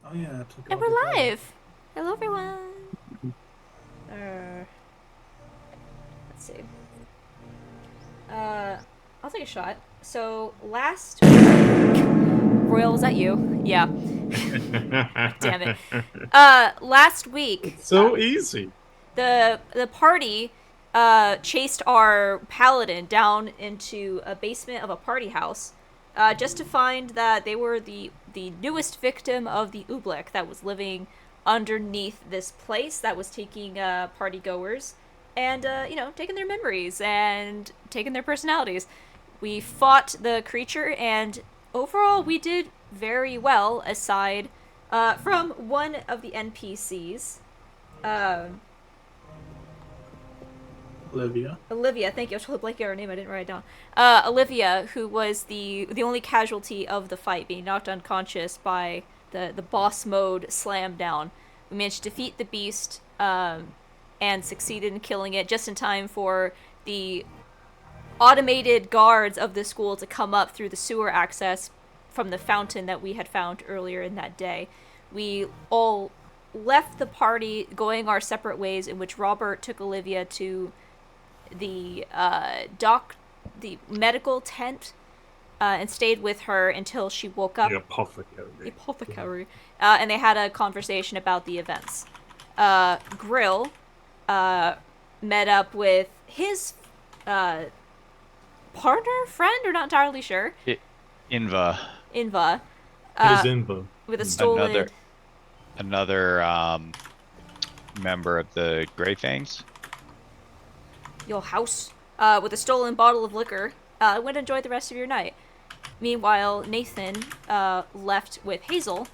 Oh yeah, I took it And off the we're title. live! Hello, everyone! Uh, let's see. Uh, I'll take a shot. So, last Royal, was that you? Yeah. Damn it. Last week, It's so easy. the party chased our paladin down into a basement of a party house, just to find that they were the newest victim of the oobleck that was living underneath this place that was taking party goers and taking their memories and taking their personalities. We fought the creature, and overall we did very well, aside from one of the NPCs. Um, Olivia. Olivia, thank you. I was totally blanking on her name. I didn't write it down. Olivia, who was the only casualty of the fight, being knocked unconscious by the boss mode slam down. We managed to defeat the beast and succeeded in killing it just in time for the automated guards of the school to come up through the sewer access from the fountain that we had found earlier in that day. We all left the party going our separate ways, in which Robert took Olivia to the the medical tent, and stayed with her until she woke The up. The apothecary. apothecary, and they had a conversation about the events. Grill met up with his uh, partner, friend, or not entirely sure, I- Inva, Inva, His uh, info. with a stolen another another member of the Grey Fangs. your house, with a stolen bottle of liquor. Went enjoy the rest of your night. Meanwhile, Nathan left with Hazel,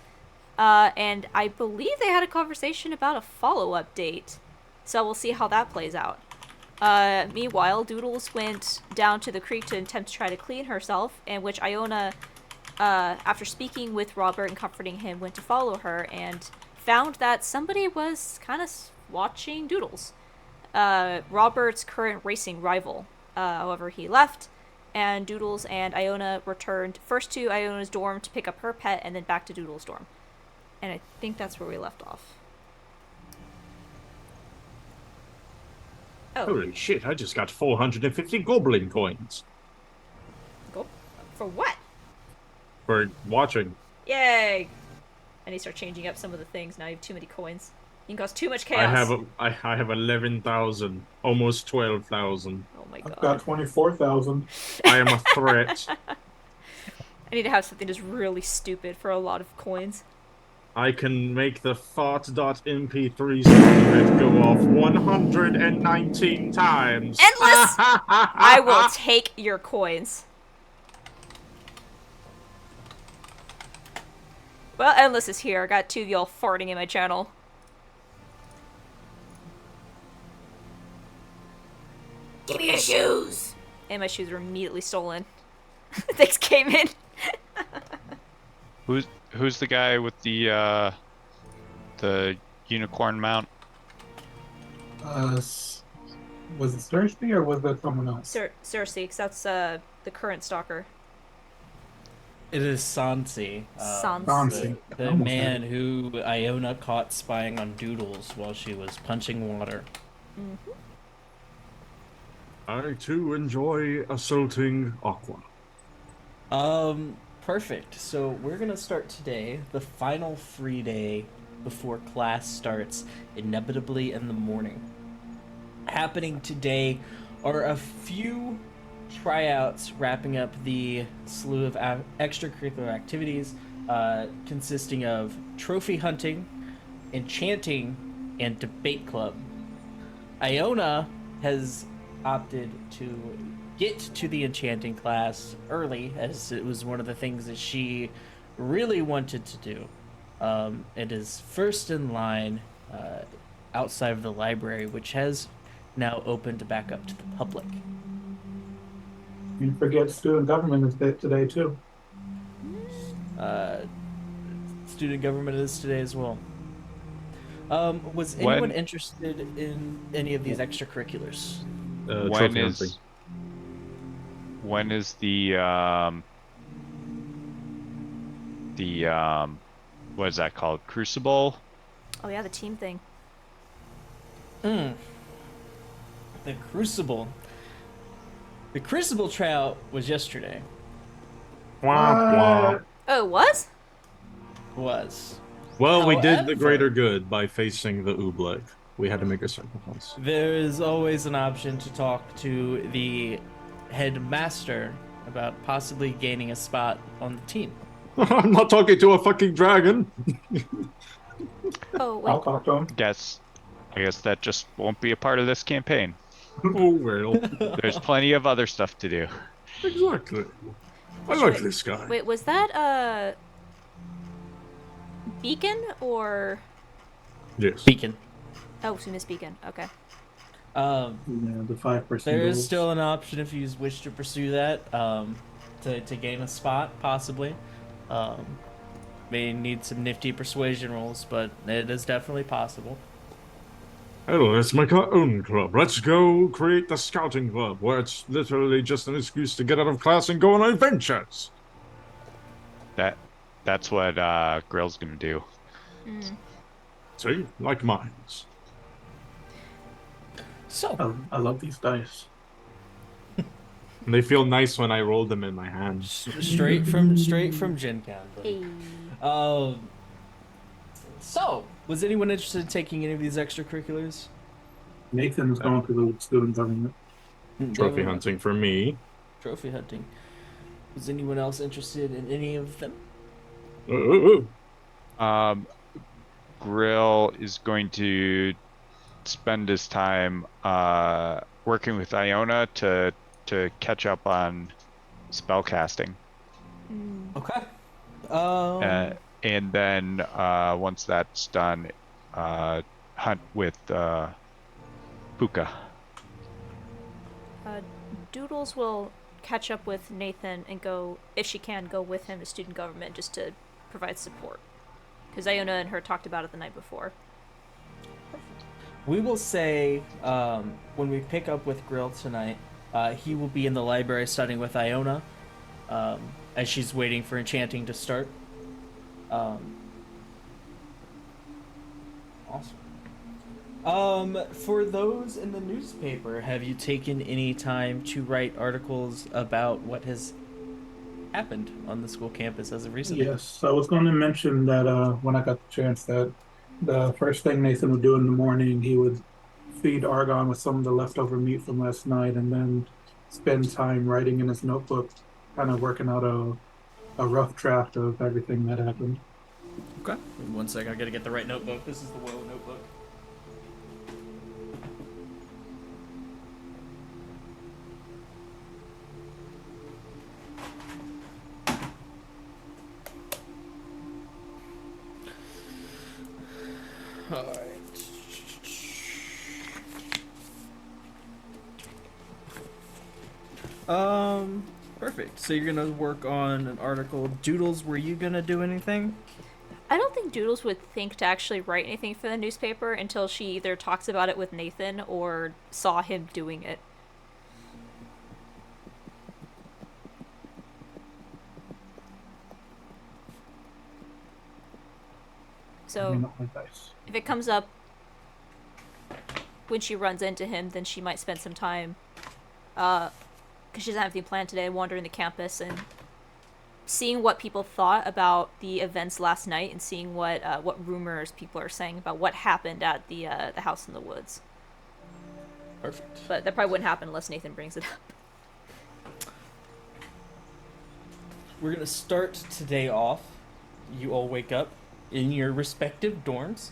and I believe they had a conversation about a follow-up date. So we'll see how that plays out. Meanwhile, Doodles went down to the creek to attempt to try to clean herself, in which Iona, after speaking with Robert and comforting him, went to follow her and found that somebody was kind of watching Doodles. Robert's current racing rival. However, he left, and Doodles and Iona returned first to Iona's dorm to pick up her pet, and then back to Doodles' dorm. And I think that's where we left off. Oh, Holy shit, I just got 450 goblin coins go for what? for watching. Yay! I need to start changing up some of the things now. You have too many coins. You can cause too much I have chaos. I have 11,000, almost 12,000. Oh my I've got god. 24,000. I am a threat. I need to have something just really stupid for a lot of coins. I can make the fart.mp3 sound effect go off 119 times. Endless! I will take your coins. Well, Endless is here. I got two of y'all farting in my channel. Give me your shoes! And my shoes were immediately stolen. Things came in. Who's the guy with the unicorn mount? Was it Cersei or was that someone else? Cersei, because that's the current stalker. It is Sansi, Sans. Sansi. the Almost man had it. who Iona caught spying on Doodles while she was punching water. Mm-hmm. I too enjoy assaulting Aqua. Perfect. So we're gonna start today, the final free day before class starts, inevitably in the morning. Happening today are a few tryouts wrapping up the slew of extracurricular activities, consisting of trophy hunting, enchanting, and debate club. Iona has opted to get to the enchanting class early, as it was one of the things that she really wanted to do. It is first in line outside of the library, which has now opened back up to the public. You forget student government is today too. Uh, Student government is today as well. Was anyone When interested in any of these extracurriculars? when Trophy hunting. is when is the what is that called? Crucible? Oh yeah, the team thing. The Crucible. The Crucible tryout was yesterday. Womp womp. Oh, it was? Was. Well, we did the greater However, good by facing the Oobleck. We had to make a sacrifice. there is always an option to talk to the headmaster about possibly gaining a spot on the team. I'm not talking to a fucking dragon. Oh, wait. I'll talk to him. I guess that just won't be a part of this campaign. Oh, well. There's plenty of other stuff to do. Exactly. I like Wait- this guy. Wait, was that, Beacon or... Yes. Beacon. Oh, so Miss Beacon. Okay. Um, Yeah, the 5%. there is rules. still an option if you wish to pursue that, to gain a spot, possibly. May need some nifty persuasion rolls, but it is definitely possible. Hello, let's make our own club. Let's go create the scouting club, where it's literally just an excuse to get out of class and go on adventures. That's what Grill's gonna do. See? Like mines. So, I love these dice. And they feel nice when I roll them in my hand. straight from Gen Con. buddy. Hey. So, was anyone interested in taking any of these extracurriculars? Nathan is going to the student government. Trophy Anyone- hunting for me. Trophy hunting. Was anyone else interested in any of them? Grill is going to spend his time working with Iona to catch up on spellcasting. Okay. And then once that's done, hunt with Puka. Doodles will catch up with Nathan and go, if she can, go with him to student government just to provide support. Because Iona and her talked about it the night before. We will say when we pick up with Grill tonight, he will be in the library studying with Iona as she's waiting for enchanting to start. Awesome. For those in the newspaper, have you taken any time to write articles about what has happened on the school campus as of recently? Yes, I was going to mention that when I got the chance, that the first thing Nathan would do in the morning, he would feed Argon with some of the leftover meat from last night, and then spend time writing in his notebook, kind of working out a rough draft of everything that happened. Okay. 1 second, I gotta get the right notebook. This is the Woe notebook. Perfect. So you're gonna work on an article. Doodles, were you gonna do anything? I don't think Doodles would think to actually write anything for the newspaper until she either talks about it with Nathan or saw him doing it. So, Not my dice. if it comes up when she runs into him, then she might spend some time, because she doesn't have anything planned today, wandering the campus and seeing what people thought about the events last night and seeing what rumors people are saying about what happened at the house in the woods. Perfect. But that probably wouldn't happen unless Nathan brings it up. We're gonna start today off. You all wake up in your respective dorms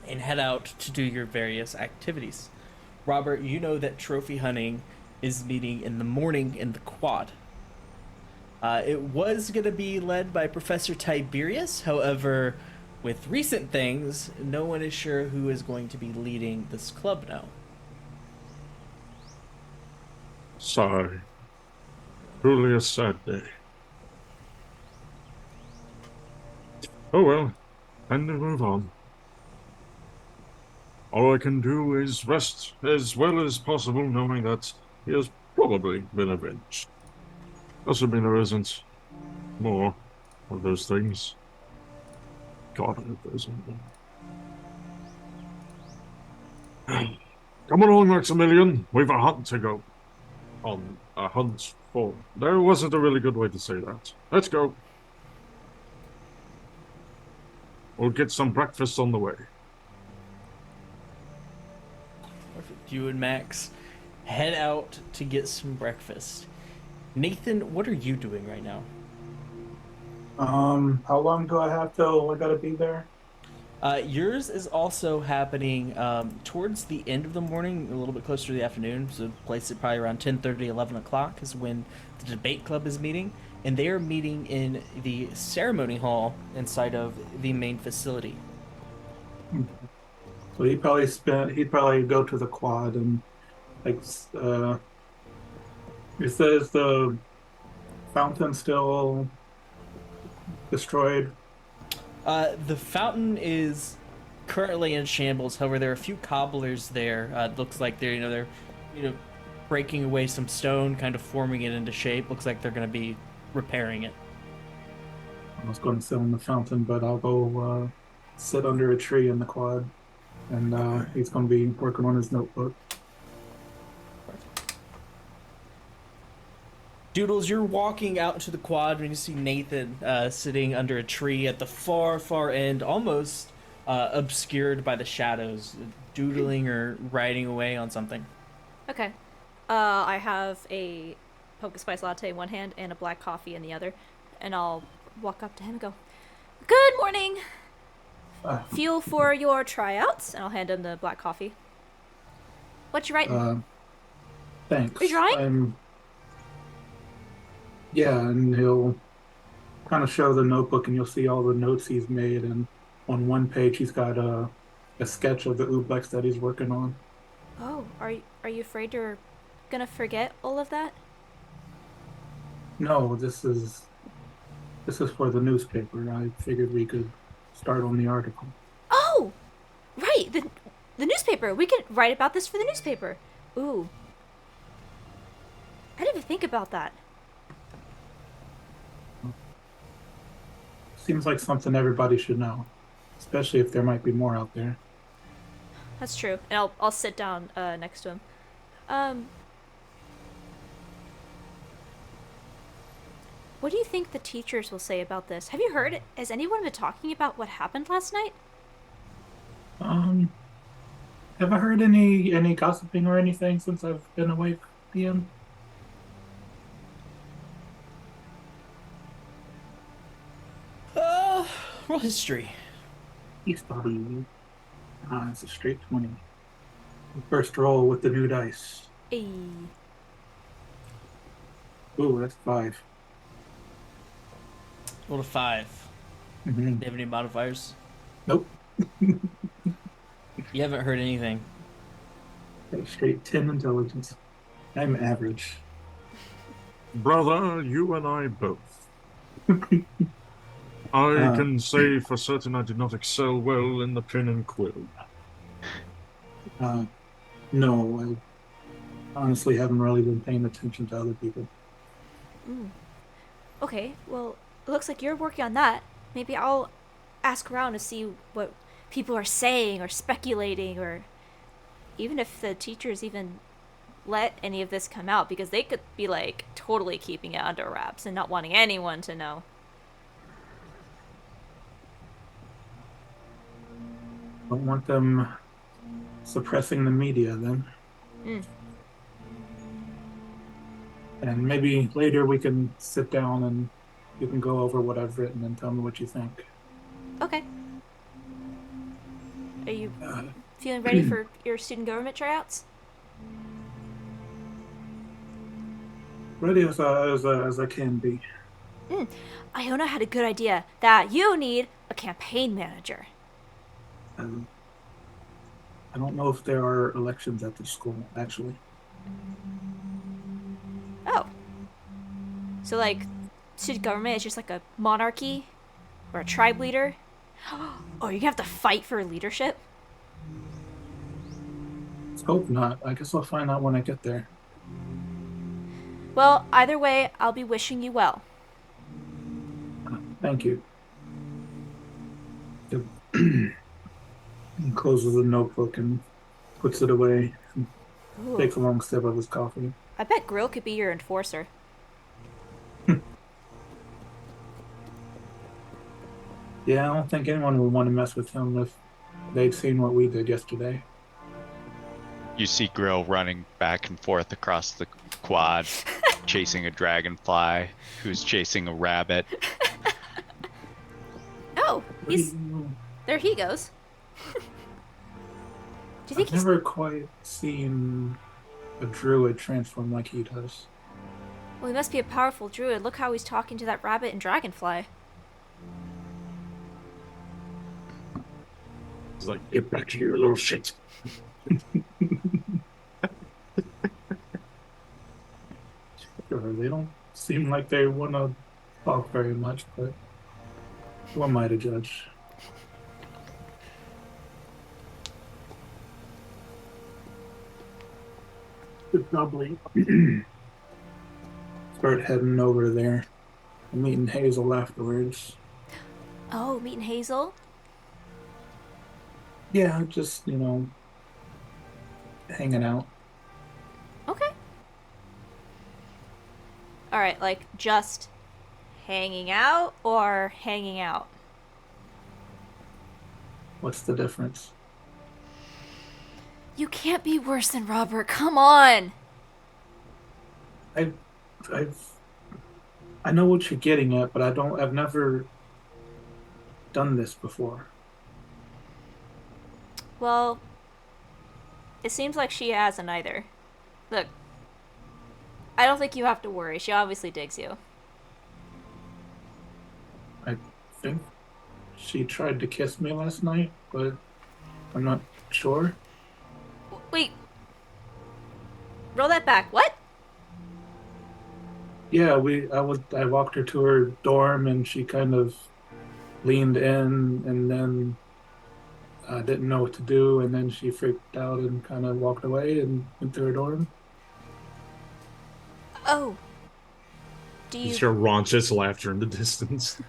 and head out to do your various activities. Robert, you know that trophy hunting is meeting in the morning in the quad. It was going to be led by Professor Tiberius. However, with recent things, no one is sure who is going to be leading this club now. Sorry. Truly a sad day. Oh well, time to move on. All I can do is rest as well as possible, knowing that he has probably been avenged. Doesn't mean there isn't more of those things. God, I hope there's one. Come along, Maximilian. We've a hunt to go on. A hunt for. There wasn't a really good way to say that. Let's go. We'll get some breakfast on the way. Perfect. You and Max head out to get some breakfast. Nathan, what are you doing right now? How long do I have till I gotta be there? Yours is also happening towards the end of the morning, a little bit closer to the afternoon. So place it probably around 10:30, 11 o'clock is when the debate club is meeting. And they are meeting in the ceremony hall inside of the main facility. So he'd probably go to the quad and like it says the fountain still destroyed. The fountain is currently in shambles. However, there are a few cobblers there. Looks like they're you know breaking away some stone, kind of forming it into shape. Looks like they're going to be repairing it. I was going to sit on the fountain, but I'll go sit under a tree in the quad, and he's going to be working on his notebook. Doodles, you're walking out into the quad when you see Nathan sitting under a tree at the far, far end, almost obscured by the shadows, doodling or writing away on something. Okay. I have a pumpkin spice latte in one hand and a black coffee in the other, and I'll walk up to him and go, "Good morning. Fuel for your tryouts," and I'll hand him the black coffee. What you writing? Thanks. Are you drawing? Yeah, and he'll kind of show the notebook, and you'll see all the notes he's made. And on one page, he's got a sketch of the ooblex that he's working on. Oh, are you afraid you're gonna forget all of that? No, this is for the newspaper. I figured we could start on the article. Oh, right. The newspaper. We could write about this for the newspaper. Ooh. I didn't even think about that. Seems like something everybody should know, especially if there might be more out there. That's true. And I'll sit down next to him. What do you think the teachers will say about this? Have you heard? Has anyone been talking about what happened last night? Um, have I heard any gossiping or anything since I've been away from PM? Roll history. He's probably it's a straight 20. First roll with the new dice. Hey. Ooh, that's 5. Roll a 5. Mhm. Do you have any modifiers? Nope. You haven't heard anything. Straight 10 intelligence. I'm average. Brother, you and I both. I can say for certain I did not excel well in the pen and quill. No, I honestly haven't really been paying attention to other people. Okay, well, it looks like you're working on that. Maybe I'll ask around to see what people are saying or speculating, or even if the teachers even let any of this come out, because they could be like totally keeping it under wraps and not wanting anyone to know. Don't want them suppressing the media then. And maybe later we can sit down and you can go over what I've written and tell me what you think. Okay. Are you feeling ready for your student government tryouts? Ready as I can be. Iona had a good idea that you need a campaign manager. I don't know if there are elections at the school, actually. Oh. So, like, student government is just like a monarchy? Or a tribe leader? Oh, you're gonna have to fight for leadership? Let's hope not. I guess I'll find out when I get there. Well, either way, I'll be wishing you well. Thank you. Yep. He closes the notebook and puts it away. Ooh. Takes a long sip of his coffee. I bet Grill could be your enforcer. Yeah, I don't think anyone would want to mess with him if they'd seen what we did yesterday. You see Grill running back and forth across the quad, chasing a dragonfly who's chasing a rabbit. Oh, What do he's you- there. He goes. Do you think I've he's? never quite seen a druid transform like he does. Well, he must be a powerful druid. Look how he's talking to that rabbit and dragonfly. He's like, get back here, you little shit. Sure, they don't seem like they want to talk very much, but who am I to judge? Should probably start heading over there. I'm meeting Hazel afterwards. Oh, meeting Hazel. Yeah, just, hanging out. Okay. All right, like just hanging out or hanging out. What's the difference? You can't be worse than Robert. Come on. I, I know what you're getting at, but I've never done this before. Well, it seems like she hasn't either. Look, I don't think you have to worry. She obviously digs you. I think she tried to kiss me last night, but I'm not sure. Wait. Roll that back. What? Yeah, I walked her to her dorm and she kind of leaned in and then didn't know what to do and then she freaked out and kind of walked away and went to her dorm. Oh. Do You you hear raunchous laughter in the distance.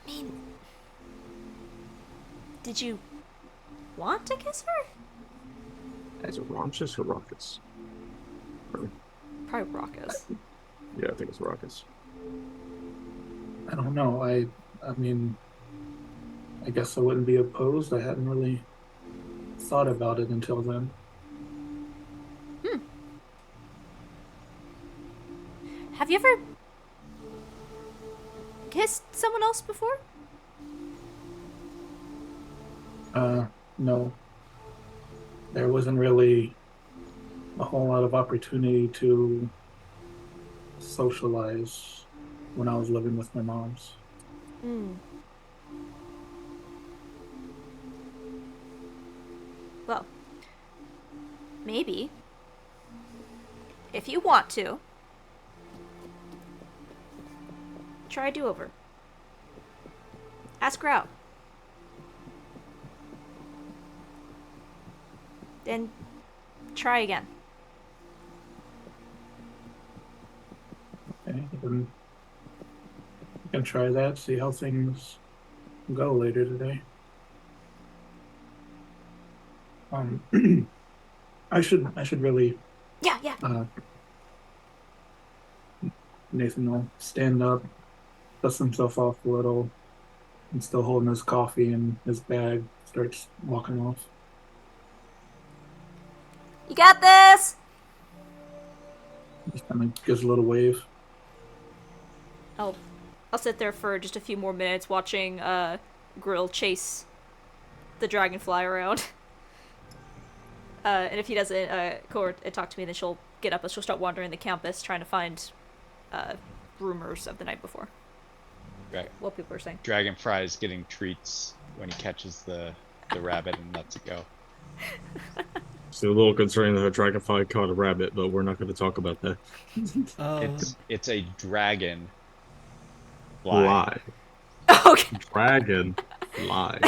mean... Did you want to kiss her? Is it raunchous or raucous? Probably raucous. Yeah, I think it's raucous. I don't know. I mean, I guess I wouldn't be opposed. I hadn't really thought about it until then. Have you ever kissed someone else before? No. There wasn't really a whole lot of opportunity to socialize when I was living with my moms. Hmm. Well, maybe. If you want to. Try a do-over. Ask her out. Then try again. Okay, you can try that, see how things go later today. I should really Yeah, yeah. Nathan will stand up, dust himself off a little, and still holding his coffee and his bag, starts walking off. You got this! Just kind of gives a little wave. I'll sit there for just a few more minutes watching Grill chase the dragonfly around. And if he doesn't talk to me, then she'll get up and she'll start wandering the campus trying to find rumors of the night before. Right. What people are saying. Dragonfly is getting treats when he catches the rabbit and lets it go. Still a little concerning that a dragonfly caught a rabbit, but we're not going to talk about that. It's a dragon Fly. Okay. Dragon fly.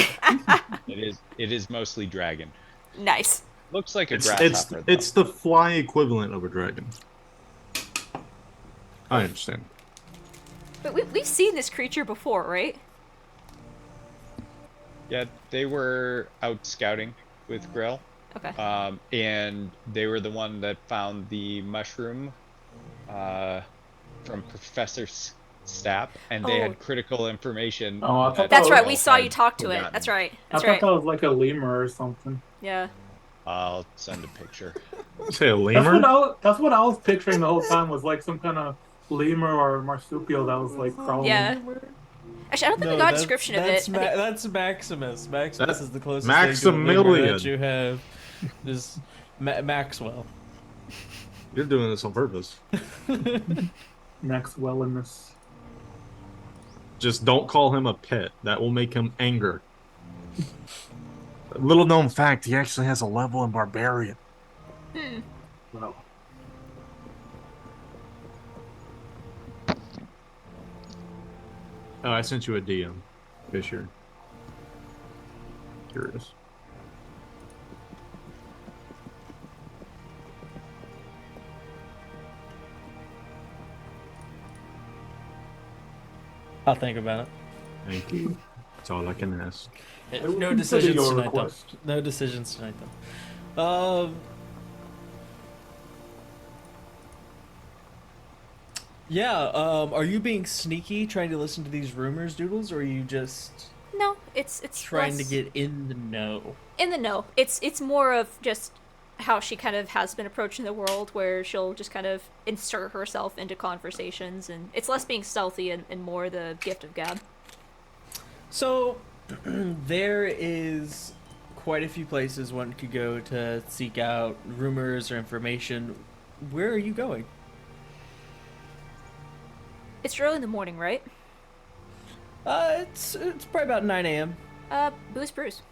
It is mostly dragon. Nice. Looks like a It's grasshopper. it's the fly equivalent of a dragon. I understand. But we've seen this creature before, right? Yeah, they were out scouting with Grill. Okay. And they were the one that found the mushroom uh, from Professor Stapp, and they Oh, had critical information Oh, I thought that that that's was right. We Grill saw you had talk to it. That's forgotten. right. I That's thought right. that was like a lemur or something. Yeah. I'll send a picture. Say a lemur? That's what I was picturing the whole time was like some kind of lemur or marsupial that was like crawling. Yeah. Actually, I don't think we No, got a description of it. I think That's Maximus. Maximus That is the closest thing to a lemur that Maximilian. you have. Is Maxwell. You're doing this on purpose. Maxwell in this. Just don't call him a pet. That will make him anger. Little known fact, he actually has a level in barbarian. Well, Oh, I sent you a DM, Fisher. Curious. I'll think about it. Thank you. That's all I can ask. I will No consider decisions your tonight, though. request. No decisions tonight, though. Yeah. Are you being sneaky, trying to listen to these rumors, Doodles, or are you just no, it's trying to less get in the know? in the know. It's more of just how she kind of has been approaching the world, where she'll just kind of insert herself into conversations, and it's less being stealthy and more the gift of gab. So, there is quite a few places one could go to seek out rumors or information. Where are you going? It's early in the morning, right? It's probably about 9 a.m. Booze Brews.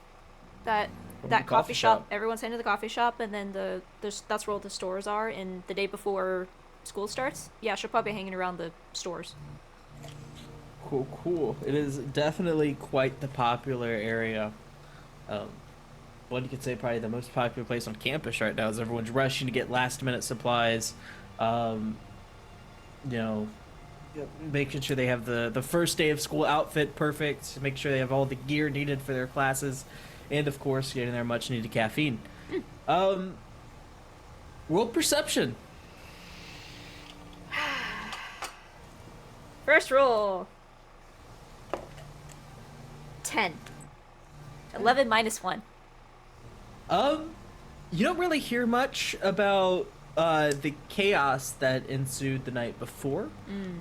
That From that the coffee coffee shop. shop. Everyone's heading to the coffee shop, and then that's where all the stores are. And the day before school starts, yeah, she'll probably be hanging around the stores. Cool, cool. It is definitely quite the popular area. One you could say probably the most popular place on campus right now is everyone's rushing to get last minute supplies. You know, making sure they have the first day of school outfit perfect, make sure they have all the gear needed for their classes, and of course getting their much needed caffeine. World perception. First roll. 10. 11 minus 1. You don't really hear much about the chaos that ensued the night before.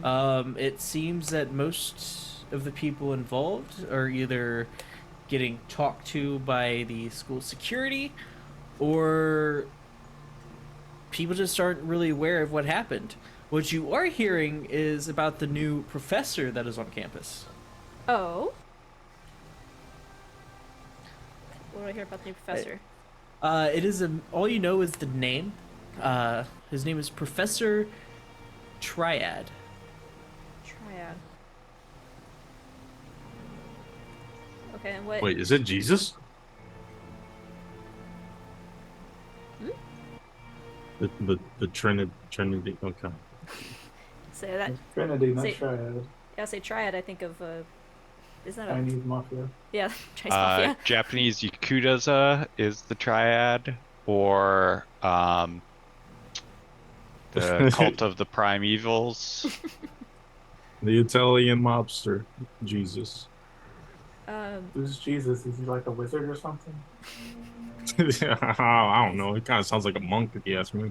It seems that most of the people involved are either getting talked to by the school security, or people just aren't really aware of what happened. What you are hearing is about the new professor that is on campus. Oh. What do I hear about the new professor? It is all you know is the name. His name is Professor Triad. Triad. Okay, and what? Wait, is it Jesus? Hmm? The Trinity. Okay. Say that. Trinity, not Say- Triad. Yeah, say triad. I think of. Isn't that a? Chinese mafia. Yeah, Chinese mafia. Japanese Yakuza is the triad, or the cult of the primevals. The Italian mobster, Jesus. Who's Jesus? Is he like a wizard or something? I don't know. It kind of sounds like a monk if you ask me.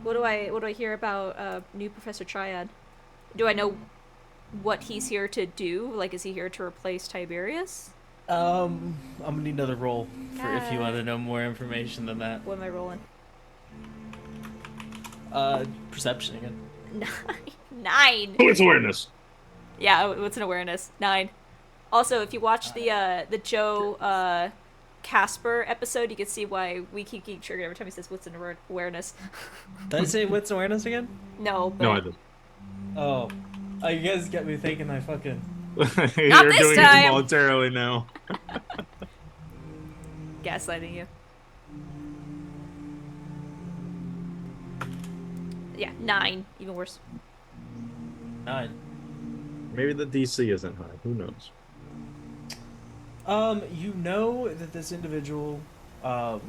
What do I hear about new Professor Triad? Do I know what he's here to do? Like, is he here to replace Tiberius? I'm gonna need another roll for if you want to know more information than that. What am I rolling? Perception again. 9. Oh, it's awareness. Yeah, what's an awareness? 9. Also, if you watch the Joe Casper episode, you can see why we keep getting triggered every time he says "what's an awareness." Did I say what's awareness again? No, but No, I didn't. Oh, you guys got me thinking I fucking. You're this doing time. it involuntarily now. gaslighting you. Yeah, 9. Even worse. 9. Maybe the DC isn't high. Who knows? You know that this individual, um,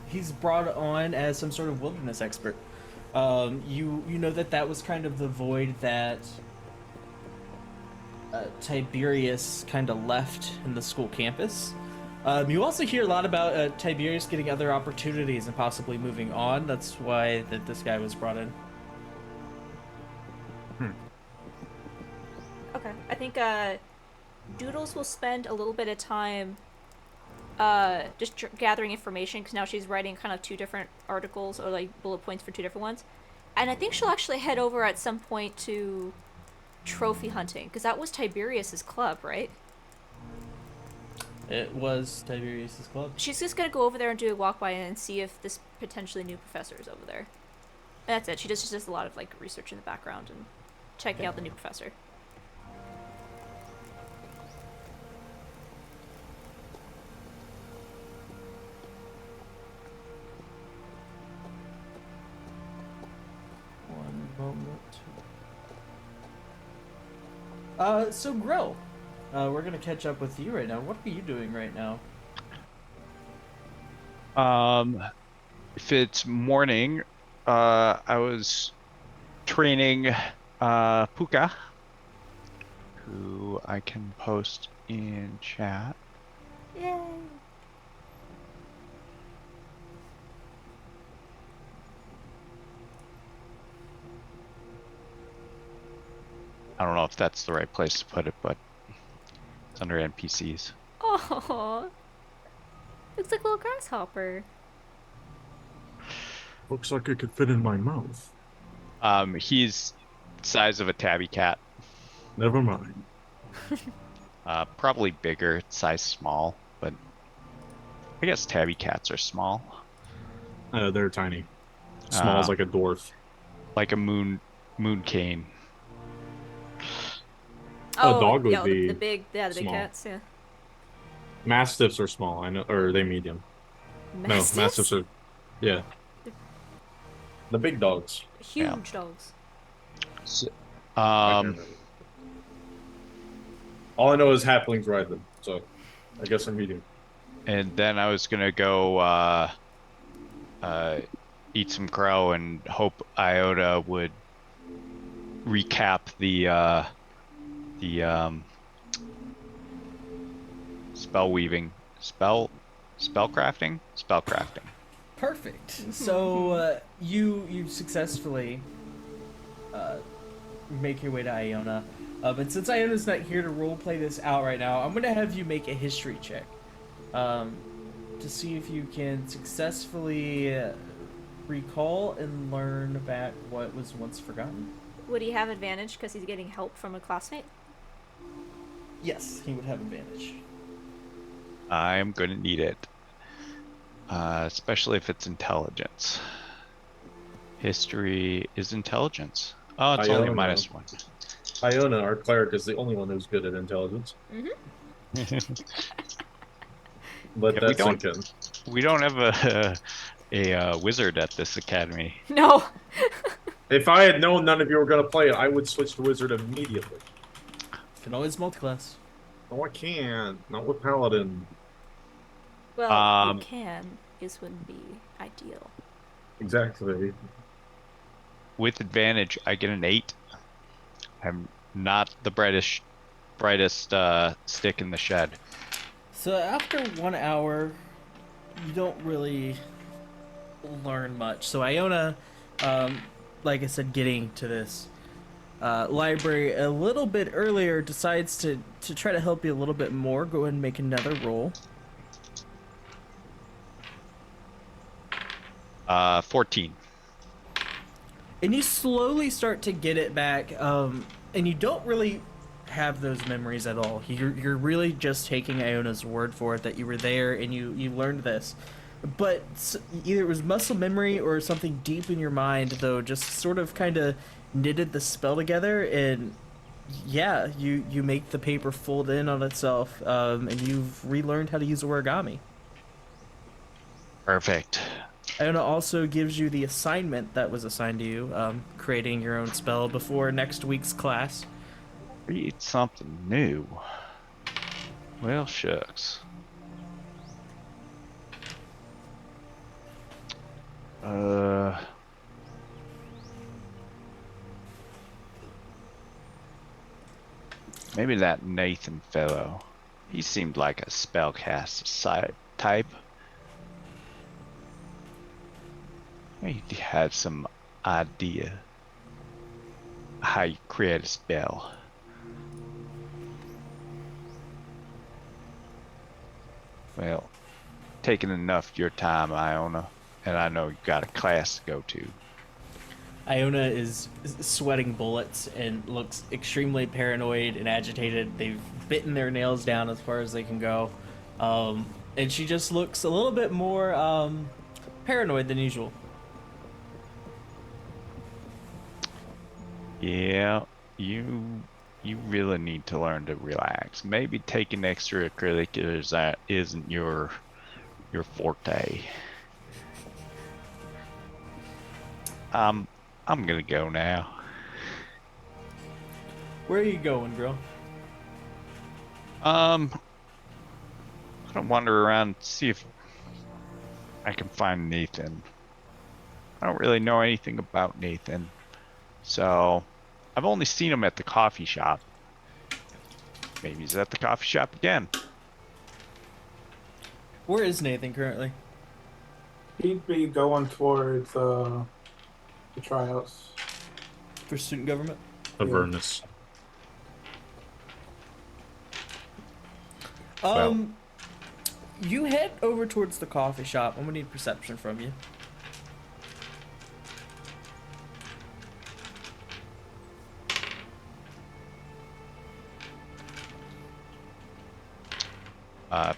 he's brought on as some sort of wilderness expert. You know that that was kind of the void that Tiberius kind of left in the school campus. You also hear a lot about Tiberius getting other opportunities and possibly moving on. That's why that this guy was brought in. Okay. I think Doodles will spend a little bit of time just gathering information because now she's writing kind of two different articles or like bullet points for two different ones. And I think she'll actually head over at some point to trophy hunting because that was Tiberius's club, right? It was Tiberius's club. She's just gonna go over there and do a walk by and see if this potentially new professor is over there. And that's it. She just does a lot of like research in the background and checking out the new professor. One moment. So Grill, we're gonna catch up with you right now. What are you doing right now? If it's morning, I was training Puka, who I can post in chat. Yay! I don't know if that's the right place to put it, but it's under NPCs. Oh, looks like a little grasshopper. Looks like it could fit in my mouth. He's the size of a tabby cat. Never mind. Probably bigger, size small, but I guess tabby cats are small. They're tiny. Small as like a dwarf. Like a moon cane. A dog would yeah, be the big small. cats, yeah. Mastiffs are small, I know, or are they medium? Mastiffs? No, mastiffs are, yeah. The big dogs. Huge dogs. So, All I know is halflings ride them, so I guess they're medium. and then I was gonna go eat some crow and hope Iota would recap the spellcrafting. Perfect. So you successfully make your way to Iona. But since Iona's not here to roleplay this out right now, I'm gonna have you make a history check to see if you can successfully recall and learn back what was once forgotten. Would he have advantage because he's getting help from a classmate? Yes, he would have advantage. I'm gonna need it, especially if it's intelligence. History is intelligence. Oh, it's only a Iona. -1. Iona, our cleric, is the only one who's good at intelligence. But Yeah, that's thinking. we don't have a wizard at this academy. No. If I had known none of you were going to play it, I would switch to wizard immediately. Can always multiclass. No, I can't. Not with paladin. Well, you can. This wouldn't be ideal. Exactly. With advantage, I get an 8. I'm not the brightest stick in the shed. So after 1 hour, you don't really learn much. So Iona, like I said, getting to this library a little bit earlier, decides to try to help you a little bit more. Go ahead and make another roll. 14. And you slowly start to get it back, and you don't really have those memories at all. You're really just taking Iona's word for it that you were there and you learned this. But either it was muscle memory or something deep in your mind, though, just sort of kind of knitted the spell together, and yeah, you make the paper fold in on itself, and you've relearned how to use origami. Perfect. Iona also gives you the assignment that was assigned to you, creating your own spell before next week's class. Read something new. Well, shucks. Uh, Maybe that Nathan fellow. He seemed like a spellcast type. He had some idea how you create a spell. Well, taking enough of your time, Iona, and I know you got a class to go to. Iona is sweating bullets and looks extremely paranoid and agitated. They've bitten their nails down as far as they can go. And she just looks a little bit more paranoid than usual. Yeah, you really need to learn to relax. Maybe taking extracurriculars that isn't your forte. Um, I'm gonna go now. Where are you going, girl? I'm gonna wander around and see if I can find Nathan. I don't really know anything about Nathan, so I've only seen him at the coffee shop. Maybe he's at the coffee shop again. Where is Nathan currently? He'd be going towards the tryouts. For student government? Yeah. Avernus. Well, Um, you head over towards the coffee shop. I'm gonna need perception from you.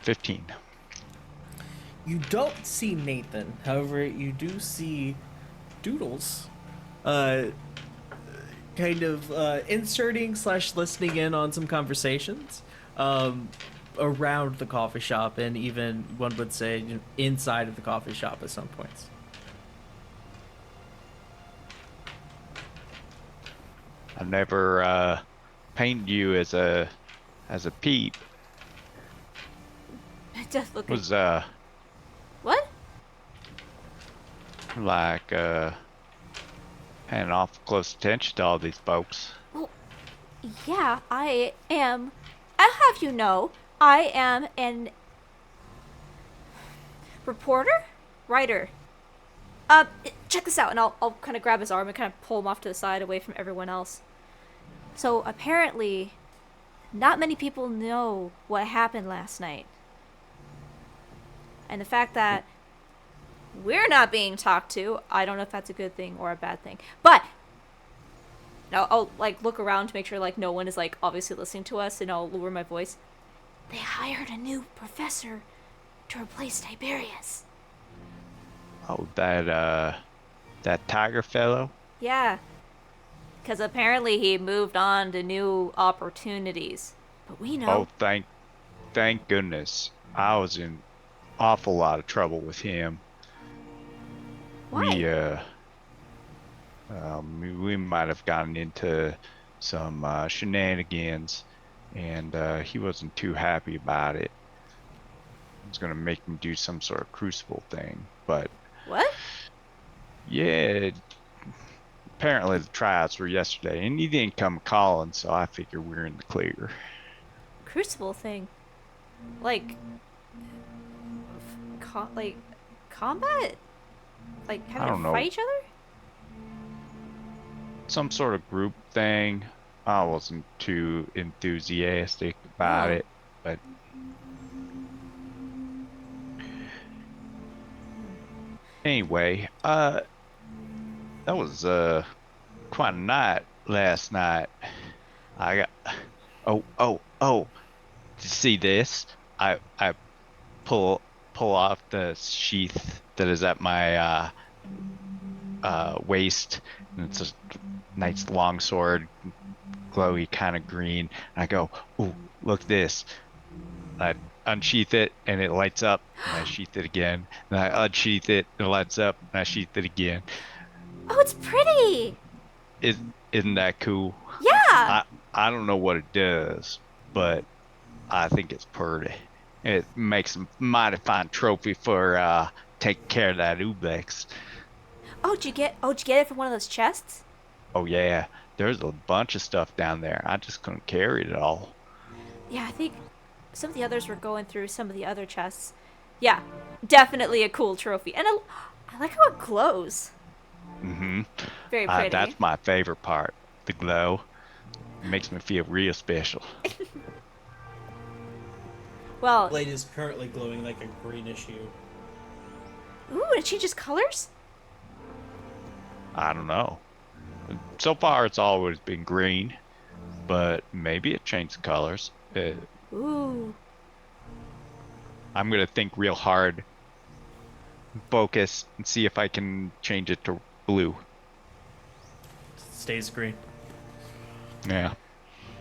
15. You don't see Nathan. However, you do see Doodles. Uh, kind of inserting slash listening in on some conversations around the coffee shop, and even one would say, you know, inside of the coffee shop at some points. I've never painted you as a peep. Death looking. Was What? like paying awful close attention to all these folks. Well, yeah, I am. I'll have you know, I am an reporter, writer. Check this out, and I'll kind of grab his arm and kind of pull him off to the side, away from everyone else. So apparently, not many people know what happened last night, and the fact that we're not being talked to, I don't know if that's a good thing or a bad thing. But I'll like look around to make sure like no one is like obviously listening to us, and I'll lower my voice. They hired a new professor to replace Tiberius. Oh, that tiger fellow. Yeah, because apparently he moved on to new opportunities. But we know. Oh, thank goodness. I was in awful lot of trouble with him. Why? We might have gotten into some shenanigans, and he wasn't too happy about it. He was gonna make me do some sort of crucible thing, but What? yeah, apparently the tryouts were yesterday, and he didn't come calling, so I figure we're in the clear. Crucible thing. Like. Like. Combat? Like I having don't to know. fight each other? Some sort of group thing. I wasn't too enthusiastic about Oh. it, but anyway, that was quite a night last night. I got oh, to see this, I pull off the sheath that is at my waist, and it's a nice long sword, glowy kind of green. And I go, ooh, look this. I unsheath it and it lights up, and I sheath it again. And I unsheath it and it lights up, and I sheath it again. Oh, it's pretty! Isn't that cool? Yeah! I don't know what it does, but I think it's pretty. It makes a mighty fine trophy for taking care of that Ublex. Did you get it from one of those chests? Oh yeah, there's a bunch of stuff down there. I just couldn't carry it all. Yeah, I think some of the others were going through some of the other chests. Yeah, definitely a cool trophy. And I like how it glows. Mm-hmm. Very pretty. That's my favorite part. The glow. It makes me feel real special. Well, Blade is currently glowing like a greenish hue. ooh, it changes colors? I don't know. So far, it's always been green, but maybe it changed colors. Ooh. I'm gonna think real hard, focus, and see if I can change it to blue. Stays green. Yeah,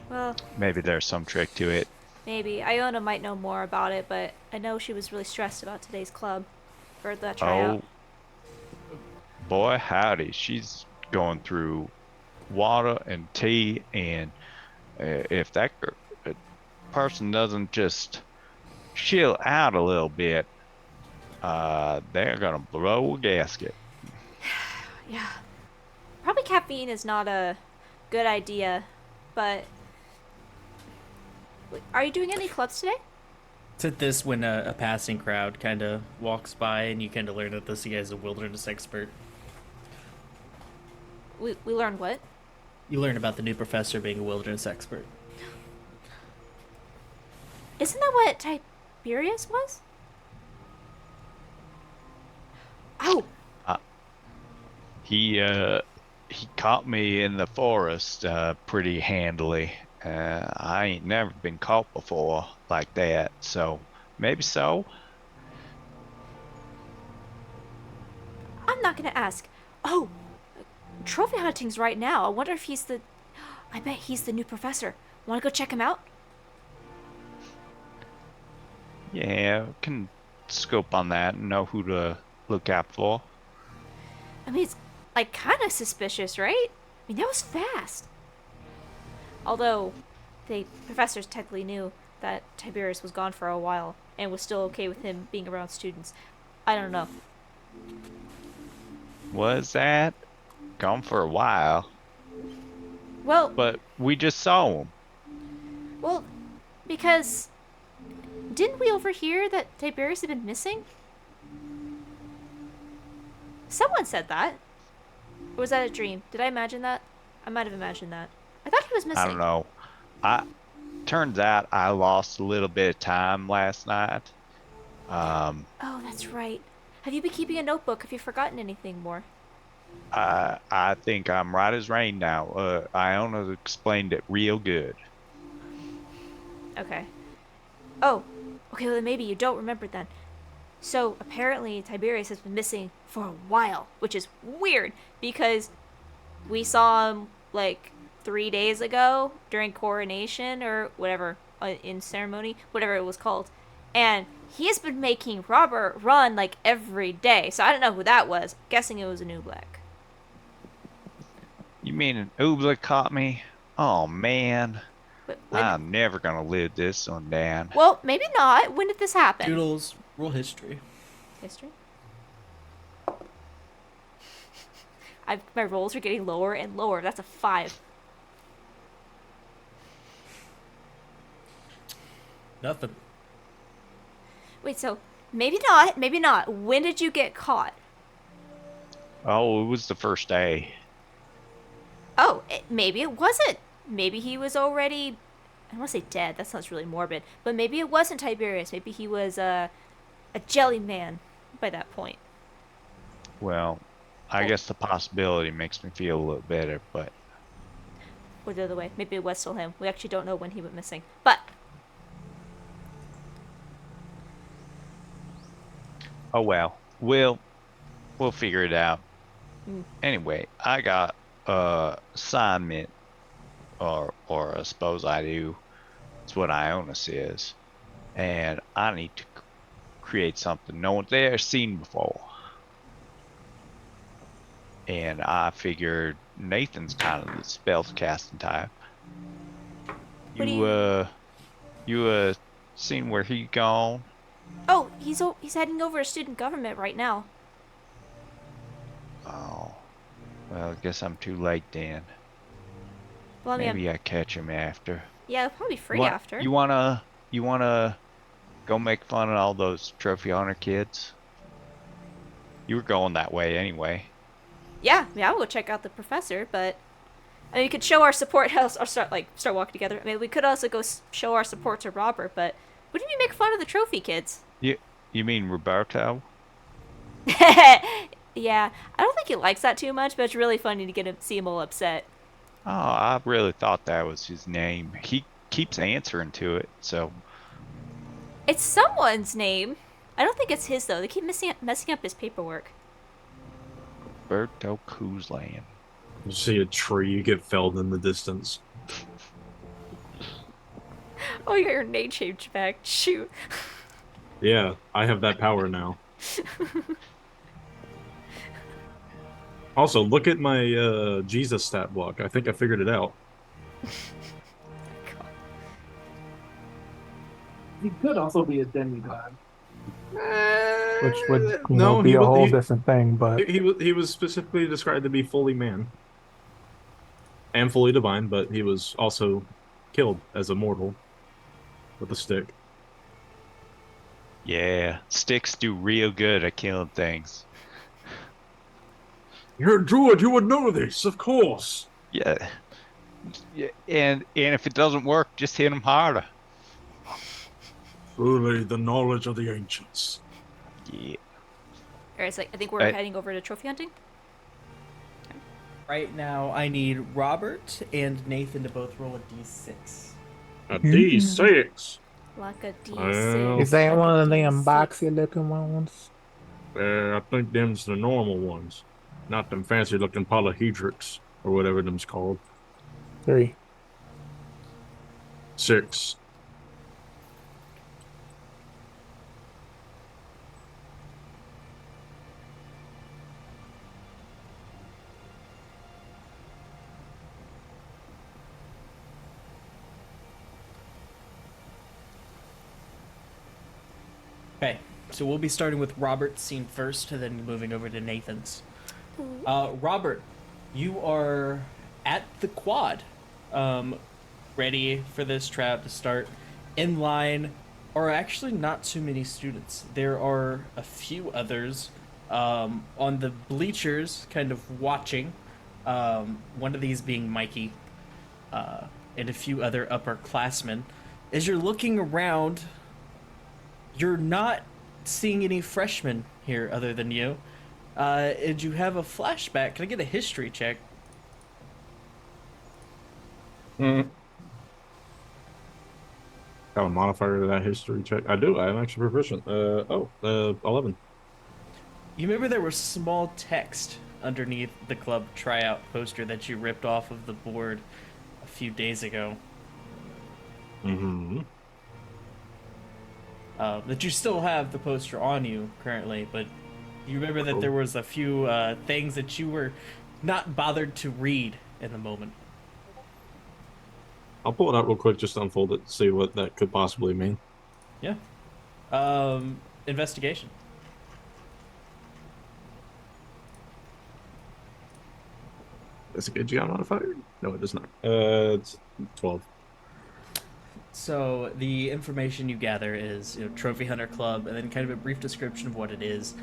Well, maybe there's some trick to it. maybe. Iona might know more about it, but I know she was really stressed about today's club for the tryout. Oh boy, howdy. She's going through water and tea, and if person doesn't just chill out a little bit, they're gonna blow a gasket. Yeah. Probably caffeine is not a good idea, but are you doing any clubs today? It's at this when a passing crowd kind of walks by, and you kind of learn that this guy is a wilderness expert. We learned what? You learn about the new professor being a wilderness expert. Isn't that what Tiberius was? Oh, Uh, he caught me in the forest pretty handily. I ain't never been caught before like that, so maybe so. I'm not gonna ask. Oh, trophy hunting's right now. I wonder if he's the. I bet he's the new professor. Want to go check him out? Yeah, can scope on that and know who to look out for. I mean, it's like kind of suspicious, right? I mean, that was fast. Although, the professors technically knew that Tiberius was gone for a while and was still okay with him being around students. I don't know. Was that? Gone for a while, Well, but we just saw him. well, because didn't we overhear that Tiberius had been missing? Someone said that. Or was that a dream? Did I imagine that? I might have imagined that. I thought he was I don't missing. know. I turns out I lost a little bit of time last night. Oh, that's right. Have you been keeping a notebook? Have you forgotten anything more? I think I'm right as rain now. Iona explained it real good. Okay. Oh, okay, well then maybe you don't remember then. So apparently Tiberius has been missing for a while, which is weird because we saw him like 3 days ago during coronation or whatever in ceremony, whatever it was called, and he has been making Robert run like every day. So I don't know who that was. Guessing it was a new black. You mean an oobla caught me? Oh man, But when? I'm never gonna live this one down. Well, maybe not. When did this happen? Doodles, roll history. History. My rolls are getting lower and lower. That's a 5. Nothing. Wait, so maybe not. Maybe not. When did you get caught? Oh, it was the first day. Oh, maybe it wasn't. Maybe he was already. I don't want to say dead. That sounds really morbid. But maybe it wasn't Tiberius. Maybe he was a jelly man by that point. Well, I Oh. guess the possibility makes me feel a little better, but Or the other way. Maybe it was still him. We actually don't know when he went missing. But oh well. We'll figure it out. mm, Anyway, I got a assignment, or I suppose I do. It's what Iona says, and I need to create something no one's ever seen before. And I figured Nathan's kind of the spell casting type. what do You you? You seen where he gone? Oh, he's heading over to student government right now. Oh, well, I guess I'm too late then. Well, I mean, Maybe I catch him after. yeah, probably You free want after. you wanna go make fun of all those trophy hunter kids? You were going that way anyway. Yeah, I will check out the professor, but I mean, we could show our support. Or start walking together. I mean, we could also go show our support to Robert, but wouldn't we make fun of the trophy kids? You you mean Roberto? Yeah, I don't think he likes that too much, but it's really funny to see him all upset. Oh, I really thought that was his name. He keeps answering to it, so It's someone's name. I don't think it's his though. They keep messing up his paperwork. Roberto Kuzlan. You see a tree get felled in the distance. Oh, you got your name changed back. Shoot. Yeah, I have that power now. Also, look at my Jesus stat block. I think I figured it out. He could also be a demigod, which would No, be a whole different thing. But he was specifically described to be fully man and fully divine, but he was also killed as a mortal with a stick. Yeah, sticks do real good at killing things. You're a druid, you would know this, of course. Yeah, yeah, and if it doesn't work, just hit him harder. Truly, the knowledge of the ancients. Yeah. Alright, so I think we're Right. heading over to trophy hunting. Right now, I need Robert and Nathan to both roll a d6. A D6. Like a D6. Well, is that like one a of them D6. boxy looking ones? I think them's the normal ones, not them fancy looking polyhedrics or whatever them's called. 3. 6. Okay, so we'll be starting with Robert's scene first, and then moving over to Nathan's. Robert, you are at the quad, ready for this trap to start. In line are actually not too many students. There are a few others on the bleachers, kind of watching. One of these being Mikey, and a few other upperclassmen. As you're looking around, you're not seeing any freshmen here other than you. And you have a flashback. Can I get a history check? Mm. Got a modifier to that history check. I do. I am actually proficient. 11. You remember there was small text underneath the club tryout poster that you ripped off of the board a few days ago. Mm-hmm. That you still have the poster on you currently, but you remember that Cool. there was a few things that you were not bothered to read in the moment. I'll pull it out real quick, just to unfold it, see what that could possibly mean. Yeah. Investigation. Is it a GI modifier? No, it is not. It's 12. So the information you gather is, Trophy Hunter Club, and then kind of a brief description of what it is.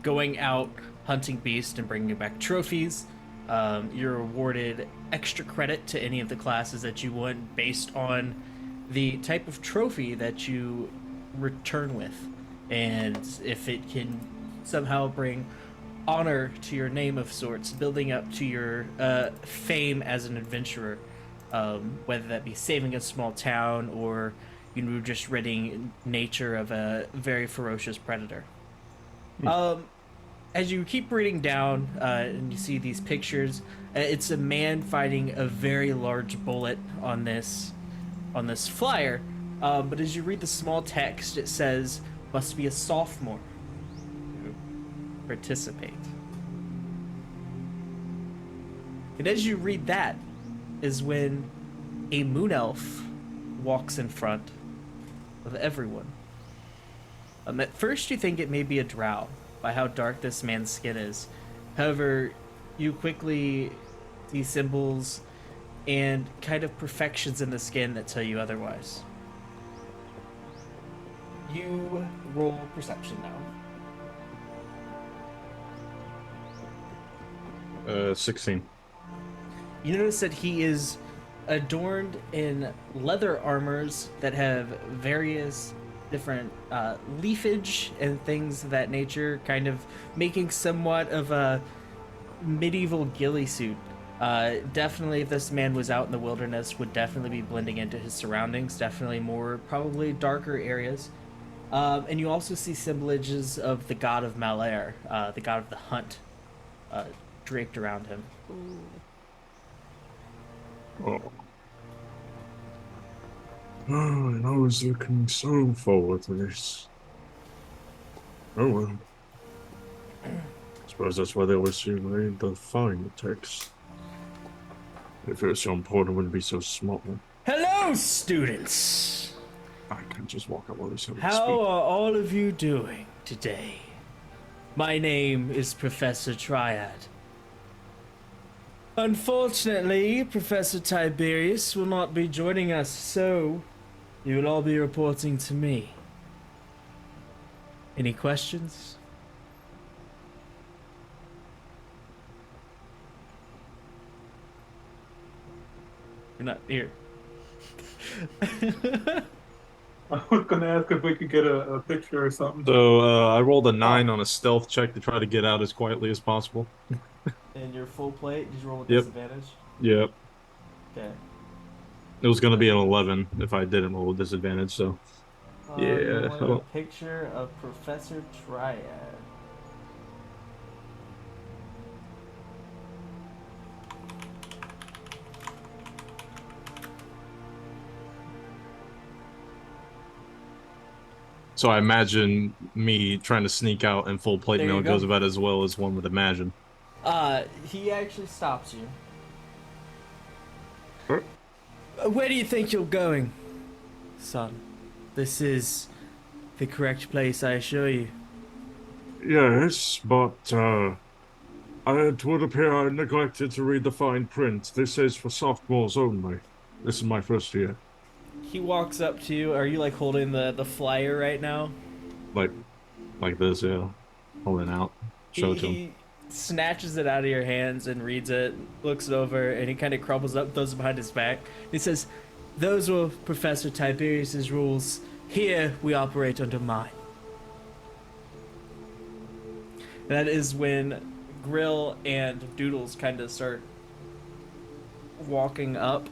Going out, hunting beasts, and bringing back trophies. You're awarded extra credit to any of the classes that you want based on the type of trophy that you return with, and if it can somehow bring honor to your name of sorts, building up to your fame as an adventurer. Whether that be saving a small town or just ridding nature of a very ferocious predator. As you keep reading down and you see these pictures, it's a man fighting a very large bullet on this flyer. But as you read the small text, it says, "Must be a sophomore to participate." And as you read that, is when a moon elf walks in front of everyone. At first, you think it may be a drow by how dark this man's skin is. However, you quickly see symbols and kind of perfections in the skin that tell you otherwise. You roll perception now. 16. You notice that he is adorned in leather armors that have various different leafage and things of that nature, kind of making somewhat of a medieval ghillie suit. Definitely, if this man was out in the wilderness, would definitely be blending into his surroundings. Definitely more, probably darker areas. And you also see symbolages of the god of Malair, the god of the hunt, draped around him. Oh. Oh, I was looking so forward to this. Oh well. Suppose that's why they always say read the fine text. If it was so important, it wouldn't be so small. Hello, students! I can't just walk up while he's having to How speak. are all of you doing today? My name is Professor Triad. Unfortunately, Professor Tiberius will not be joining us, so you will all be reporting to me. Any questions? You're not here. I was gonna ask if we could get a picture or something. So I rolled a 9 on a stealth check to try to get out as quietly as possible. And your full plate, did you roll with Yep. disadvantage? Yep. Okay. It was going to be an 11 if I didn't roll with disadvantage, so. You Yeah. wanted a picture of Professor Triad. So I imagine me trying to sneak out in full plate There mail you goes go. about as well as one would imagine. He actually stops you. Huh? Where do you think you're going, son? This is the correct place, I assure you. Yes, but it would appear I neglected to read the fine print. This is for sophomores only. This is my first year. He walks up to you. Are you like holding the flyer right now? Like this, yeah. Holding out. Show it to him. He snatches it out of your hands and reads it, looks it over, and he kind of crumbles up, throws it behind his back. He says, "Those were Professor Tiberius's rules. Here we operate under mine." That is when Grill and Doodles kind of start walking up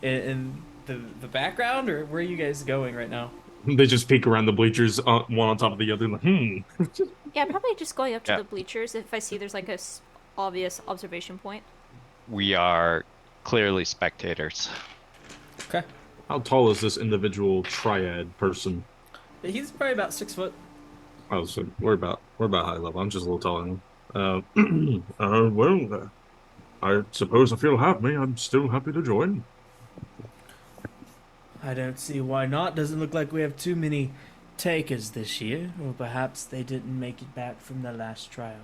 in the background, or where are you guys going right now? They just peek around the bleachers, one on top of the other, like, Yeah, probably just going up to Yeah. the bleachers if I see there's like a obvious observation point. We are clearly spectators. Okay. How tall is this individual triad person? He's probably about 6 foot. Oh, so we're about high level. I'm just a little taller than him. I suppose if you'll have me, I'm still happy to join. I don't see why not. Doesn't look like we have too many takers this year, or perhaps they didn't make it back from the last trial.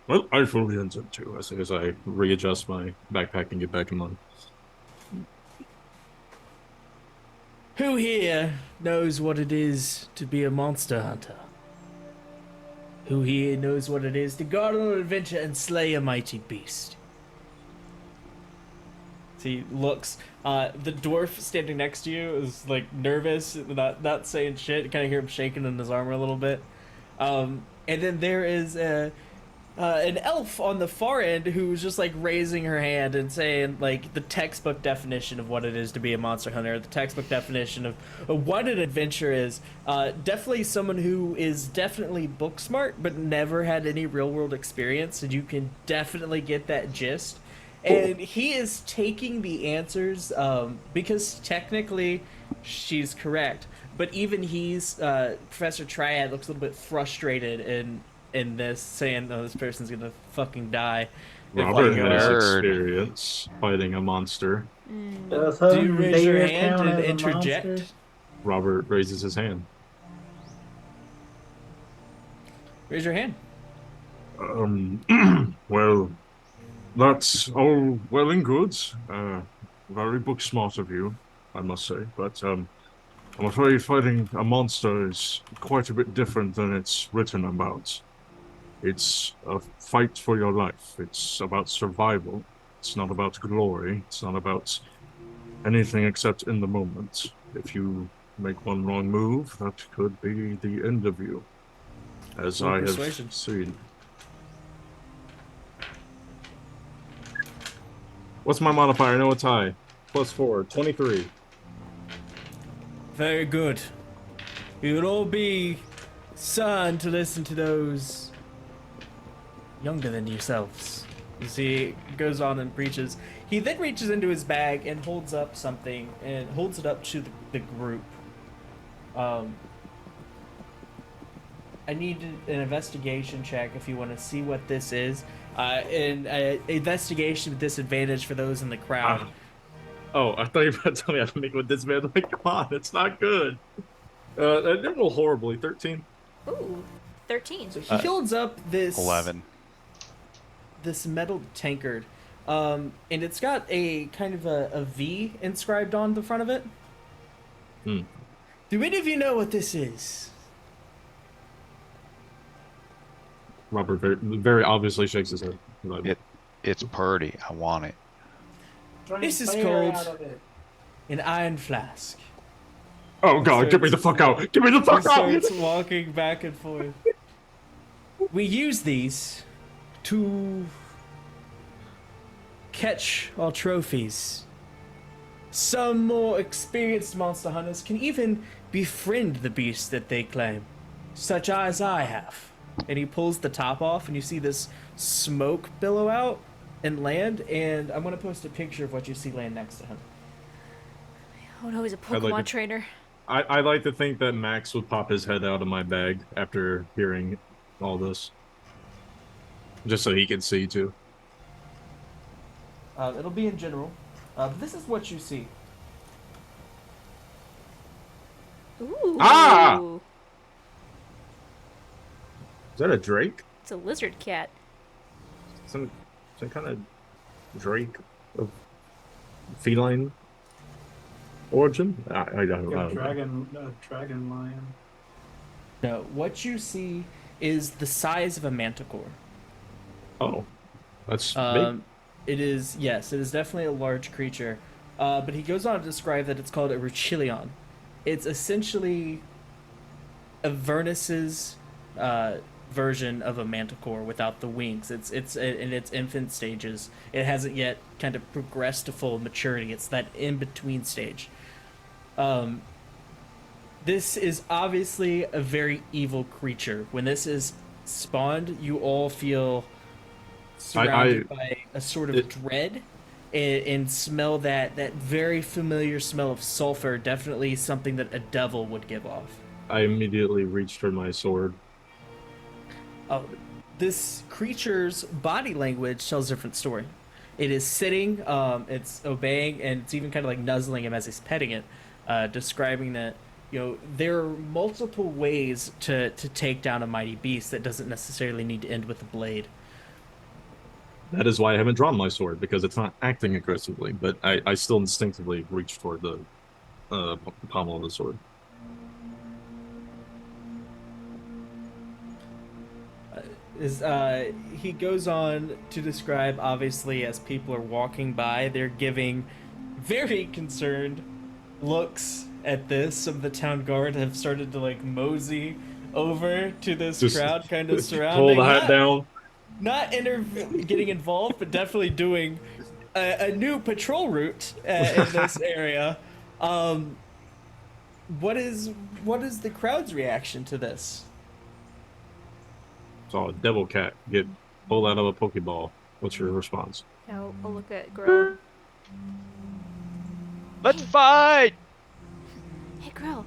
Well, I fully intend to, as soon as I readjust my backpack and get back in line. Who here knows what it is to be a monster hunter? Who here knows what it is to go on an adventure and slay a mighty beast? So he looks. The dwarf standing next to you is like nervous, not saying shit. You kind of hear him shaking in his armor a little bit. And then there is an elf on the far end who's just like raising her hand and saying like the textbook definition of what it is to be a monster hunter, the textbook definition of what an adventure is. Definitely someone who is definitely book smart but never had any real world experience, and you can definitely get that gist. And he is taking the answers because technically she's correct, but even Professor Triad looks a little bit frustrated and in this, saying, "Oh, this person's gonna fucking die." If Robert they has go. Nerd. experience fighting a monster. Does Do you hunting raise your deer hand count and as a monster? interject? Robert raises his hand. Raise your hand. Um, well, that's all well and good. Very book smart of you, I must say. But I'm afraid fighting a monster is quite a bit different than it's written about. It's a fight for your life. It's about survival. It's not about glory. It's not about anything except in the moment. If you make one wrong move, that could be the end of you, as Roll I have persuasion. seen. What's my modifier? No, it's high. +4, 23. Very good. You would all be son to listen to those younger than yourselves. You see, he goes on and preaches. He then reaches into his bag and holds up something and holds it up to the group. I need an investigation check if you want to see what this is. An investigation with disadvantage for those in the crowd. Oh, I thought you were about to tell me I have to make it with this man. Like, come on, it's not good. I didn't roll horribly. 13. Ooh, 13. So he holds up this 11. this metal tankard, and it's got a kind of a V inscribed on the front of it. Hmm. Do any of you know what this is? Robert very obviously shakes his head. It's purdy. I want it. This is called an iron flask. Oh God, get me the fuck out! Get me the He fuck out! starts walking back and forth. We use these to catch our trophies. Some more experienced monster hunters can even befriend the beasts that they claim, such as I have. And he pulls the top off, and you see this smoke billow out and land. And I'm going to post a picture of what you see land next to him. Oh no, he's a like Pokemon it. trainer. I like to think that Max would pop his head out of my bag after hearing all this, just so he could see too. It'll be in general. But this is what you see. Ooh. Ah! Is that a drake? It's a lizard cat. Some kind of drake of feline origin? I don't know. Dragon lion. No, what you see is the size of a manticore. Oh, that's big. It is, yes, it is definitely a large creature. But he goes on to describe that it's called a Ruchilion. It's essentially Avernus's version of a manticore without the wings. It's in its infant stages. It hasn't yet kind of progressed to full maturity. It's that in between stage. This is obviously a very evil creature. When this is spawned, you all feel surrounded by a sort of dread and smell that very familiar smell of sulfur. Definitely something that a devil would give off. I immediately reached for my sword. Oh, this creature's body language tells a different story. It is sitting, it's obeying, and it's even kind of like nuzzling him as he's petting it, describing that, you know, there are multiple ways to take down a mighty beast that doesn't necessarily need to end with a blade. That is why I haven't drawn my sword, because it's not acting aggressively, but I still instinctively reached for the pommel of the sword. He goes on to describe, obviously, as people are walking by, they're giving very concerned looks at this. Some of the town guard have started to like mosey over to this Just crowd, kind of surrounding. Pull the hat down. Not getting involved, but definitely doing a new patrol route in this area. What is the crowd's reaction to this? Saw a devil cat get pulled out of a Pokeball. What's your response? Now I'll look at Grill. Let's fight! Hey Grill,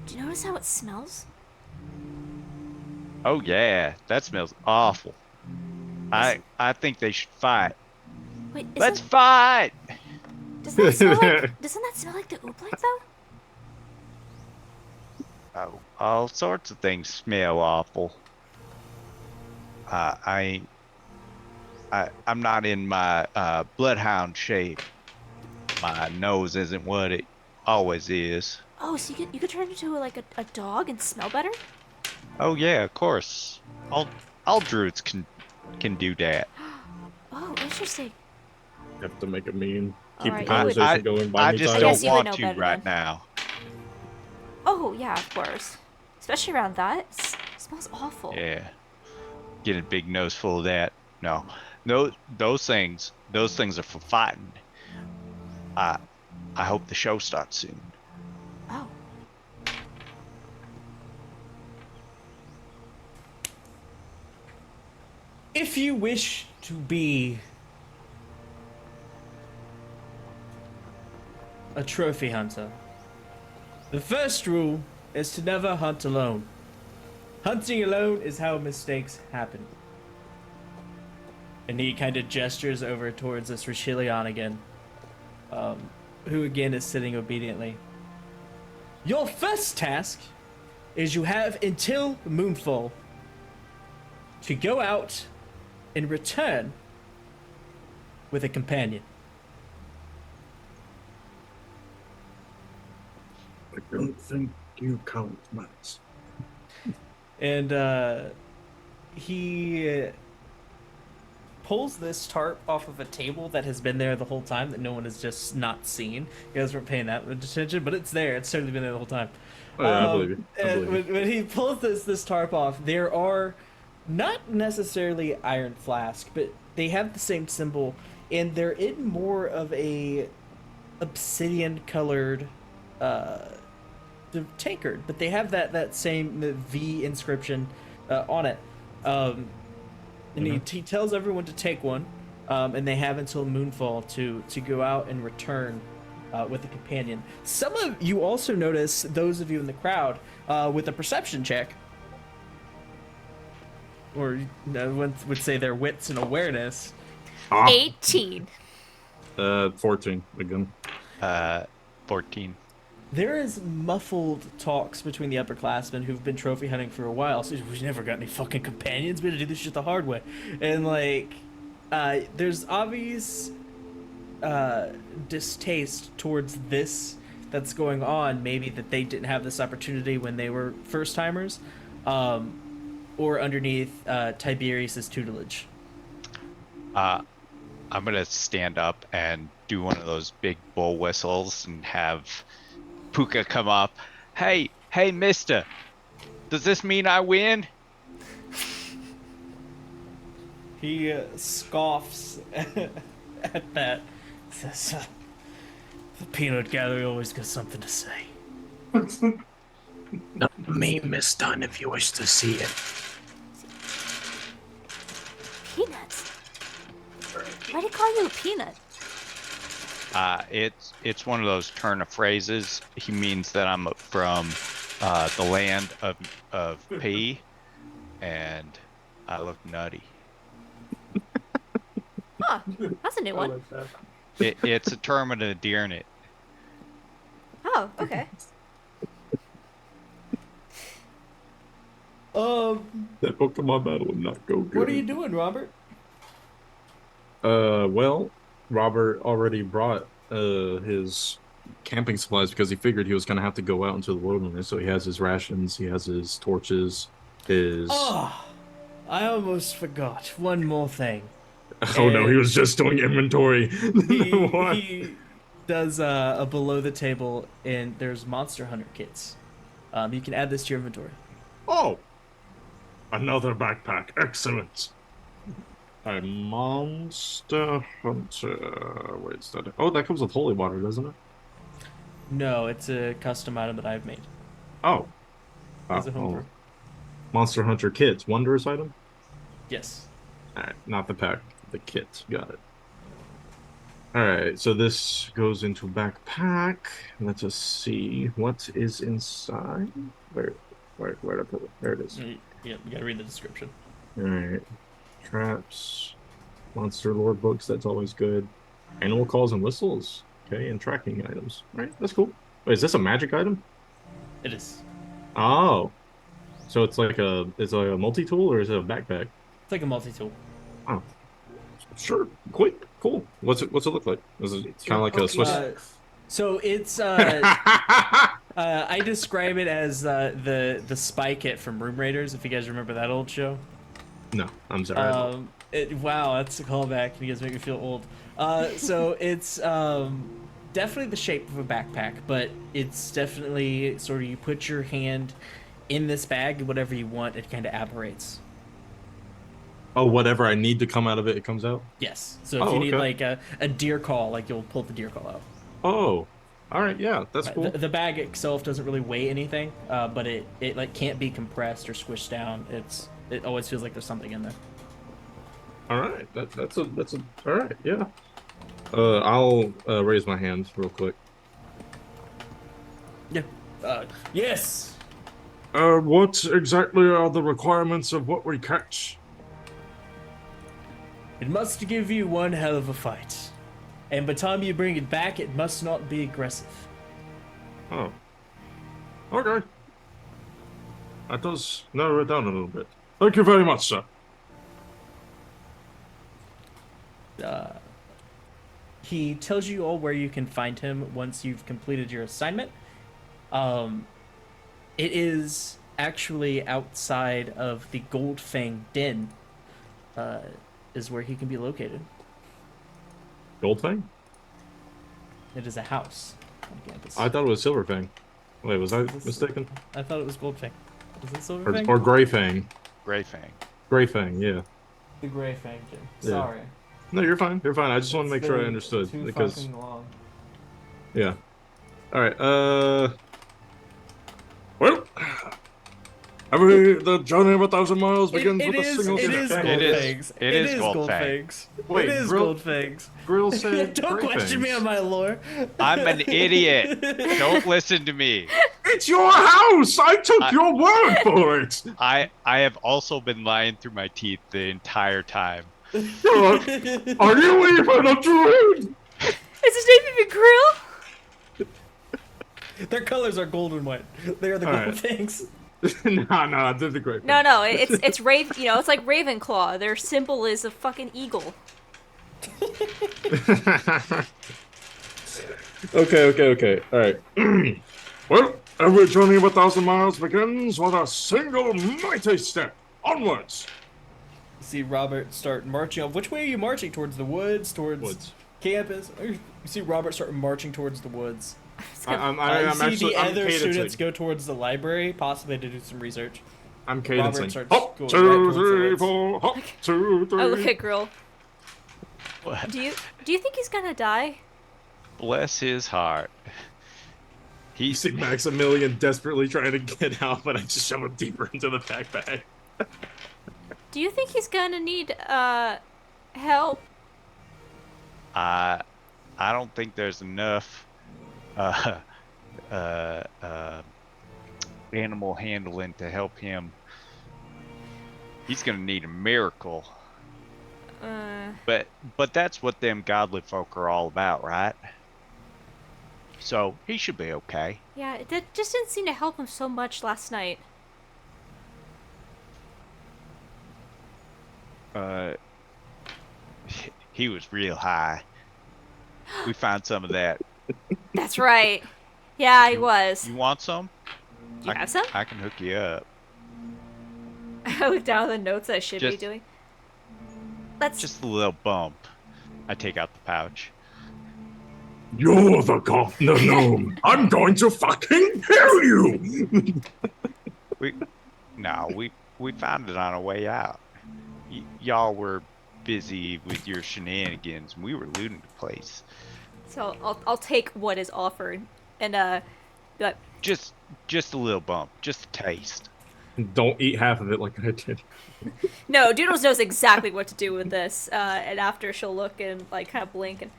do you notice how it smells? Oh yeah, that smells awful. Is, I think they should fight. wait, Let's isn't fight. doesn't that smell like doesn't that smell like the oobleck though? Oh, all sorts of things smell awful. Uh, I I'm not in my bloodhound shape. My nose isn't what it always is. Oh, so you could turn into like a dog and smell better? Oh yeah, of course. All druids can do that. Oh, interesting. Have to make a meme. All Keep the right, you would. I conversation going. Buy I me just I time. don't guess you would want know to better right then. now. Oh yeah, of course. Especially around that. Smells awful. Yeah, get a big nose full of that. No, no, those things are for fighting. I I hope the show starts soon. Oh, If you wish to be a trophy hunter, the first rule is to never hunt alone. Hunting alone is how mistakes happen. And he kind of gestures over towards this Rachelion again, who again is sitting obediently. Your first task is you have until moonfall to go out and return with a companion. I don't think you count, Max. And he pulls this tarp off of a table that has been there the whole time that no one has just not seen. You guys weren't paying that much attention, but it's there. It's totally been there the whole time. Oh yeah, I believe you. I And believe you. when he pulls this tarp off, there are not necessarily iron flask, but they have the same symbol, and they're in more of a obsidian colored the tankard, but they have that same V inscription on it. And he tells everyone to take one, and they have until moonfall to go out and return with a companion. Some of you also notice, those of you in the crowd, with a perception check, or one would say their wits and awareness. Ah, 18. 14 again. 14. There is muffled talks between the upperclassmen who've been trophy hunting for a while. So we've never got any fucking companions. We had to do this shit the hard way. And like, there's obvious distaste towards this that's going on. Maybe that they didn't have this opportunity when they were first timers, or underneath Tiberius's tutelage. I'm gonna stand up and do one of those big bull whistles and have Puka come up. Hey, mister. Does this mean I win? He scoffs at that. Says, "The peanut gallery always got something to say." The meme is done if you wish to see it. Peanuts. Why do you call you a peanut? It's one of those turn of phrases. He means that I'm from the land of pea, and I look nutty. Huh. That's a new I one. like that. It's a term of endearment. Oh, okay. That Pokemon battle would not go good. What are you doing, Robert? Well, Robert already brought his camping supplies because he figured he was gonna have to go out into the wilderness. So he has his rations, he has his torches, his. Oh, I almost forgot. One more thing. Oh no, he was just doing inventory. He, What? he does a below the table, and there's Monster Hunter kits. You can add this to your inventory. Oh, another backpack. Excellent. A monster hunter. Wait, is that? Oh, that comes with holy water, doesn't it? No, it's a custom item that I've made. Oh. As a Oh, homebrew. oh. Monster Hunter kits, wondrous item. Yes. All right, not the pack, the kit. Got it. All right, so this goes into backpack. Let us see what is inside. Where to put it? There it is. Yep, you gotta read the description. All right. Traps, monster lore books. That's always good. Animal calls and whistles. Okay, and tracking items. All right, that's cool. Wait, is this a magic item? It is. Oh, so it's like a multi-tool or is it a backpack? It's like a multi-tool. Oh, sure. Quick, cool. What's it look like? Is it It's kind your of like a Swiss? So it's I describe it as the spy kit from Room Raiders. If you guys remember that old show. No, I'm sorry. I don't. Wow, that's a callback. You guys make me feel old. So it's definitely the shape of a backpack, but it's definitely sort of you put your hand in this bag, whatever you want, it kind of apparates. Oh, whatever I need to come out of it, it comes out. Yes. So if Oh, you need okay. like a deer call, like you'll pull the deer call out. Oh, all right. Yeah, that's Right. cool. The bag itself doesn't really weigh anything, but it like can't be compressed or squished down. It always feels like there's something in there. All right. That's a. All right. Yeah. I'll raise my hand real quick. Yeah. Yes. What exactly are the requirements of what we catch? It must give you one hell of a fight, and by the time you bring it back, it must not be aggressive. Oh. Okay. That does narrow it down a little bit. Thank you very much, sir. He tells you all where you can find him once you've completed your assignment. It is actually outside of the Goldfang Den, is where he can be located. Goldfang? It is a house on campus. I thought it was Silverfang. Wait, was I This- mistaken? I thought it was Goldfang. Is it Or, Silverfang? or Greyfang? Greyfang. Greyfang, yeah. The Gray Fang, Jim. Yeah. Sorry. No, you're fine. You're fine. I just want to It's make sure I been understood too because fucking long. yeah. All right. Well, the journey of 1,000 miles begins with a single it is step. Goldfangs. It is Goldfangs. Wait, It is Grill- Goldfangs. Grill said Don't question me on my lore. I'm an idiot. Don't listen to me. It's your house. I took your word for it. I have also been lying through my teeth the entire time. Are you even a druid? Is his name even Grill? Their colors are gold and white. They are the All right. Goldfangs. no, they're the great. No, it's Raven. You know, it's like Ravenclaw. Their symbol is a fucking eagle. Okay. All right. Well, every journey of 1,000 miles begins with a single mighty step onwards. You see Robert start marching off. Which way are you marching? Towards the woods? Towards Woods. campus? Or you see Robert start marching towards the woods. I'm You see actually. the I'm other students cadencing. go towards the library, possibly to do some research. I'm Robert cadencing. starts Hop, going 2, right towards the 3, woods. 4. Hop, 2, 3. I look at Grill. What? Do you think he's gonna die? Bless his heart. You see Maximilian desperately trying to get out, but I just shove him deeper into the backpack. Do you think he's gonna need help? I don't think there's enough animal handling to help him. He's gonna need a miracle. But that's what them godly folk are all about, right? So he should be okay. Yeah, that just didn't seem to help him so much last night. He was real high. We found some of that. That's right. Yeah, he was. You want some? You have some? I can hook you up. I look down at the notes I should be Just- doing. Let's. Just a little bump. I take out the pouch. You're the governor gnome. I'm going to fucking kill you. We found it on our way out. Y'all were busy with your shenanigans, and we were looting the place. So I'll take what is offered, and be like, Just a little bump, just a taste. Don't eat half of it like I did. no, Doodles knows exactly what to do with this. And after she'll look and like kind of blink and,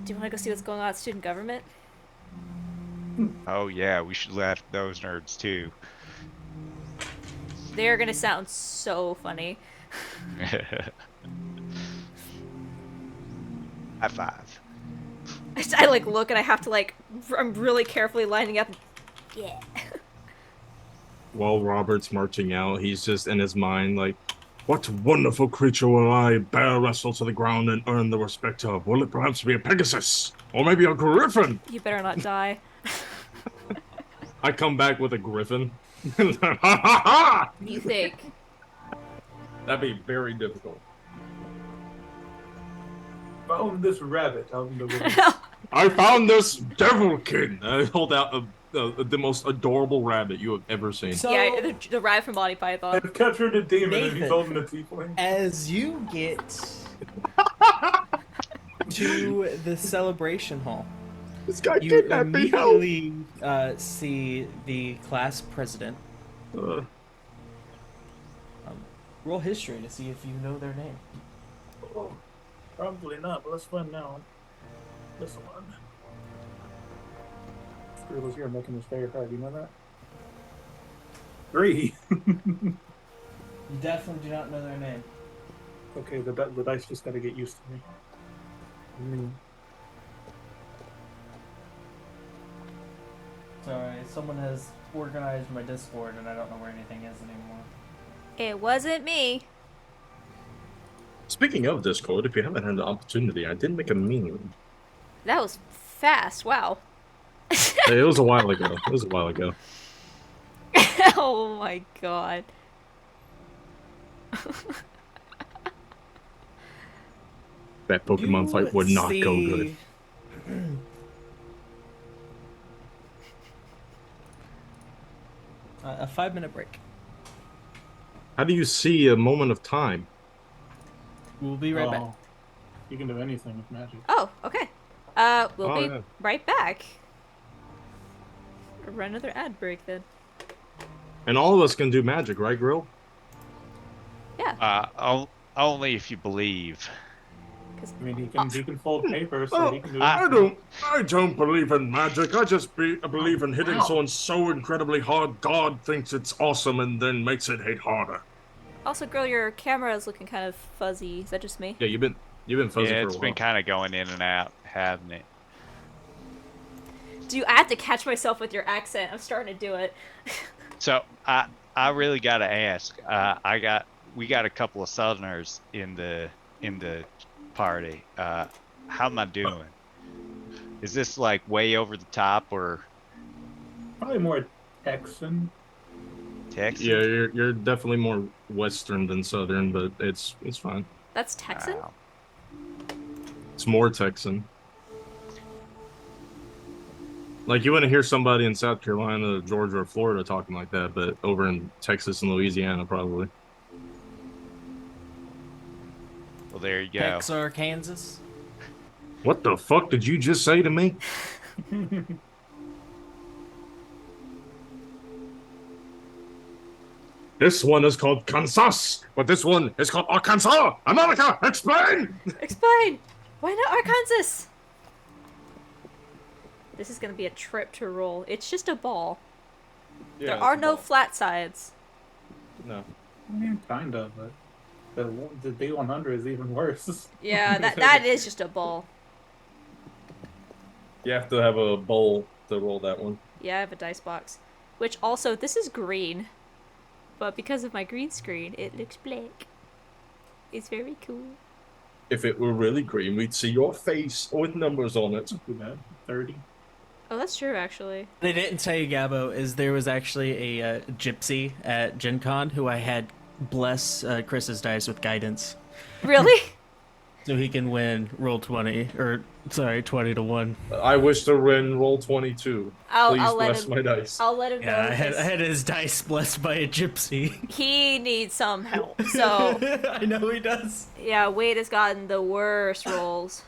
do you want to go see what's going on at student government? Oh yeah, we should let those nerds too. They're gonna sound so funny. High five. I like look and I have to like I'm really carefully lining up. Yeah. While Robert's marching out, he's just in his mind like, what wonderful creature will I bear wrestle to the ground and earn the respect of? Will it perhaps be a Pegasus? Or maybe a griffin? You better not die. I come back with a griffin. Ha ha ha! You think? That'd be very difficult. Found this rabbit out in the woods. I found this devilkin. I hold out the most adorable rabbit you have ever seen. So, Yeah, the rabbit from Monty Python. I've captured a demon and he's Nathan. holding a tiefling. as you get to the celebration hall, This guy you kidnapped me. Help! immediately see the class president. Roll history to see if you know their name. Oh, probably not, but let's find out. This one. Scribble's here making his favorite card. You know that? 3. You definitely do not know their name. Okay, the dice just gotta get used to me. Sorry, someone has organized my Discord and I don't know where anything is anymore. It wasn't me. Speaking of Discord, if you haven't had the opportunity, I did make a meme. That was fast. Wow. It was a while ago. Oh my god. That Pokemon You fight would not go see- good. A 5-minute break. How do you see a moment of time? We'll be right back. Oh, you can do anything with magic. Oh, okay. We'll Oh, be yeah. right back. Run another ad break then. And all of us can do magic, right, Grill? Yeah. Only if you believe. I mean, he can fold paper, so he can do I anything. don't believe in magic. I just believe in hitting someone so incredibly hard God thinks it's awesome and then makes it hit harder. Also, girl, your camera is looking kind of fuzzy. Is that just me? Yeah, you've been fuzzy Yeah, for it's a been while. kind of going in and out, hasn't it? I have to catch myself with your accent. I'm starting to do it. So I really got to ask. We got a couple of Southerners in the party. How am I doing? Is this like way over the top or Probably more Texan. Texas? Yeah, you're definitely more Western than Southern, but it's fine. That's Texan? Wow. It's more Texan. Like, you wouldn't hear somebody in South Carolina, Georgia, or Florida talking like that, but over in Texas and Louisiana, probably. Well, there you go. Texar, Kansas. What the fuck did you just say to me? This one is called Kansas, but this one is called Arkansas. America, explain! Explain! Why not Arkansas? This is gonna be a trip to roll. It's just a ball. Yeah, There are no flat sides. No. I mean, kind of, but the D100 is even worse. Yeah, that is just a ball. You have to have a bowl to roll that one. Yeah, I have a dice box. Which also, this is green. But because of my green screen, it looks black. It's very cool. If it were really green, we'd see your face with numbers on it. Too bad. 30. Oh, that's true, actually. They didn't tell you, Gabo, is there was actually a gypsy at Gen Con who I had bless Chris's dice with guidance. Really? So he can win roll 20, or sorry, 20 to 1. I wish to win roll 22. I'll Please let bless him. my dice. I'll let him know. Yeah, I because had his dice blessed by a gypsy. he needs some help. So, I know he does. yeah, Wade has gotten the worst rolls.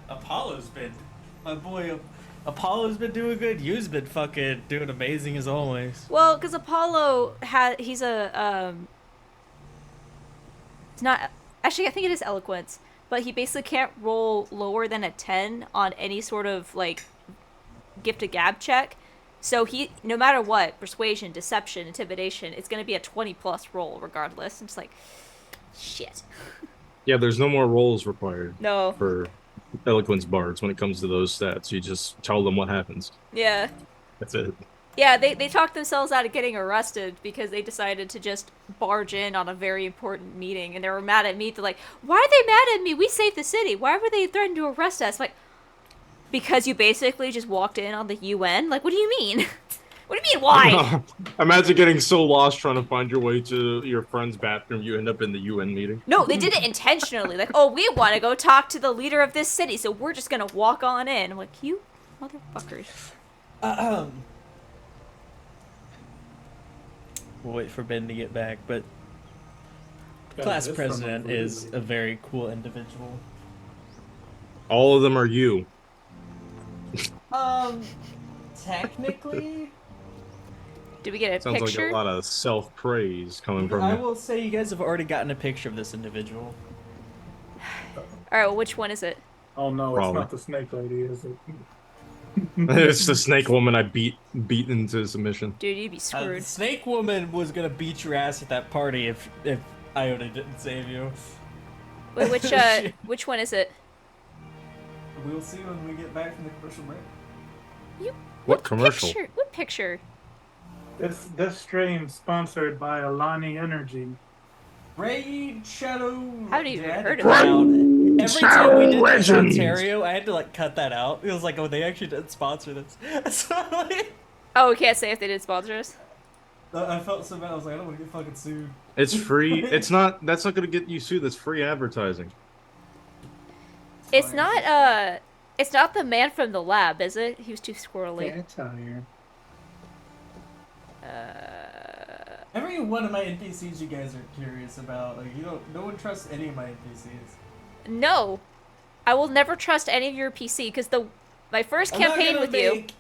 Apollo's been, my boy, Apollo's been doing good. You've been fucking doing amazing as always. Well, because Apollo he's a it's not actually. I think it is eloquence, but he basically can't roll lower than a 10 on any sort of like gift to gab check. So he, no matter what, persuasion, deception, intimidation, it's going to be a 20+ roll regardless. I'm just like, shit. Yeah, there's no more rolls required No. for eloquence bards when it comes to those stats. You just tell them what happens. Yeah. That's it. Yeah, they talked themselves out of getting arrested because they decided to just barge in on a very important meeting, and they were mad at me. They're like, why are they mad at me? We saved the city. Why were they threatening to arrest us? Like, because you basically just walked in on the UN? Like, what do you mean? What do you mean, why? Imagine getting so lost trying to find your way to your friend's bathroom, you end up in the UN meeting. No, they did it intentionally. Like, oh, we want to go talk to the leader of this city, so we're just gonna walk on in. I'm like, you motherfuckers. We'll wait for Ben to get back, but Yeah, class this president summer is really- a very cool individual. All of them are you. Technically, Did we get a Sounds picture? like a lot of self-praise coming from I you. will say you guys have already gotten a picture of this individual. Alright, well, which one is it? Oh no, Probably. it's not the snake lady, is it? It's the snake woman I beat into submission. Dude, you'd be screwed. Snake Woman was gonna beat your ass at that party if Iota didn't save you. Wait, which one is it? We'll see when we get back from the commercial break. What commercial? Picture? What picture? This stream sponsored by Alani Energy. Raid Shadow. Haven't even Dude, I had heard to of cut it. out- Every time we did this in Legends. Ontario, I had to like cut that out. It was like, oh, they actually did sponsor this. So like, Oh, we can't say if they did sponsor us. I felt so bad. I was like, I don't want to get fucking sued. It's free. It's not. That's not going to get you sued. That's free advertising. It's not the man from the lab, is it? He was too squirrely. Yeah, it's out here. Every one of my NPCs you guys are curious about. Like, no one trusts any of my NPCs. No, I will never trust any of your PC because my first I'm not campaign gonna with you. make-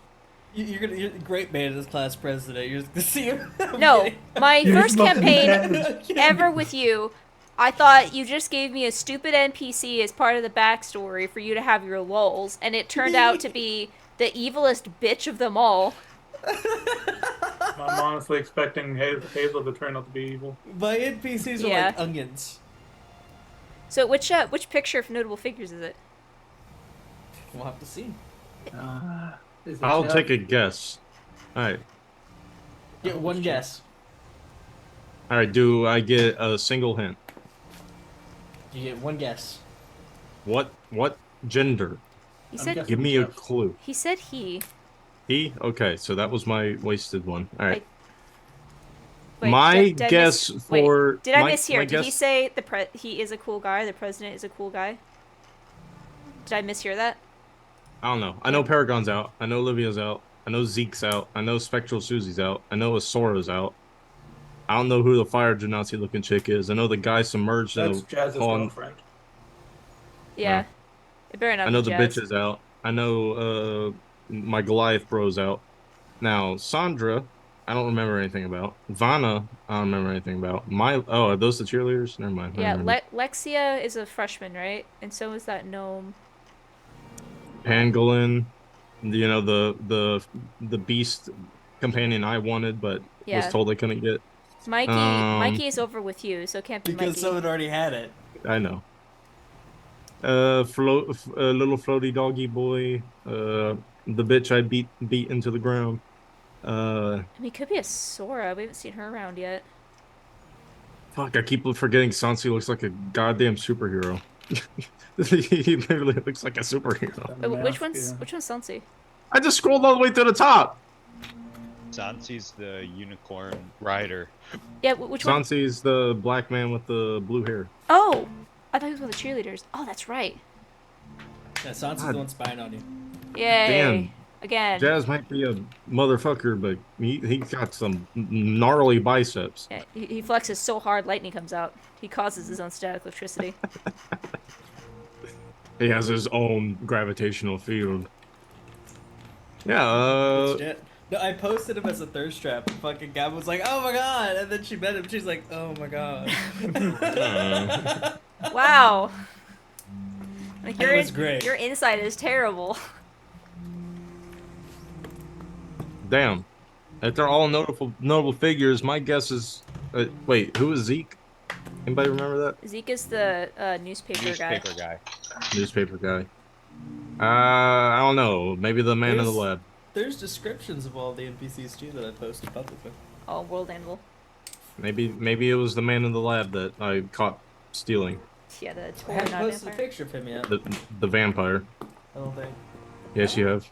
You're a great man as class president. You're just gonna see him. I'm No, kidding. my You're first smoking campaign bananas. ever with you, I thought you just gave me a stupid NPC as part of the backstory for you to have your lulz, and it turned out to be the evilest bitch of them all. I'm honestly expecting Hazel to turn out to be evil. My NPCs are Yeah. like onions. So which picture of notable figures is it? We'll have to see. Is it I'll Jeff? take a guess. All right. Get one guess. All right. Do I get a single hint? You get one guess. What gender? He I'm said guessing Give me a Jeff. clue. he said he. He? Okay, so that was my wasted one. All right. Wait, My did I guess miss- for- Wait, did I my- miss here? my Did he guess- say he is a cool guy? The president is a cool guy. Did I mishear that? I don't know. I know Paragon's out. I know Olivia's out. I know Zeke's out. I know Spectral Susie's out. I know Asora's out. I don't know who the fire genasi looking chick is. I know the guy submerged in That's the Jazz's on. girlfriend. Yeah. It better not I know be the Jazz. bitch is out. I know my Goliath bro's out. Now Sandra, I don't remember anything about. Vanna, I don't remember anything about. Are those the cheerleaders? Never mind. I Yeah, remember. Lexia is a freshman, right? And so is that gnome. Pangolin, you know the beast companion I wanted, but Yeah. was told I couldn't get. Mikey is over with you, so it can't be Because Mikey. someone already had it. I know. Little floaty doggy boy. The bitch I beat into the ground. I mean, it could be a Sora. We haven't seen her around yet. Fuck, I keep forgetting Sansi looks like a goddamn superhero. He literally looks like a superhero. That Wait, which mask, one's yeah. which one's Sansi? I just scrolled all the way to the top. Zanzi's the unicorn rider. Yeah, which one? Sansi's the black man with the blue hair. Oh, I thought he was one of the cheerleaders. Oh, that's right. Yeah, Sansa's God. the one spying on you. Yay! Damn. Again. Jazz might be a motherfucker, but he got some gnarly biceps. Yeah, he flexes so hard, lightning comes out. He causes his own static electricity. He has his own gravitational field. Yeah, Legit. No, I posted him as a thirst trap. And fucking Gab was like, "Oh my god!" And then she met him. She's like, "Oh my god." Wow. Like It was great. Your insight is terrible. Damn. If they're all notable figures, my guess is. Wait, who is Zeke? Anybody remember that Zeke is the newspaper guy. Newspaper guy. newspaper guy? I don't know. Maybe the man in the There's lab. there's descriptions of all the NPCs too that I posted publicly. Oh, World Anvil. Maybe it was the man in the lab that I caught stealing. Yeah, the I toy haven't not posted a vampire. picture of him yet. The vampire. I don't think Yes, you have.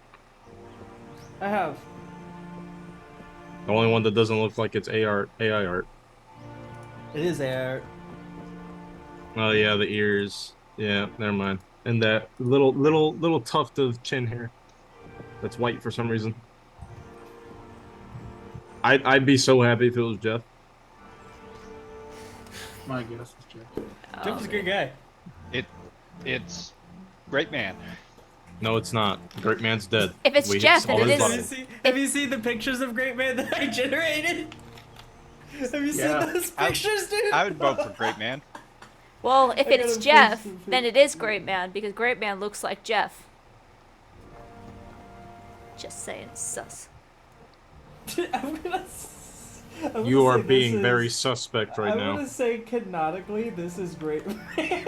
I have. The only one that doesn't look like it's AI art. It is AR. Oh yeah, the ears. Yeah, never mind. And that little tuft of chin hair that's white for some reason. I'd be so happy if it was Jeff. My guess is Jeff. Jeff is a good guy. It's Great Man. No, it's not. Great man's dead. If it's We Jeff, saw then it his is- body. Have you seen the pictures of Great Man that I generated? Have you Yeah. seen those pictures, dude? I would vote for Great Man. Well, if I it's gotta Jeff, post the then it is Great Man because Great Man looks like Jeff. Just saying, sus. I'm gonna You are say this being is- very suspect right I'm now. gonna say canonically, this is Great Man.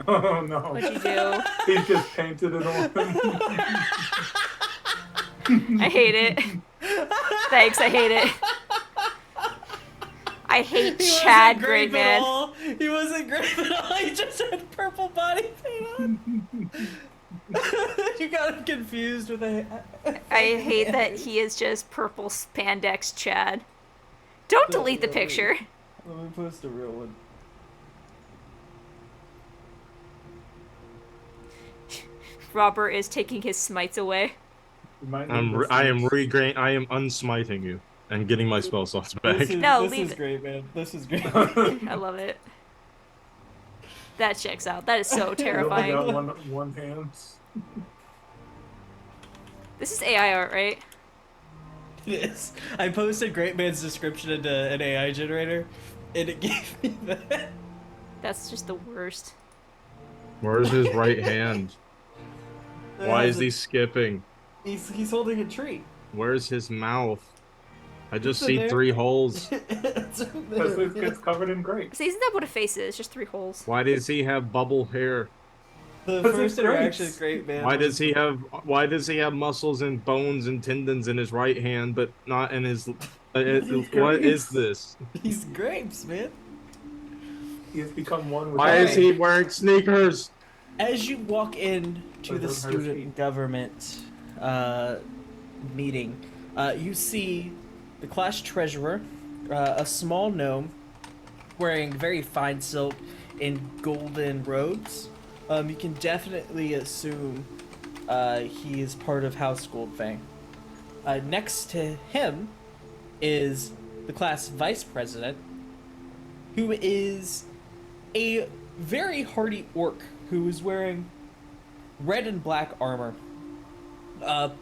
Oh no. What'd you do? He's just painted it on. I hate it. Thanks, I hate it. I hate He Chad wasn't Great At Man. all. He wasn't great at all. He just had purple body paint on. You got him confused with a. I hate that he is just purple spandex Chad. Don't delete the picture. Let me post a real one. Robert is taking his smites away. You might need I this am next. I am unsmiting you and getting my spell slots back. No, This leave is it. great, man. This is great. I love it. That checks out. That is so You only terrifying. got one hand. This is AI art, right? It is. I posted Great Man's description into an AI generator, and it gave me that. That's just the worst. Where's his right hand? There Why has is he skipping? He's holding a tree. Where's his mouth? I just It's in see there. 3 holes. It's in Because there. it gets covered in grapes. See, isn't that what a face is? Just 3 holes. Why does he have bubble hair? The Because first it's grapes. interaction with Great Man. Why was- does he have muscles and bones and tendons in his right hand but not in his He's what grapes. is this? He's grapes, man. He's become one with Why the is he wearing sneakers? As you walk in to But it the doesn't hurt his student feet. government meeting, you see the class treasurer, a small gnome, wearing very fine silk and golden robes. You can definitely assume he is part of House Goldfang. Next to him is the class vice president, who is a very hardy orc who is wearing red and black armor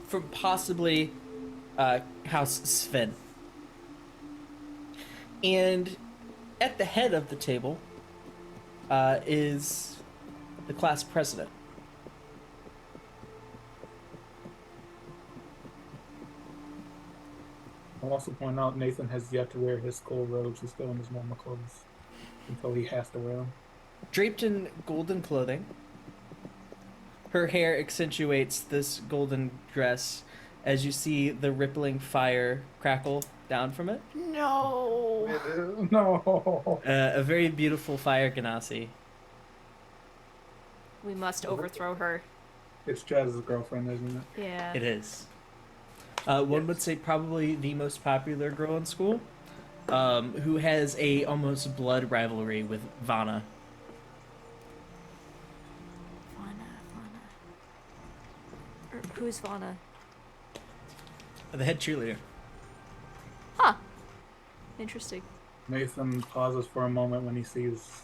from possibly House Sven. And at the head of the table is the class president. I'll also point out Nathan has yet to wear his skull robes. He's still in his normal clothes until he has to wear them. Draped in golden clothing, her hair accentuates this golden dress as you see the rippling fire crackle down from it. No. No. A very beautiful fire ganassi. We must overthrow her. It's Jazz's girlfriend, isn't it? Yeah. It is. One would say probably the most popular girl in school, who has a almost blood rivalry with Vanna. Vana. Who's Vana? The head cheerleader. Huh. Interesting. Nathan pauses for a moment when he sees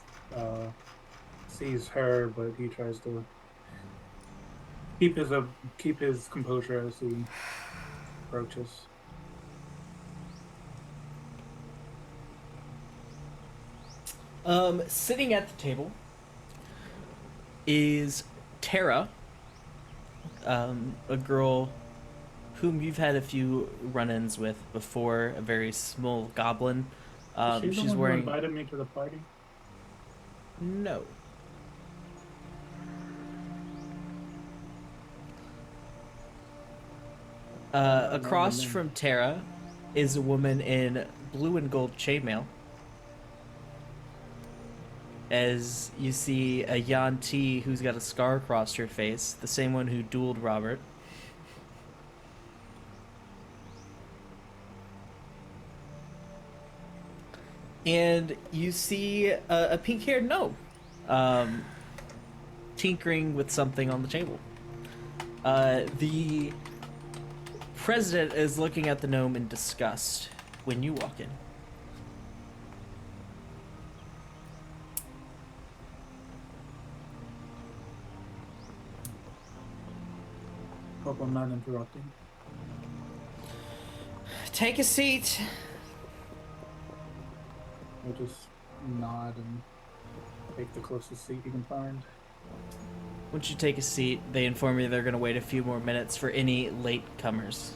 her, but he tries to keep his composure as he approaches. Sitting at the table is Tara, a girl whom you've had a few run-ins with before, a very small goblin. Is she the She's one who wearing invited me to the party? no. I don't know the Across name. from Tara is a woman in blue and gold chainmail. As you see a Yan Ti who's got a scar across her face, the same one who dueled Robert. And you see a pink-haired gnome um, tinkering with something on the table. The president is looking at the gnome in disgust when you walk in. Hope I'm not interrupting. Take a seat. I'll just nod and take the closest seat you can find. Once you take a seat, they inform you they're going to wait a few more minutes for any late comers.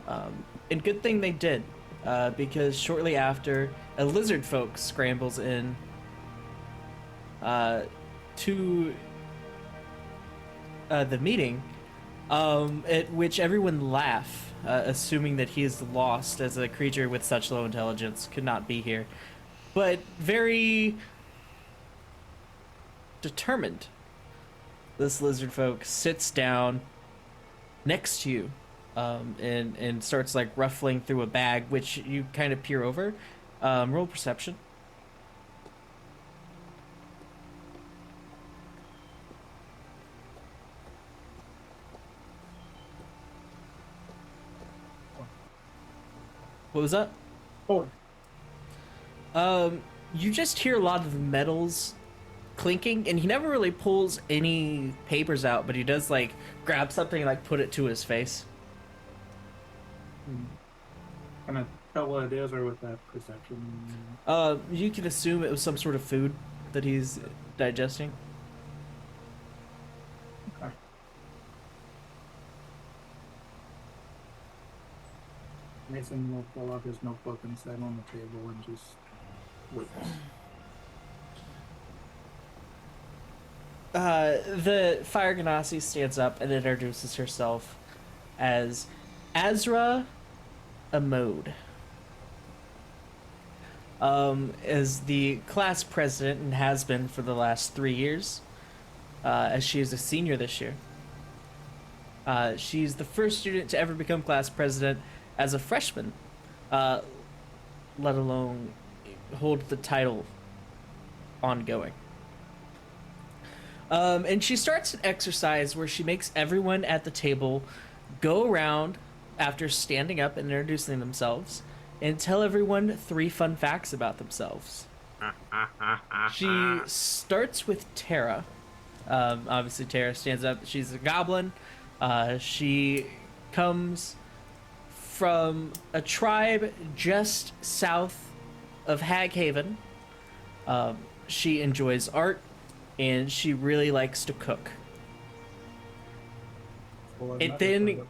And good thing they did, because shortly after, a lizard folk scrambles in to the meeting, at which everyone laugh, assuming that he is lost, as a creature with such low intelligence could not be here. But very determined, this lizard folk sits down next to you, and starts like ruffling through a bag, which you kind of peer over. Roll perception. What was that? Oh, You just hear a lot of metals clinking, and he never really pulls any papers out, but he does like grab something and like put it to his face. can I tell what it is, or with that perception? You can assume it was some sort of food that he's digesting. Okay. Mason will pull out his notebook and set it on the table and just wait. The Fire Ganassi stands up and introduces herself as Azra Amode. As the class president and has been for the last 3 years, as she is a senior this year. She's the first student to ever become class president as a freshman, let alone hold the title ongoing. And she starts an exercise where she makes everyone at the table go around after standing up and introducing themselves and tell everyone 3 fun facts about themselves. She starts with Tara. Obviously, Tara stands up. She's a goblin. She comes from a tribe just south of Haghaven. She enjoys art, and she really likes to cook. Well, It then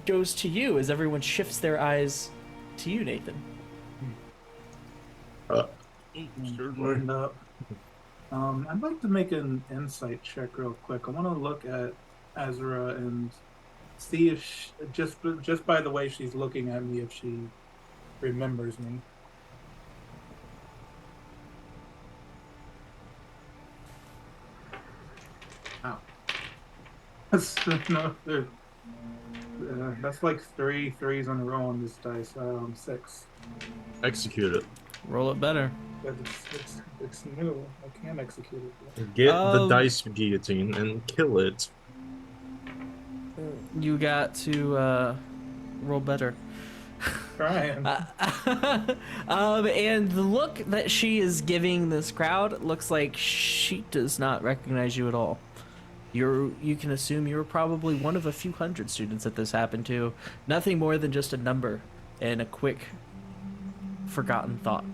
goes to you as everyone shifts their eyes to you, Nathan. And, I'd like to make an insight check real quick. I want to look at Azra and see if just by the way she's looking at me, if she remembers me. Ow. That's like 3 threes in a row on this dice. 6. Execute it. Roll it better. But it's new. I can't execute it. Get the dice guillotine and kill it. You got to roll better. Trying. And the look that she is giving this crowd looks like she does not recognize you at all. You can assume you're probably one of a few hundred students that this happened to. Nothing more than just a number and a quick forgotten thought.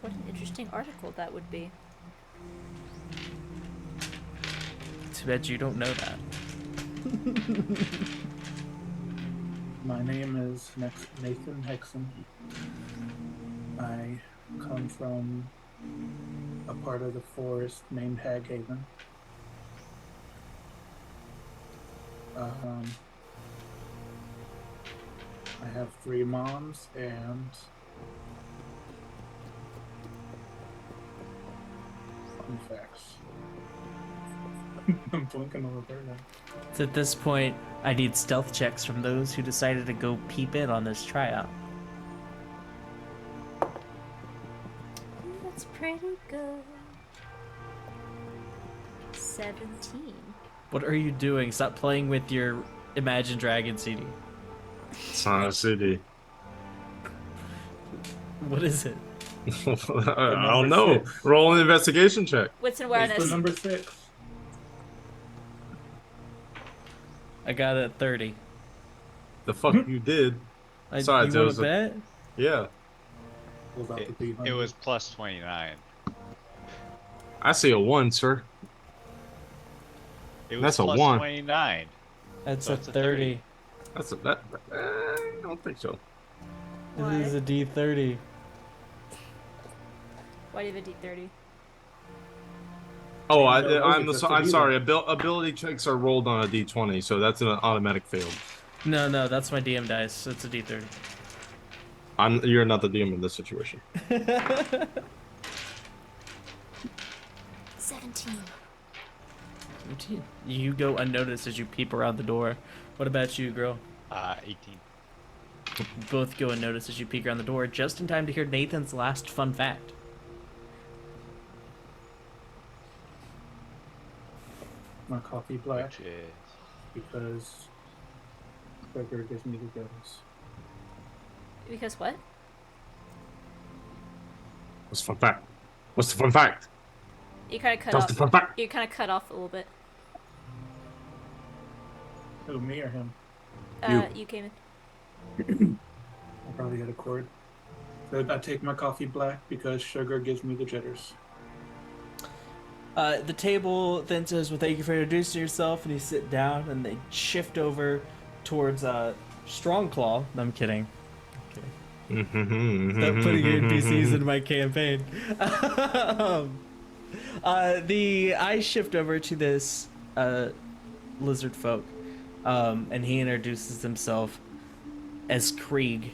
What an interesting article that would be. Too bad you don't know that. My name is Nathan Hexon. I come from a part of the forest named Haghaven. I have 3 moms and fun facts. I'm blinking on the third one. So at this point, I need stealth checks from those who decided to go peep in on this tryout. That's pretty good. 17. What are you doing? Stop playing with your Imagine Dragon CD. It's not a city. What is it? I don't know. 6. Roll an investigation check. Wits and It's awareness. the number 6. I got it at 30. The fuck you did? Besides, you it want was to bet? Yeah. Pulls out the It D100. was plus 29. I see a 1, sir. It was That's a plus 1. 29. That's So a it's a 30. That's that. I don't think so. This is a D30. Why do you have a D30? Oh, Just a I'm D sorry. Ability checks are rolled on a D20, so that's an automatic fail. No, that's my DM dice. It's a D30. You're not the DM in this situation. 17. 17. You go unnoticed as you peep around the door. What about you, girl? 18. You both go unnoticed as you peek around the door, just in time to hear Nathan's last fun fact. My coffee black Which is... because Becker gives me the goes. Because what? What's the fun fact? What's the fun fact? You kind of cut Tell us off. the fun fact. You kind of cut off a little bit. Who, me or him? You came in. I probably had a cord. So I take my coffee black because sugar gives me the jitters. The table then says, well, thank you for introducing yourself, and you sit down, and they shift over towards Strongclaw. No, I'm kidding. Stop putting your NPCs in my campaign. The eyes shift over to this lizard folk, and he introduces himself as Krieg.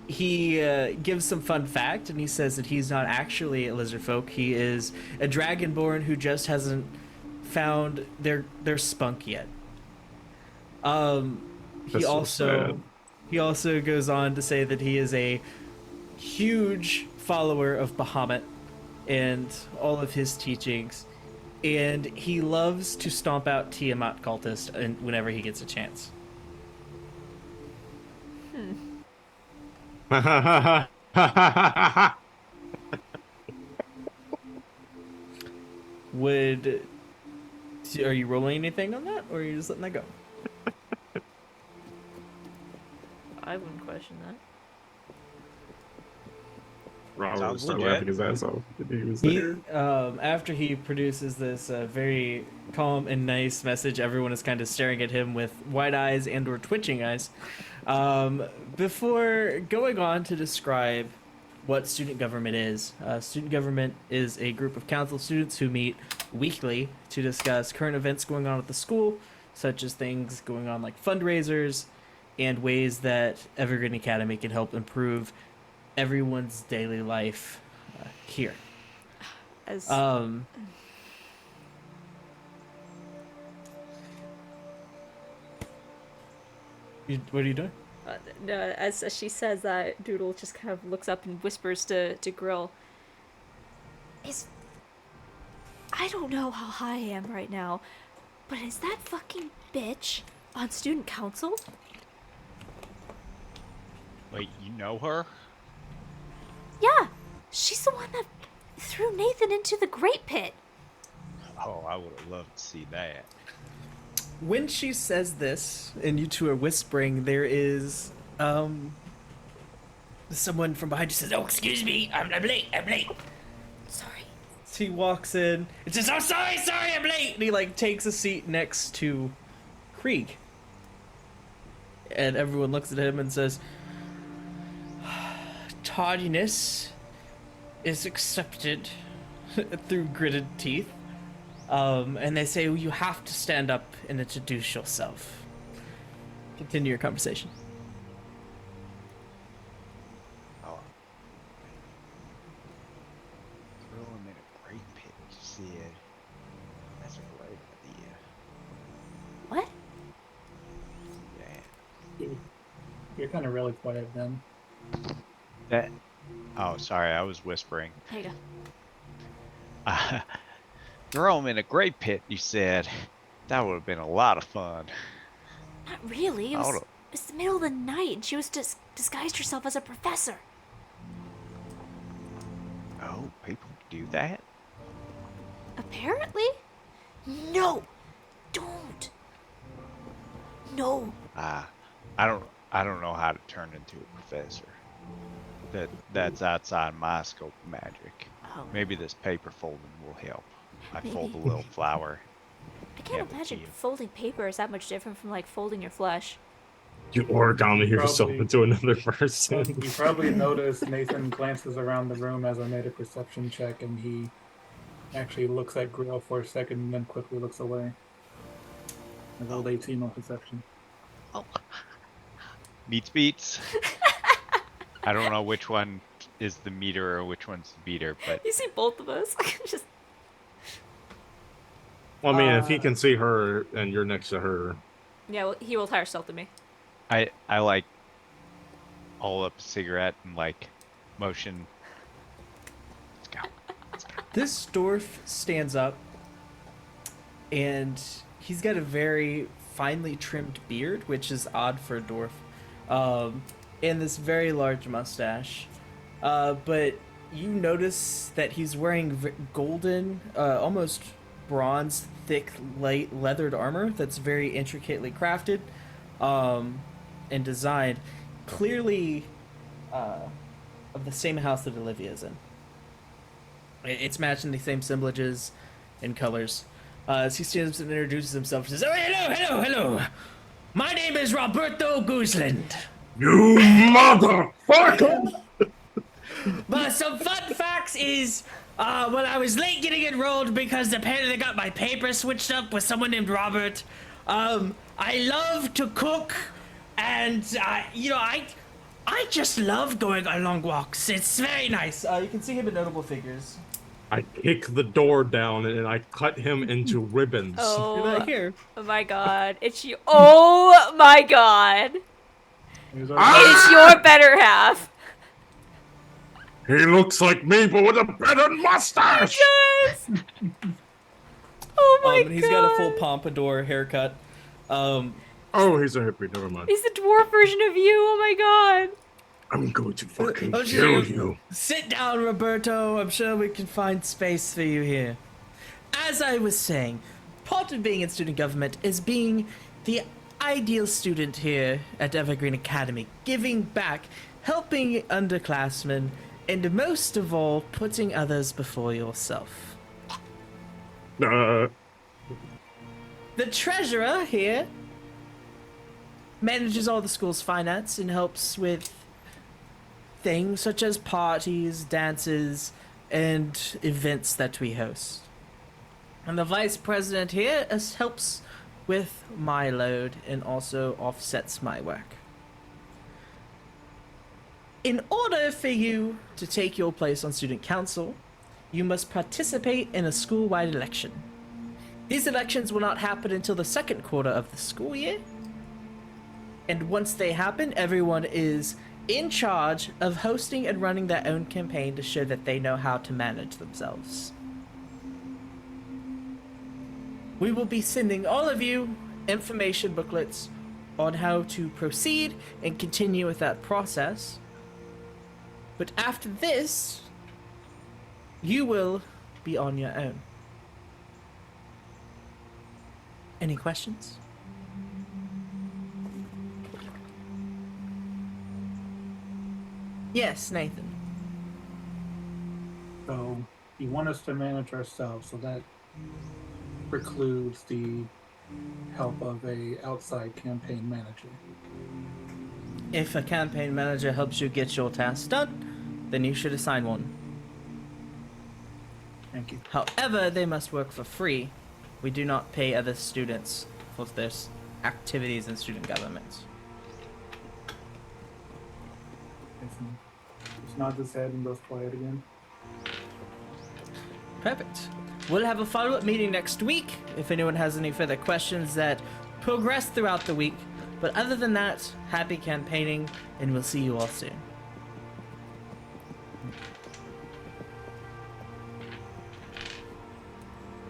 He gives some fun fact, and he says that he's not actually a lizard folk. He is a dragonborn who just hasn't found their spunk yet. He also goes on to say that he is a huge follower of Bahamut and all of his teachings, and he loves to stomp out Tiamat cultists whenever he gets a chance. Are you rolling anything on that, or are you just letting that go? I wouldn't question that. Robert Sounds started legit. laughing his ass off. He was He, there. after he produces this very calm and nice message, everyone is kind of staring at him with wide eyes and or twitching eyes. Before going on to describe what student government is, student government is a group of council students who meet weekly to discuss current events going on at the school, such as things going on like fundraisers and ways that Evergreen Academy can help improve everyone's daily life here. As What are you doing? no, as she says that, Doodle just kind of looks up and whispers to Grill. I don't know how high I am right now, but is that fucking bitch on student council? Wait, you know her? Yeah, she's the one that threw Nathan into the great pit. Oh, I would have loved to see that. When she says this, and you two are whispering, there is someone from behind you says, "Oh, excuse me, I'm late. Sorry. he walks in and says, "I'm sorry, I'm late." And he like takes a seat next to Krieg. And everyone looks at him and says, "Tardiness is accepted," through gritted teeth. And they say, "You have to stand up and introduce yourself." Continue your conversation. Oh. Throw him in a great pit, you said. That's a great idea. What? Yeah. You're kind of really quiet then. That. Oh, sorry, I was whispering. There you Uh, throw him in a great pit, you said. That would have been a lot of fun. go. Not really. It I was, would've- it's the middle of the night, and she was disguised herself as a professor. Oh, people do that? Apparently? No! Don't! No! I don't know how to turn into a professor. That's outside my scope of magic. Oh, Maybe this paper folding will help. I Maybe. fold a little flower. I can't Yeah, imagine you. folding paper is that much different from, like, folding your flesh. You origami yourself Probably. into another person. You probably noticed Nathan glances around the room as I made a perception check, and he actually looks at Grill for a second and then quickly looks away. I rolled 18 on perception. Oh. Beats. I don't know which one is the meter or which one's the beater, but You see both of us? Just Well, I mean, if he can see her and you're next to her, yeah, well, he will higher stealth than me. I like hold up a cigarette and like motion. Let's go. Let's go. This dwarf stands up, and he's got a very finely trimmed beard, which is odd for a dwarf, and this very large mustache. But you notice that he's wearing golden, almost bronze, thick, light leathered armor that's very intricately crafted and designed, clearly of the same house that Olivia's in. It's matching the same assemblages and colors. As he stands up and introduces himself, he says, "Oh, hello. My name is Roberto Gooseland. you motherfucker! But some fun facts is, well, I was late getting enrolled because apparently they got my paper switched up with someone named Robert. I love to cook, and, I just love going on long walks. It's very nice." You can see him in Notable Figures. I kick the door down and I cut him into ribbons. You're Oh, not here. oh my god. It's you. Oh my god. He's It's your better half. He looks like me, but with a better mustache! Yes. Oh my god. And he's got a full pompadour haircut. Oh, he's a hippie, never mind. He's the dwarf version of you. Oh my god. I'm going to fucking Oh, kill shit. you. Sit down, Roberto. I'm sure we can find space for you here. As I was saying, part of being in student government is being the ideal student here at Evergreen Academy, giving back, helping underclassmen, and most of all, putting others before yourself. Uh, The treasurer here manages all the school's finance and helps with things such as parties, dances, and events that we host. And the vice president here helps with my load and also offsets my work. In order for you to take your place on student council, you must participate in a school-wide election. These elections will not happen until the second quarter of the school year. And once they happen, everyone is in charge of hosting and running their own campaign to show that they know how to manage themselves. We will be sending all of you information booklets on how to proceed and continue with that process. But after this, you will be on your own. Any questions? Yes, Nathan. So You want us to manage ourselves, so that precludes the help of a outside campaign manager. If a campaign manager helps you get your tasks done, then you should assign one. Thank you. However, they must work for free. We do not pay other students for their activities in student governments. Nathan just nods his head and goes quiet again. Perfect. We'll have a follow-up meeting next week if anyone has any further questions that progress throughout the week. But other than that, happy campaigning, and we'll see you all soon.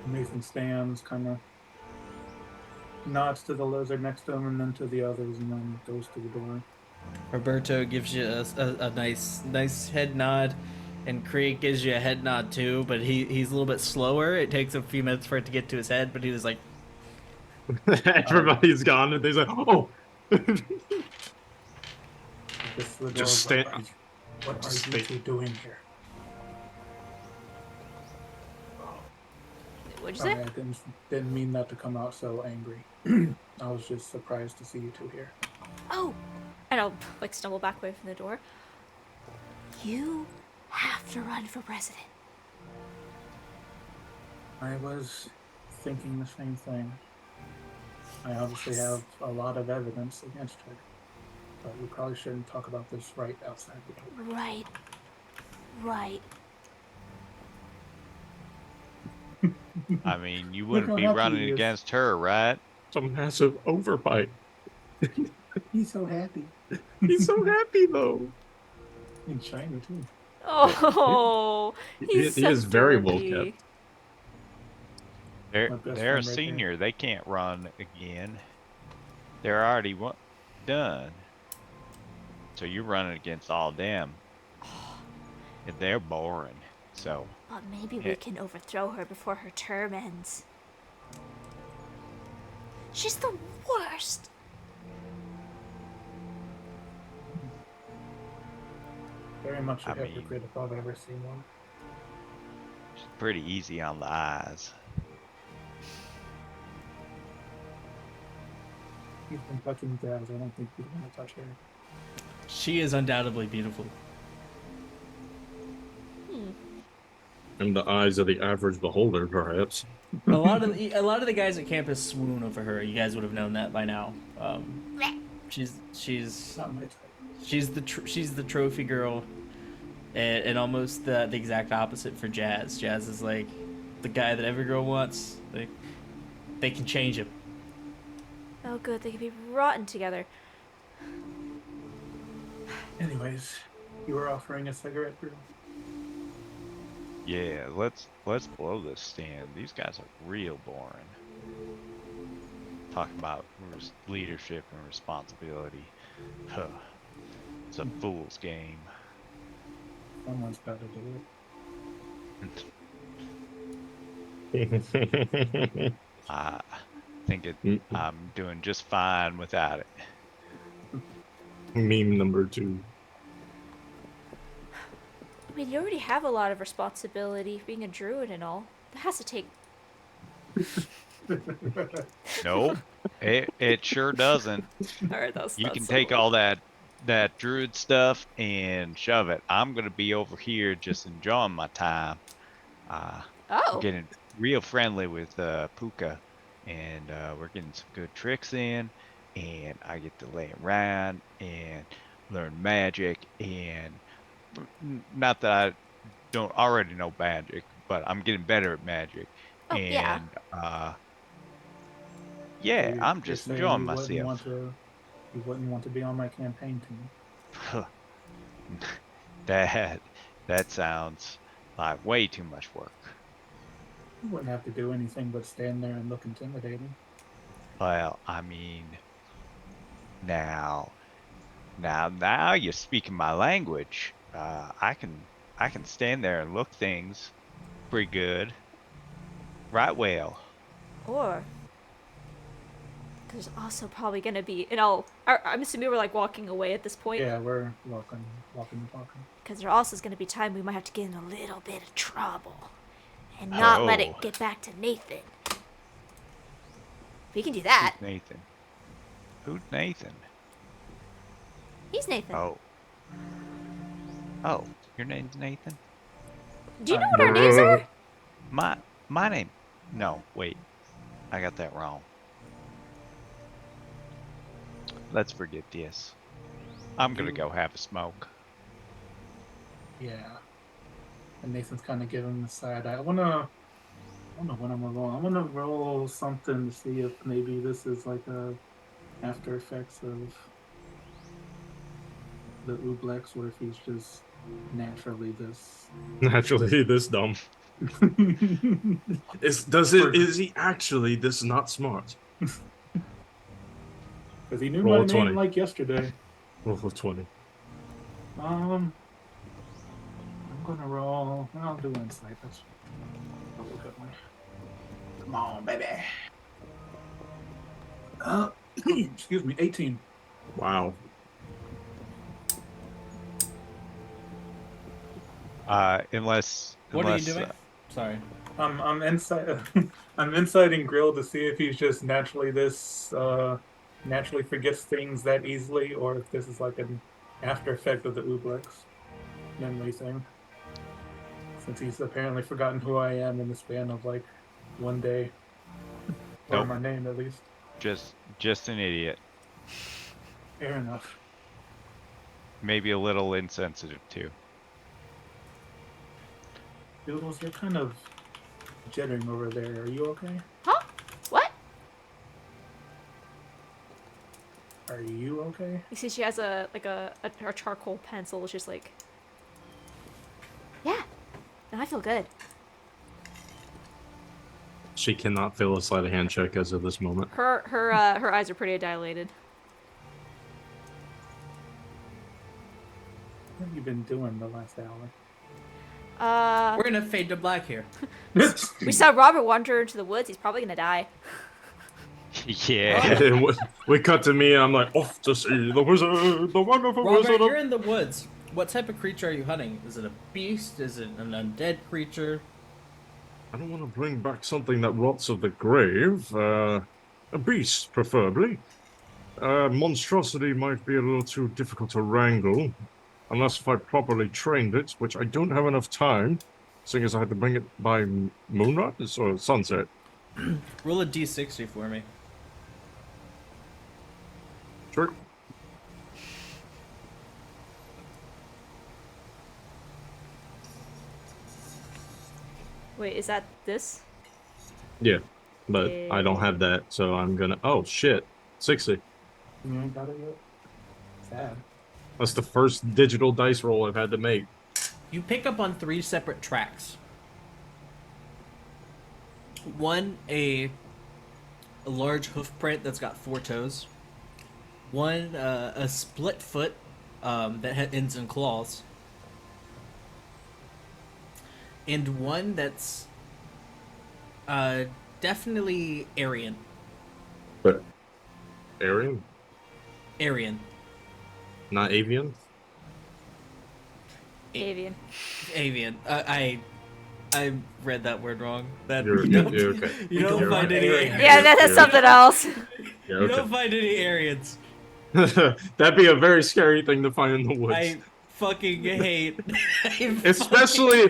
Nathan stands, kind of nods to the lizard next to him and then to the others, and then goes to the door. Roberto gives you a nice head nod, and Krieg gives you a head nod too, but he's a little bit slower. It takes a few minutes for it to get to his head, but he was like, Everybody's gone, and he's like, "Oh." Just the door. Just stand. What are Just you stay. two doing here? What'd you Sorry, say? I didn't mean that to come out so angry. I was just surprised to see you two here. Oh! And I'll, like, stumble back away from the door. You have to run for president. I was thinking the same thing. I obviously have a lot of evidence against her, but we probably shouldn't talk about this right outside the door. Right. Right. I mean, you Look wouldn't how be happy running he is. against her, right? Some massive overbite. He's so happy. He's so happy though. And shiny too. Oh, he's He so is very well derpy. kept. They're My best they're a friend right senior. They can't run again. They're already done. So you're running against all them. And they're boring. So But maybe we can overthrow her before her term ends. She's the worst. Very much a I mean- hypocrite if I've ever seen one. she's pretty easy on the eyes. He's been touching Jazz. I don't think he'd want to touch her. she is undoubtedly beautiful. In the eyes of the average beholder, perhaps. A lot of the guys at campus swoon over her. You guys would have known that by now. She's Not my type. she's the trophy girl, and almost the exact opposite for Jazz. Jazz is like the guy that every girl wants. They can change him. Oh, good. They could be rotten together. Anyways, you were offering a cigarette, Drew? Yeah, let's blow this stand. These guys are real boring. Talk about leadership and responsibility. Huh. It's a fool's game. Someone's got to do I think I'm doing just fine without it. Meme number 2. I mean, you already have a lot of responsibility being a druid and all. That has to take. Nope, it sure doesn't. Alright, that's You can take all that druid stuff and shove it. I'm gonna be over here just enjoying my time. Oh. Getting real friendly with Puka, and we're getting some good tricks in, and I get to lay around and learn magic, and not that I don't already know magic, but I'm getting better at magic. Oh, yeah. And it. yeah, I'm You're just saying enjoying you wouldn't myself. you wouldn't want to be on my campaign team. That sounds like way too much work. You wouldn't have to do anything but stand there and look intimidating. Well, I mean, now you're speaking my language. I can stand there and look things pretty good. Right, well. Or there's also probably gonna be, I'm assuming we're like walking away at this point. Yeah, we're walking and talking. Because there also is gonna be time we might have to get in a little bit of trouble. and not let it Oh. get back to Nathan. We can do that. Who's Nathan? Who's Nathan? He's Nathan. Oh. Oh, your name's Nathan? Do you know what our names Bruh. are? My name. No, wait. I got that wrong. Let's forget this. I'm gonna go have a smoke. Yeah. And Nathan's kind of giving him the side eye. I don't know what I'm gonna roll. I'm gonna roll something to see if maybe this is like a after effects of the Ooblex, or if he's just naturally this. Naturally, this dumb. Is he actually this not smart? Because he knew Roll my a name 20. like yesterday. Roll for 20. I'm gonna roll. I'll do insight. That's a good one. Come on, baby. Excuse me, 18. Wow. Unless What are you doing? Sorry. I'm inside. I'm inside and grilled to see if he's just naturally this naturally forgets things that easily, or if this is like an after effect of the Ooblex memory thing. Since he's apparently forgotten who I am in the span of like one day, or Nope. my name at least. just an idiot. Fair enough. Maybe a little insensitive too. Doodles, you're kind of jittering over there. Are you okay? Huh? What? Are you okay? You see, she has a charcoal pencil. It's just like, yeah, and I feel good. She cannot fail a sleight of hand check as of this moment. Her eyes are pretty dilated. What have you been doing the last hour? We're gonna fade to black here. We saw Robert wander into the woods. He's probably gonna die. Yeah. And we cut to me, and I'm like, off to see the wizard, the wonderful Robert, wizard. you're in the woods. What type of creature are you hunting? Is it a beast? Is it an undead creature? I don't want to bring back something that rots of the grave. A beast, preferably. Monstrosity might be a little too difficult to wrangle, unless if I properly trained it, which I don't have enough time, seeing as I had to bring it by moonrise or sunset. Roll a d60 for me. Sure. Wait, is that this? Yeah, but I don't have that, so I'm gonna. Oh shit, 60. You ain't got it yet? Sad. That's the first digital dice roll I've had to make. You pick up on 3 separate tracks. One, a large hoof print that's got 4 toes. One, a split foot that ends in claws. And one that's definitely Aryan. But Aryan, Aryan. not avian. Avian. Avian. I read that word wrong. That You're you don't, okay. you don't You're find right. any. Aryan. Yeah, that's something else. Yeah, You okay. don't find any Aryans. That'd be a very scary thing to find in the woods. I fucking hate. Especially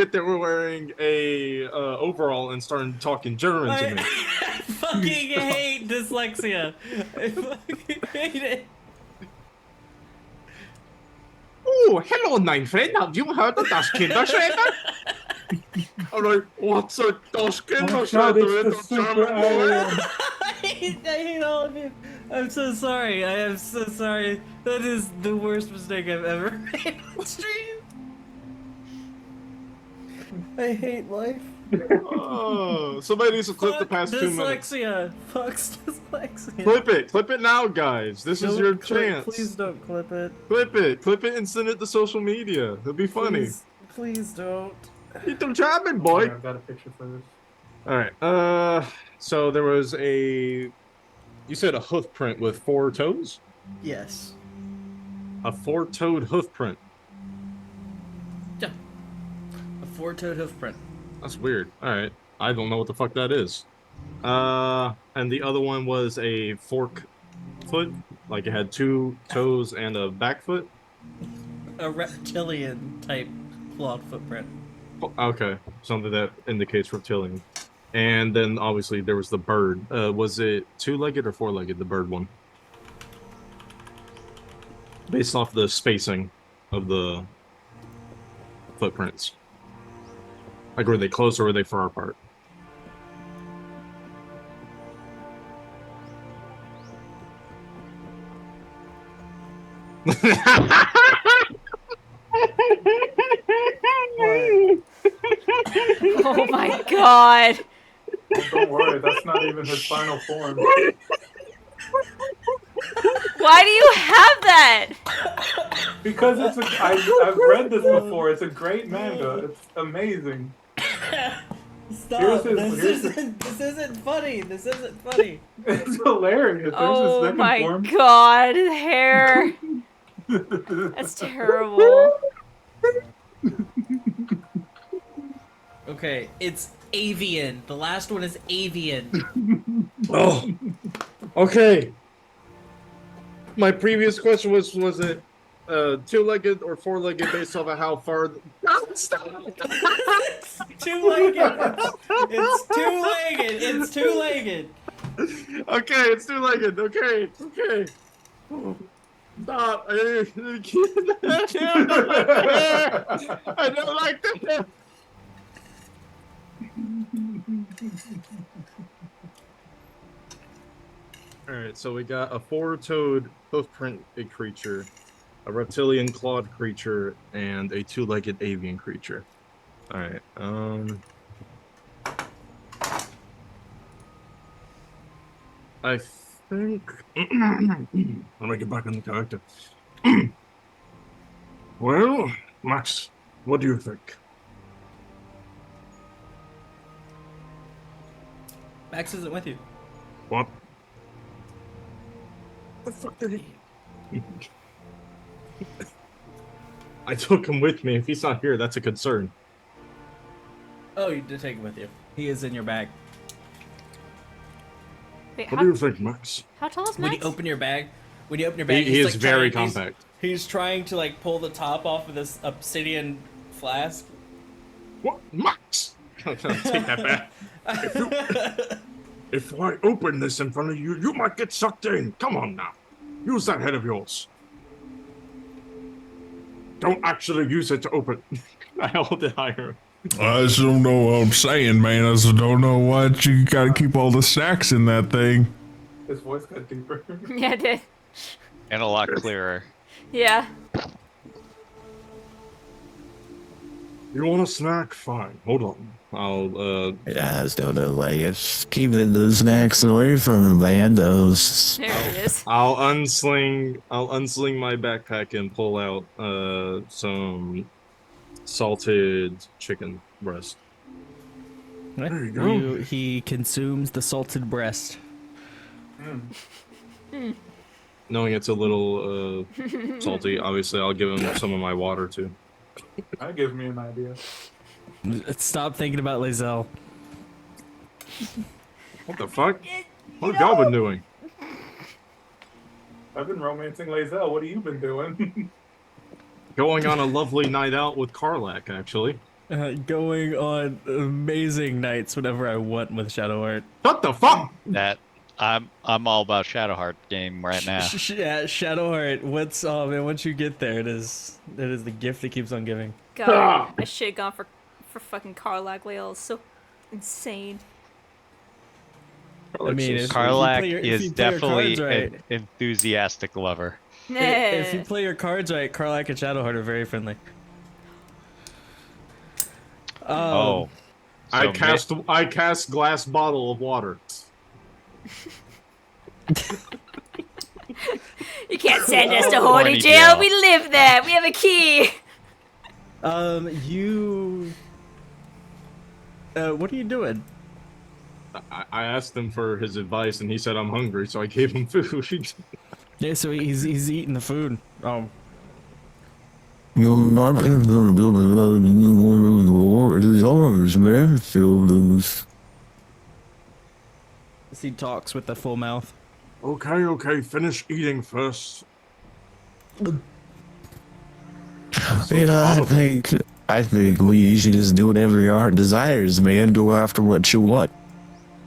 if they were wearing a overall and started talking German to me. I fucking hate dyslexia. I fucking hate it. Oh, hello, mein Friend. Have you heard of das Kinderschreiber? I'm like, what's a das Kinderschreiber in the German boy? I hate all of you. I'm so sorry. I am so sorry. That is the worst mistake I've ever made on stream. I hate life. Oh, somebody needs to clip the past 2 minutes. Dyslexia. Fuck's dyslexia. Clip it now, guys. This is Don't your clip- chance. Please don't clip it. Clip it and send it to social media. It'll be funny. Please don't. Little German boy. I've got a picture for this. All right. So there was a. You said a hoof print with 4 toes. Yes. A 4-toed hoof print. Yeah. A 4-toed hoof print. That's weird. All right. I don't know what the fuck that is. And the other one was a fork foot, like it had two toes and a back foot. A reptilian type clawed footprint. Okay, something that indicates reptilian. And then obviously there was the bird. Was it two-legged or four-legged, the bird one? Based off the spacing of the footprints. Like, were they close or were they far apart? Oh my god. Don't worry, that's not even his final form. Why do you have that? Because I've read this before. It's a great manga. It's amazing. Stop! This isn't funny. This isn't funny. It's hilarious. There's Oh his second my form. god, hair. That's terrible. Okay, it's avian. The last one is avian. Oh, okay. My previous question was it two-legged or four-legged based off of how far? Stop. It's two-legged. It's two-legged. It's two-legged. Okay, it's two-legged. Okay. Stop. I don't like that. All right, so we got a four-toed hoofprint creature, a reptilian clawed creature, and a two-legged avian creature. All right. I think. Let me get back in the character. Well, Max, what do you think? Max isn't with you. What? The fuck did he? I took him with me. If he's not here, that's a concern. Oh, you did take him with you. He is in your bag. Wait, What do you think, Max? how tall is When Max? you open your bag, He he's is like very trying- compact. He's trying to like pull the top off of this obsidian flask. What, Max? Take that back. If I open this in front of you, you might get sucked in. Come on now. Use that head of yours. Don't actually use it to open. I hold it higher. I just don't know what I'm saying, man. I just don't know what you gotta keep all the snacks in that thing. His voice got deeper. Yeah, it did. And a lot clearer. Yeah. You want a snack? Fine. Hold on. I'll I just don't know, like, it's keeping the snacks away from bandos. There it is. I'll unsling my backpack and pull out some salted chicken breast. There you go. He consumes the salted breast. Knowing it's a little salty, obviously I'll give him some of my water too. That gives me an idea. Stop thinking about Lazelle. What the fuck? What have y'all been doing? I've been romancing Lazelle. What have you been doing? Going on a lovely night out with Karlak, actually. Going on amazing nights whenever I want with Shadowheart. What the fuck? That I'm all about Shadowheart game right now. Yeah, Shadowheart. Once you get there, it is the gift that keeps on giving. God, I should have gone for fucking Karlak whale. It's so insane. I mean, if Karlak you is play your definitely cards right- an enthusiastic lover. If you play your cards right, Karlak and Shadowheart are very friendly. Oh. I So cast glass bottle of water. You can't send us to Oh, Horny horny Jail. jail. We live there. We have a key. What are you doing? I asked him for his advice and he said I'm hungry, so I gave him food. Yeah, so he's eating the food. You're not gonna do the others, man. Feel those. As he talks with a full mouth. Okay, finish eating first. So Man, horrible. I think we should just do whatever your heart desires, man. Go after what you want.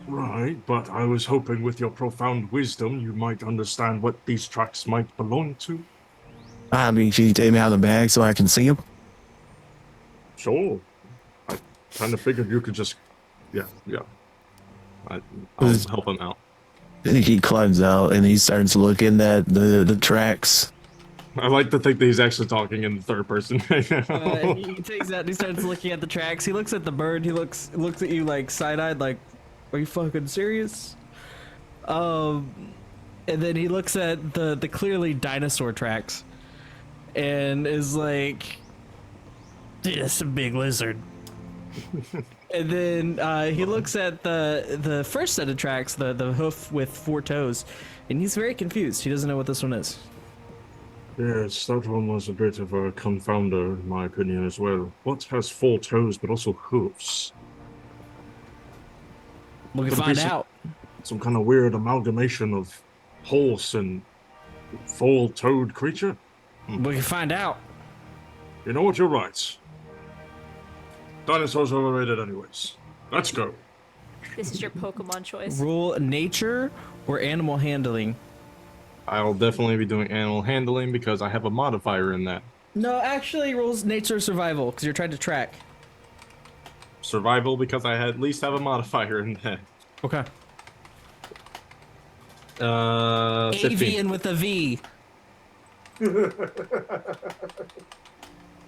Right, but I was hoping with your profound wisdom you might understand what these tracks might belong to. I mean, can you take me out of the bag so I can see them? Sure. I kind of figured you could just, yeah. I'll help him out. He climbs out and he starts looking at the tracks. I like to think that he's actually talking in the third person right now. He takes that and he starts looking at the tracks. He looks at the bird. He looks at you like side-eyed, like, are you fucking serious? And then he looks at the clearly dinosaur tracks and is like, dude, that's a big lizard. And then he looks at the first set of tracks, the hoof with 4 toes, and he's very confused. He doesn't know what this one is. Yes, that one was a bit of a confounder, in my opinion, as well. What has 4 toes but also hoofs? We can Could it be find out. some kind of weird amalgamation of horse and 4-toed creature? We can find out. You know what? You're right. Dinosaurs are overrated anyways. Let's go. This is your Pokemon choice. Roll nature or animal handling. I'll definitely be doing animal handling because I have a modifier in that. No, actually, rolls nature or survival because you're trying to track. Survival because I at least have a modifier in that. Okay. 15. Avian with a V.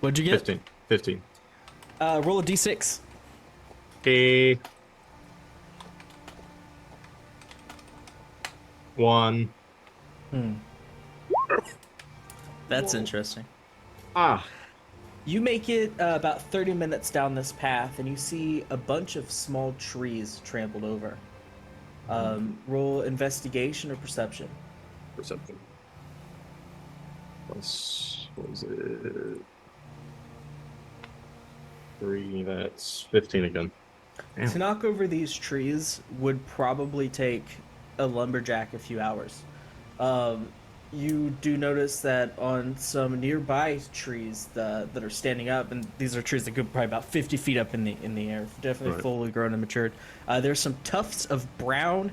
What'd you get? 15. Roll a d6. Okay. 1. That's interesting. Ah. You make it about 30 minutes down this path, and you see a bunch of small trees trampled over. Roll investigation or perception. Perception. Plus, what is it? 3, that's 15 again. Damn. To knock over these trees would probably take a lumberjack a few hours. You do notice that on some nearby trees that are standing up, and these are trees that go probably about 50 feet up in the air, definitely Right. fully grown and matured. There's some tufts of brown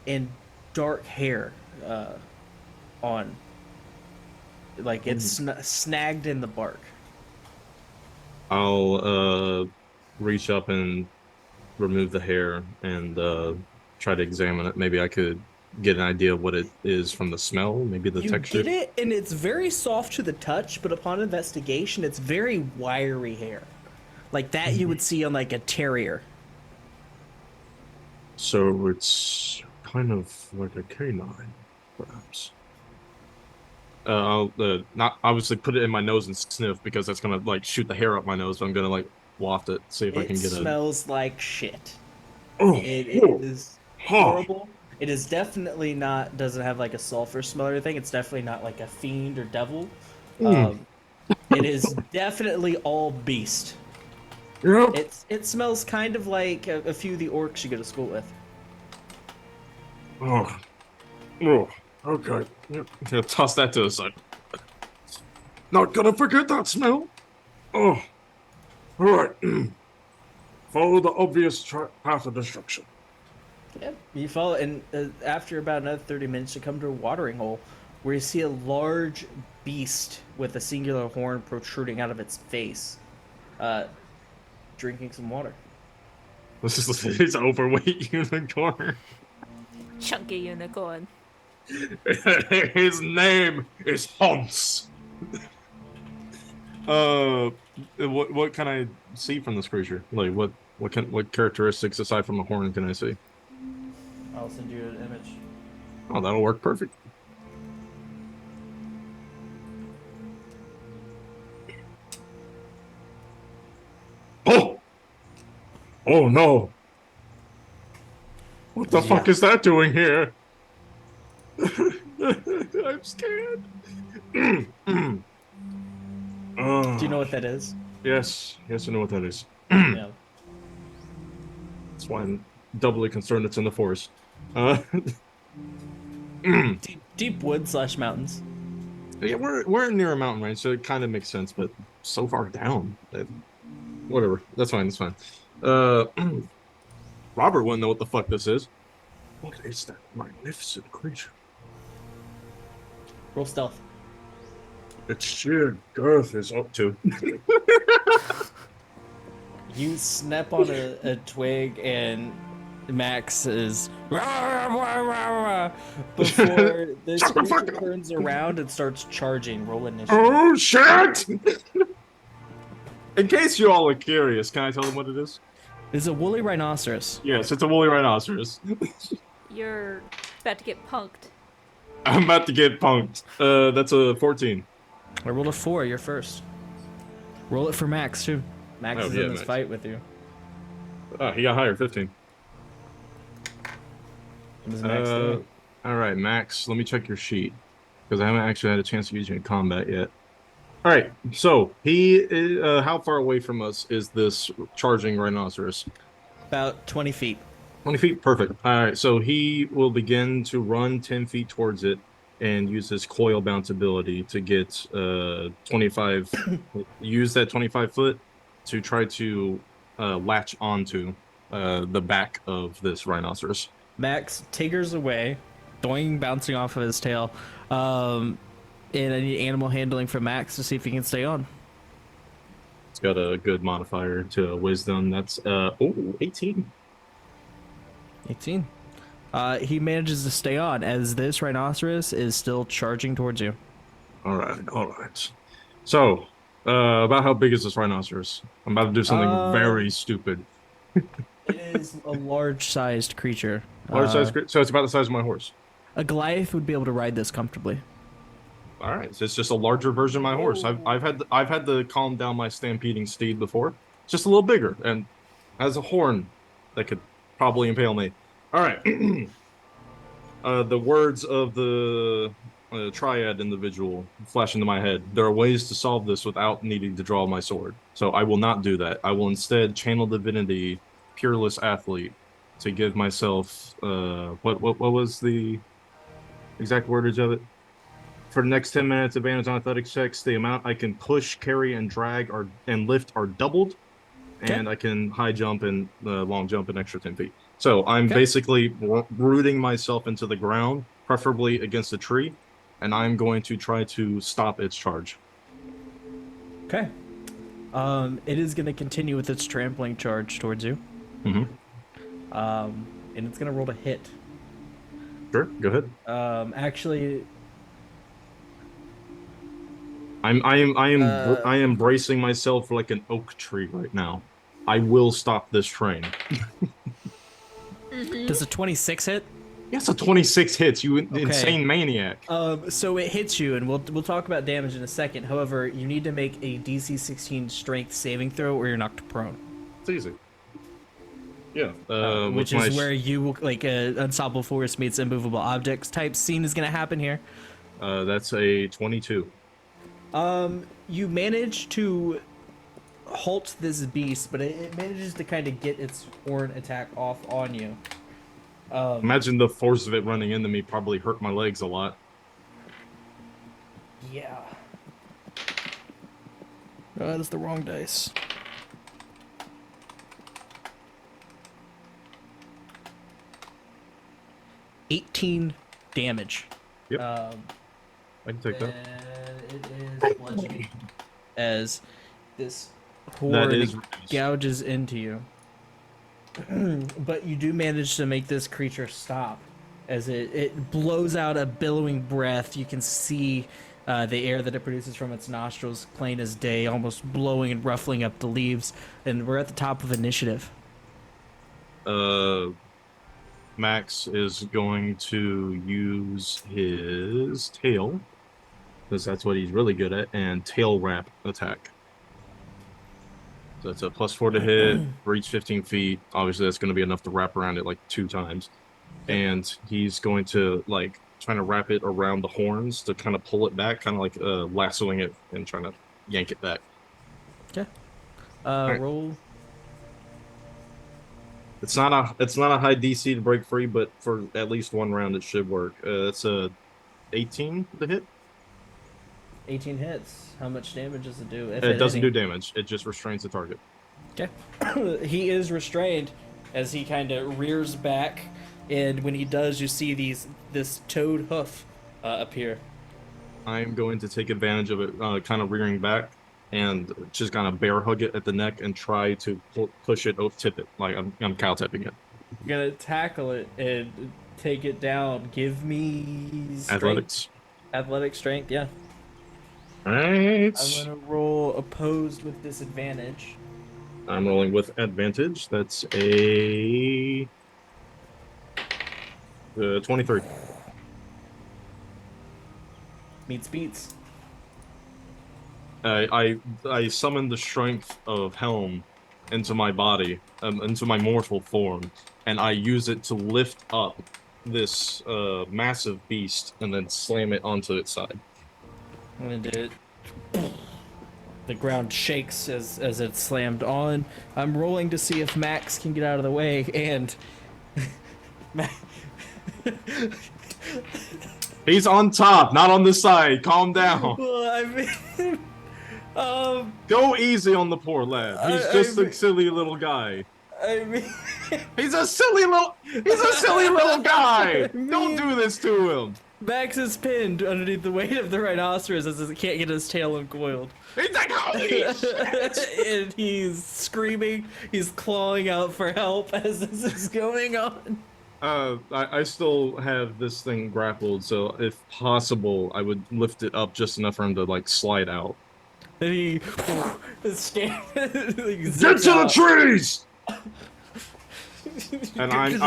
and dark hair on, like it's snagged in the bark. I'll reach up and remove the hair and try to examine it. Maybe I could get an idea of what it is from the smell, maybe the You texture. get it, and it's very soft to the touch, but upon investigation, it's very wiry hair, like that you would see on like a terrier. So it's kind of like a canine, perhaps. I'll not obviously put it in my nose and sniff because that's gonna like shoot the hair up my nose. But I'm gonna like waft it, see if I It can get a. smells like shit. Oh, It oh, is huh. horrible. It is definitely not, doesn't have like a sulfur smell or anything. It's definitely not like a fiend or devil. It is definitely all beast. Yep. It smells kind of like a few of the orcs you go to school with. Oh, okay. Yep. Yeah, toss that to the side. Not gonna forget that smell. Oh, all right. Follow the obvious path of destruction. Yep. You follow, and after about another 30 minutes, you come to a watering hole where you see a large beast with a singular horn protruding out of its face, drinking some water. This is his overweight unicorn. Chunky unicorn. His name is Hans. What can I see from this creature? Like what characteristics aside from the horn can I see? I'll send you an image. Oh, that'll work perfect. Oh! Oh no! What the fuck is that doing here? I'm scared. Do you know Oh, what that is? yes, yes, I know what that is. Yeah. That's why I'm doubly concerned it's in the forest. Deep wood slash mountains. Yeah, we're near a mountain range, so it kind of makes sense, but so far down. Whatever. That's fine. That's fine. Uh, Robert wouldn't know what the fuck this is. What is that magnificent creature? Roll stealth. Its sheer girth is up to. You snap on a twig and Max is "Rah, rah, rah, rah," before this Shut the fuck creature up! turns around and starts charging. Roll initiative. Oh shit! In case you all are curious, can I tell them what it is? It's a woolly rhinoceros. Yes, it's a woolly rhinoceros. You're about to get punked. I'm about to get punked. That's a 14. I rolled a 4. You're first. Roll it for Max too. Max Oh, is yeah, in this Max. fight with you. Oh, he got higher, 15. What does Max do? All right, Max. Let me check your sheet because I haven't actually had a chance to use you in combat yet. All right, so how far away from us is this charging rhinoceros? About 20 feet. 20 feet, perfect. All right, so he will begin to run 10 feet towards it and use his coil bounce ability to get 25, use that 25 foot to try to latch onto the back of this rhinoceros. Max tigers away, doing bouncing off of his tail. And I need animal handling from Max to see if he can stay on. It's got a good modifier to wisdom. That's 18. 18. He manages to stay on as this rhinoceros is still charging towards you. All right, all right. So, about how big is this rhinoceros? I'm about to do something very stupid. It is a large-sized creature. Large size, so it's about the size of my horse. A Goliath would be able to ride this comfortably. All right, so it's just a larger version of my horse. I've had to calm down my stampeding steed before. It's just a little bigger and has a horn that could probably impale me. All right. The words of the triad individual flash into my head. There are ways to solve this without needing to draw my sword. So I will not do that. I will instead channel divinity, peerless athlete, to give myself what was the exact wordage of it? For the next 10 minutes, advantage on athletics checks. The amount I can push, carry, and drag and lift are doubled, and I can high jump and long jump an extra 10 feet. So I'm basically rooting myself into the ground, preferably against a tree, and I'm going to try to stop its charge. Okay. It is going to continue with its trampling charge towards you. Mm-hmm. And it's going to roll to hit. Sure, go ahead. Actually, I am bracing myself like an oak tree right now. I will stop this train. does a 26 hit? Yes, a 26 hits, you insane maniac. So it hits you, and we'll talk about damage in a second. However, you need to make a DC 16 Strength saving throw, or you're knocked prone. It's easy. Yeah, which is where you like unstoppable force meets immovable objects type scene is gonna happen here. That's a 22. You manage to halt this beast, but it manages to kind of get its horn attack off on you. Imagine the force of it running into me probably hurt my legs a lot. Yeah. Oh, that is the wrong dice. $18 damage. Yep. I can take that. It is bludgeoning as this horn gouges into you. But you do manage to make this creature stop as it blows out a billowing breath. You can see the air that it produces from its nostrils plain as day, almost blowing and ruffling up the leaves. And we're at the top of initiative. Max is going to use his tail, because that's what he's really good at, and tail wrap attack. So it's a +4 to hit, reach 15 feet. Obviously, that's going to be enough to wrap around it like 2 times. And he's going to, like, trying to wrap it around the horns to kind of pull it back, kind of like lassoing it and trying to yank it back. Okay. right. Roll. It's not a high DC to break free, but for at least one round it should work. That's a 18 to hit. 18 hits. How much damage does it do, if It at doesn't any? do damage. It just restrains the target. Okay. He is restrained as he kind of rears back, and when he does, you see this toad hoof appear. I'm going to take advantage of it, kind of rearing back, and just kind of bear hug it at the neck and try to push it, tip it, like I'm cow tipping it. You're gonna tackle it and take it down. Give me strength. Athletics. Athletic strength, yeah. Right. I'm gonna roll opposed with disadvantage. I'm rolling with advantage. That's a 23. Meets beats. I summon the strength of Helm into my body, into my mortal form, and I use it to lift up this massive beast and then slam it onto its side. I'm gonna do it. The ground shakes as it's slammed on. I'm rolling to see if Max can get out of the way, and He's on top, not on the side. Calm down. well, I mean, Go easy on the poor lad. He's just a I silly little guy. mean, He's a silly little guy. I mean, Don't do this to him. Max is pinned underneath the weight of the rhinoceros as he can't get his tail uncoiled. He's like, holy shit. And he's screaming, he's clawing out for help as this is going on. I still have this thing grappled, so if possible, I would lift it up just enough for him to like slide out. And he Get to the trees! And I'm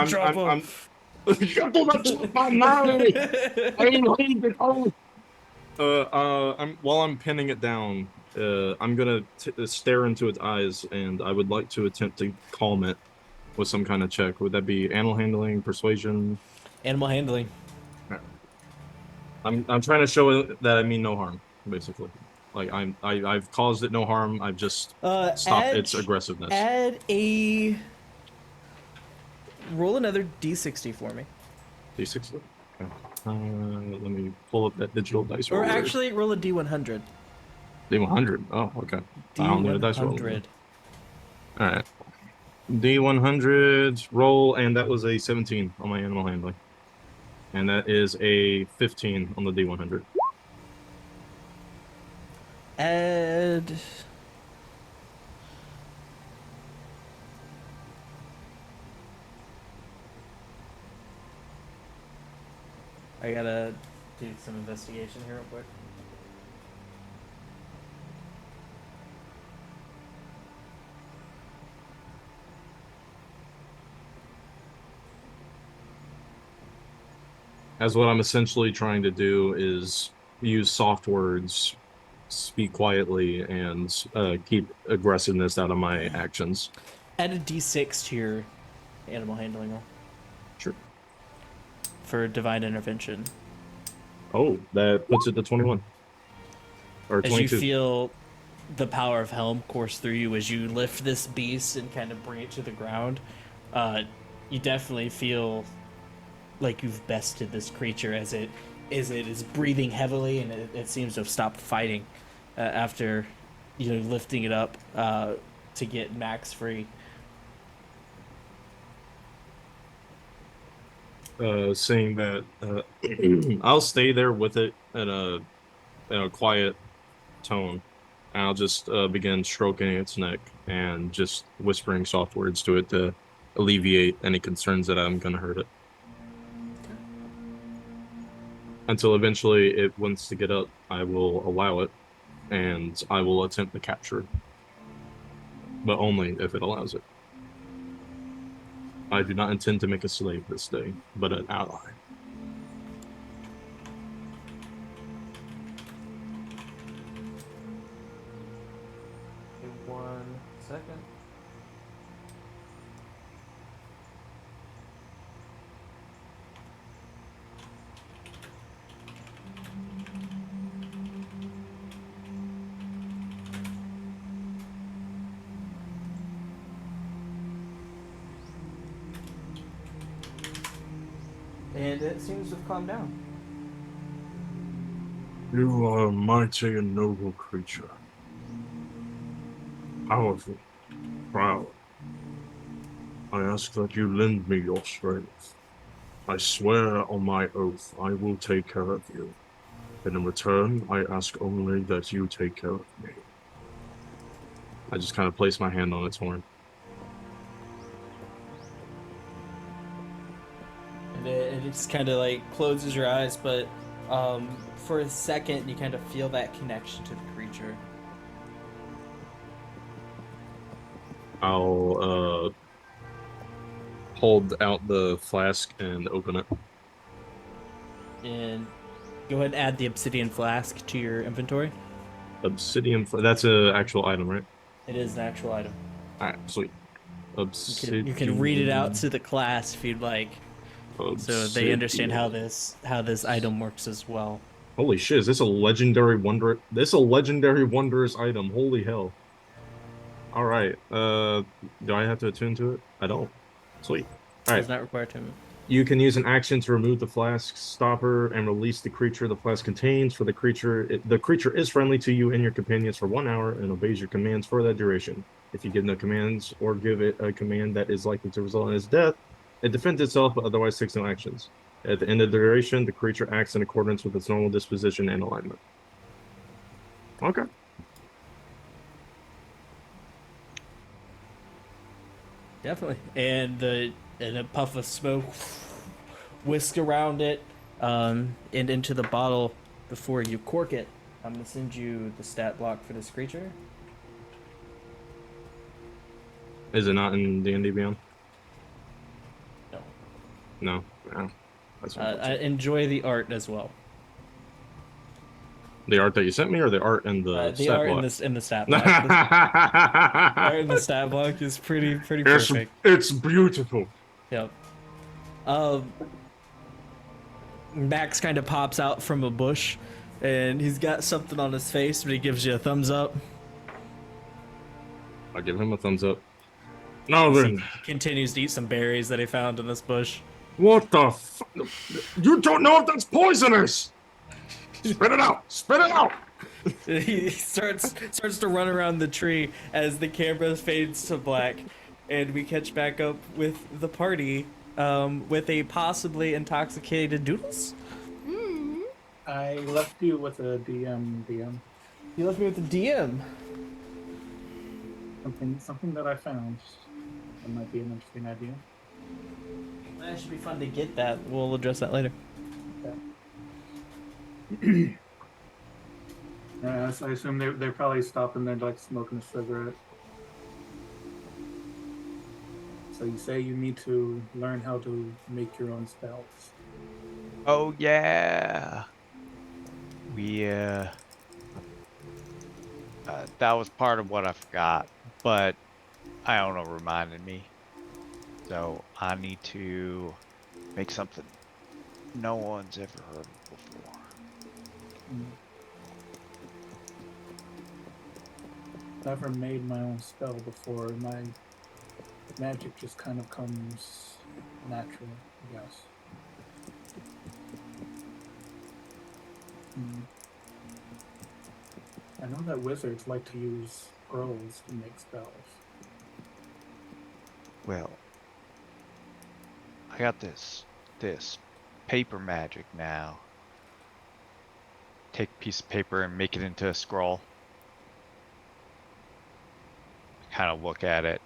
while I'm pinning it down, I'm gonna stare into its eyes, and I would like to attempt to calm it with some kind of check. Would that be animal handling, persuasion? Animal handling. I'm trying to show it that I mean no harm, basically. Like I've caused it no harm. I've just stopped its aggressiveness. Add a roll another d60 for me. D60. Okay. Let me pull up that digital dice Or roller. actually, roll a d100. D100. Oh, okay. I don't need a dice roller. D100. All right. D100 roll, and that was a 17 on my animal handling, and that is a 15 on the D100. Add. I gotta do some investigation here real quick. As what I'm essentially trying to do is use soft words, speak quietly, and keep aggressiveness out of my actions. Add a d6 to your animal handling roll. Sure. For divine intervention. Oh, that puts it to 21. Or As 22. you feel the power of Helm course through you as you lift this beast and kind of bring it to the ground, you definitely feel like you've bested this creature as it is breathing heavily, and it seems to have stopped fighting after lifting it up to get Max free. Saying that I'll stay there with it in a quiet tone, and I'll just begin stroking its neck and just whispering soft words to it to alleviate any concerns that I'm gonna hurt it. Until eventually it wants to get up, I will allow it, and I will attempt to capture it. But only if it allows it. I do not intend to make a slave this day, but an ally. Give 1 second. and it seems to have calmed down. You are a mighty and noble creature. Powerful, proud. I ask that you lend me your strength. I swear on my oath I will take care of you. And in return, I ask only that you take care of me. I just kind of place my hand on its horn. And it just kind of like closes your eyes, but for a second you kind of feel that connection to the creature. I'll hold out the flask and open it. And go ahead and add the obsidian flask to your inventory. Obsidian. That's an actual item, right? It is an actual item. All right, sweet. Obsidian. You can read it out to the class if you'd like, so they understand how this item works as well. Holy shit! Is this a legendary wonder? This a legendary wondrous item. Holy hell! All right. Do I have to attune to it? I don't. Sweet. All right. Does not require attunement. You can use an action to remove the flask stopper and release the creature the flask contains. For the creature, the creature is friendly to you and your companions for 1 hour and obeys your commands for that duration. If you give no commands or give it a command that is likely to result in its death, it defends itself but otherwise takes no actions. At the end of the duration, the creature acts in accordance with its normal disposition and alignment. Okay. Definitely. And a puff of smoke whisk around it and into the bottle before you cork it. I'm gonna send you the stat block for this creature. Is it not in D&D Beyond? No. No. No. That's I enjoy the art as well. the art that you sent me, or the art in the The stat art block? in the stat block. The art in the stat block is pretty perfect. It's beautiful. Yep. Max kind of pops out from a bush, and he's got something on his face, but he gives you a thumbs up. I'll give him a thumbs up. Now He then, continues to eat some berries that he found in this bush. what the You don't know if that's poisonous! Spit it out! Spit it out! He starts to run around the tree as the camera fades to black, and we catch back up with the party with a possibly intoxicated Doodles. I left you with a DM. You left me with the DM. Something that I found. That might be an interesting idea. That should be fun to get that. We'll address that later. Okay. Yeah, so I assume they're probably stopping there, like smoking a cigarette. So you say you need to learn how to make your own spells. Oh yeah. We that was part of what I forgot, but I don't know reminded me. So I need to make something no one's ever heard of before. Never made my own spell before. My magic just kind of comes natural, I guess. I know that wizards like to use scrolls to make spells. Well, I got this paper magic now. Take a piece of paper and make it into a scroll. Kind of look at it.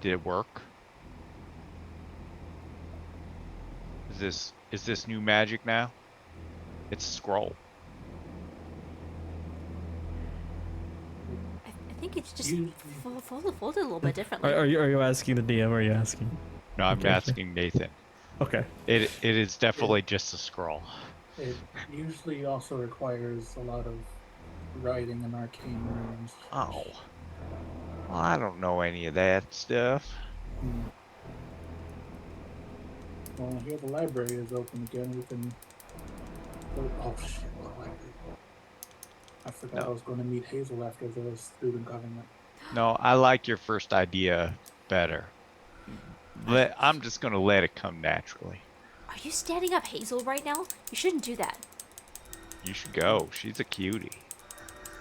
Did it work? Is this new magic now? It's a scroll. I think it's just folded a little bit differently. Are you asking the DM or are you asking? No, I'm Okay. asking Nathan. Okay. It is definitely just a scroll. It usually also requires a lot of writing and arcane runes. Oh. Well, I don't know any of that stuff. Well, here the library is open again. We can. Oh shit! The library. I forgot I was going to meet Hazel after the student government. No, I like your first idea better. I'm just gonna let it come naturally. Are you standing up Hazel right now? You shouldn't do that. You should go. She's a cutie.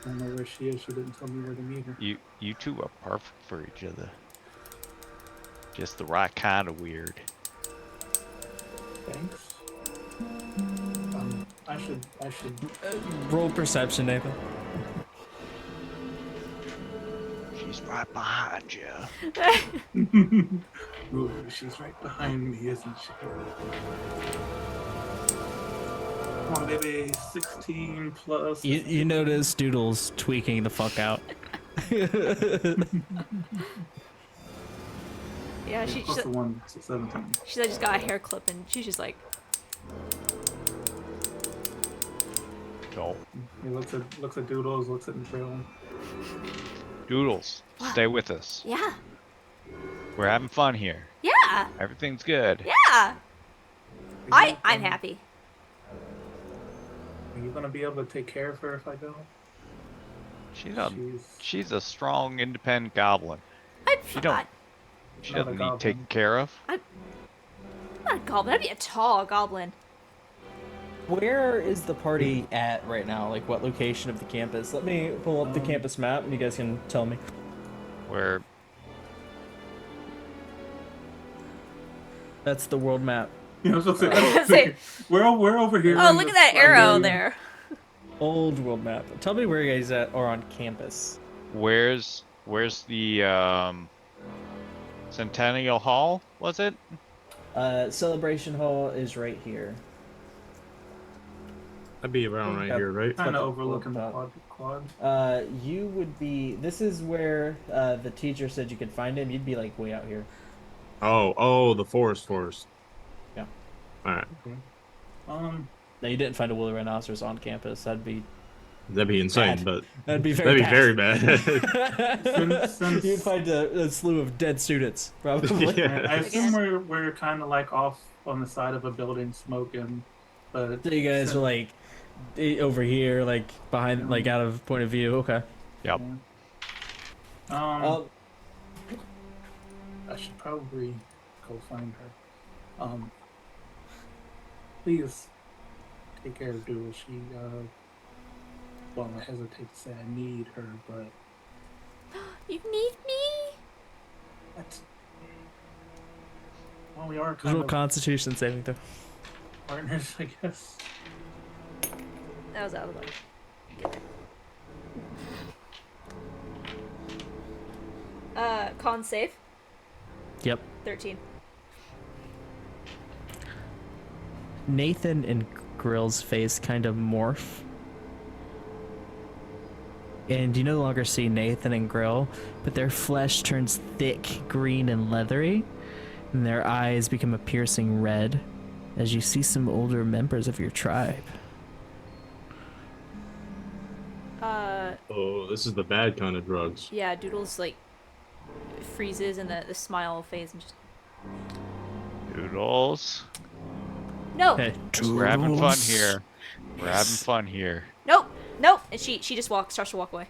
I don't know where she is. She didn't tell me where to meet her. You two are perfect for each other. Just the right kind of weird. Thanks. I should. Roll perception, Nathan. She's right behind you. Ooh, she's right behind me, isn't she? Come on, baby. 16 plus. You notice Doodle's tweaking the fuck out. Yeah, Plus the one, so 17. she's like just got a hair clip and she's just like, Go. He looks at Doodles, looks at Drill. Doodles, stay with us. yeah, We're having fun here. yeah, Everything's good. yeah. I'm happy. Are you gonna be able to take care of her if I go? She's a strong, independent goblin. She Not doesn't a need goblin. taken care of. a goblin. I'd be a tall goblin. Where is the party at right now? Like, what location of the campus? Let me pull up the campus map and you guys can tell me. Where That's the world map. Yeah, I was gonna I was gonna say, we're over here. oh, in look the at that arrow front there. Old world map. Tell me where you guys are on campus. where's the Centennial Hall? Was it? Celebration Hall is right here. I'd be around right here, right? Kind of Up overlooking the top. quad. You would be. This is where the teacher said you could find him. You'd be like way out here. Oh, the forest. Yeah. All right, No, you didn't find a woolly rhinoceros on campus. That'd be insane, Bad. but that'd be very bad. Since- You'd find a slew of dead students, probably. Yeah. I assume we're kind of like off on the side of a building smoking, but So you guys are like over here, like behind, like out of point of view. Okay. Yep. Um, I should probably go find her. Please take care of Doodle. She, well, I hesitate to say I need her, but You need me? that's, well, we are a kind little of Constitution saving throw. partners, I guess. That was out of the way. Con save. Yep. 13. Nathan and Grill's face kind of morph. And you no longer see Nathan and Grill, but their flesh turns thick, green, and leathery, and their eyes become a piercing red as you see some older members of your tribe. Oh, this is the bad kind of drugs. Yeah, Doodles like freezes and the smile fades and just Doodles. no, Hey, We're having fun Toodles. here. We're having fun here. nope, and she just starts to walk away.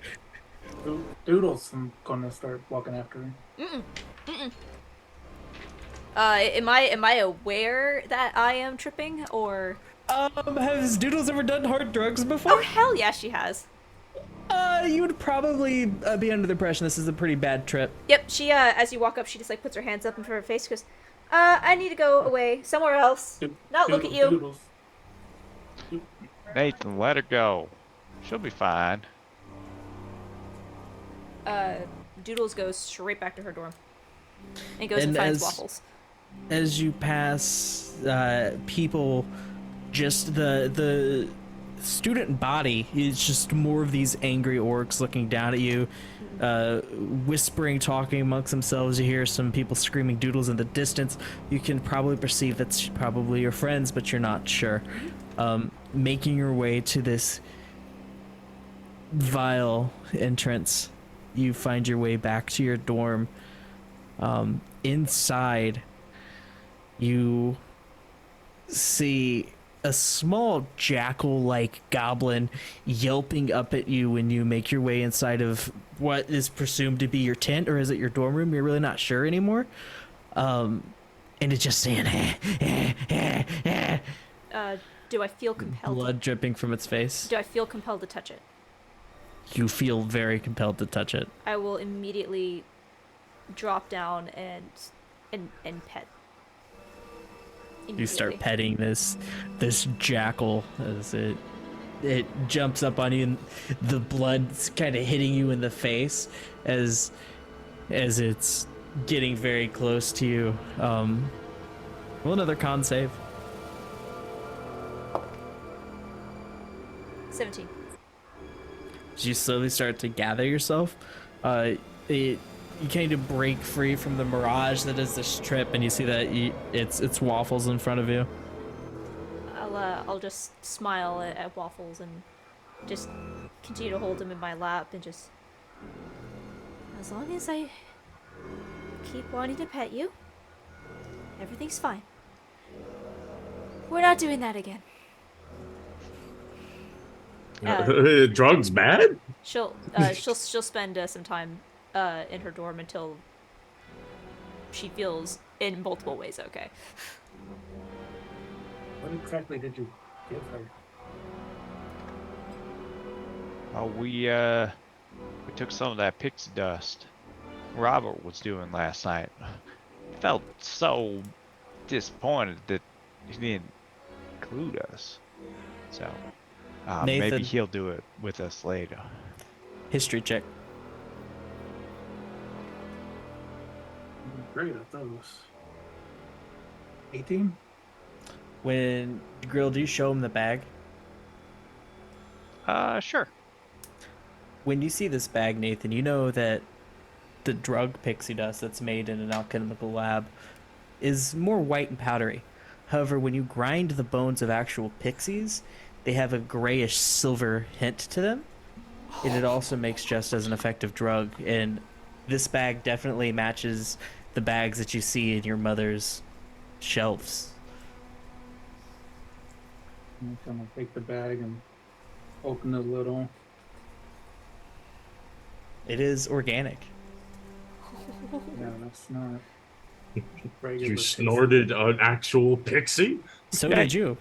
Doodles, I'm gonna start walking after her. Am I aware that I am tripping or? Has Doodles ever done hard drugs Oh before? hell yeah, she has. You would probably be under the impression this is a pretty bad trip. Yep, she as you walk up, she just like puts her hands up in front of her face, goes, I need to go away somewhere else. Not look at you. Doodles. Nathan, let her go. She'll be fine. Doodles goes straight back to her dorm and goes and And finds as- waffles. As you pass people, just the student body is just more of these angry orcs looking down at you, whispering, talking amongst themselves. You hear some people screaming Doodles in the distance. You can probably perceive that's probably your friends, but you're not sure. Making your way to this vile entrance, you find your way back to your dorm. Inside, you see a small jackal-like goblin yelping up at you when you make your way inside of what is presumed to be your tent, or is it your dorm room? You're really not sure anymore. and it's just saying, Do I feel compelled? blood dripping from its face. Do I feel compelled to touch it? You feel very compelled to touch it. I will immediately drop down and pet. You start petting this jackal as it jumps up on you, and the blood's kind of hitting you in the face as it's getting very close to you. Roll another con save. 17. As you slowly start to gather yourself, you kind of break free from the mirage that is this trip, and you see that it's Waffles in front of you. I'll just smile at Waffles and just continue to hold him in my lap and just, as long as I keep wanting to pet you, everything's fine. We're not doing that again. Drugs bad? She'll spend some time in her dorm until she feels in multiple ways okay. What exactly did you give her? Oh, we took some of that pixie dust Robert was doing last night. Felt so disappointed that he didn't include us. So maybe Nathan. he'll do it with us later. History check. Great at those. 18? When Grill, do you show him the bag? Sure. When you see this bag, Nathan, you know that the drug pixie dust that's made in an alchemical lab is more white and powdery. However, when you grind the bones of actual pixies, they have a grayish silver hint to them. And it also makes just as an effective drug. And this bag definitely matches the bags that you see in your mother's shelves. I'm gonna take the bag and open the little. It is organic. Yeah, that's not regular. You pixie. snorted an actual pixie? So Yeah. did you.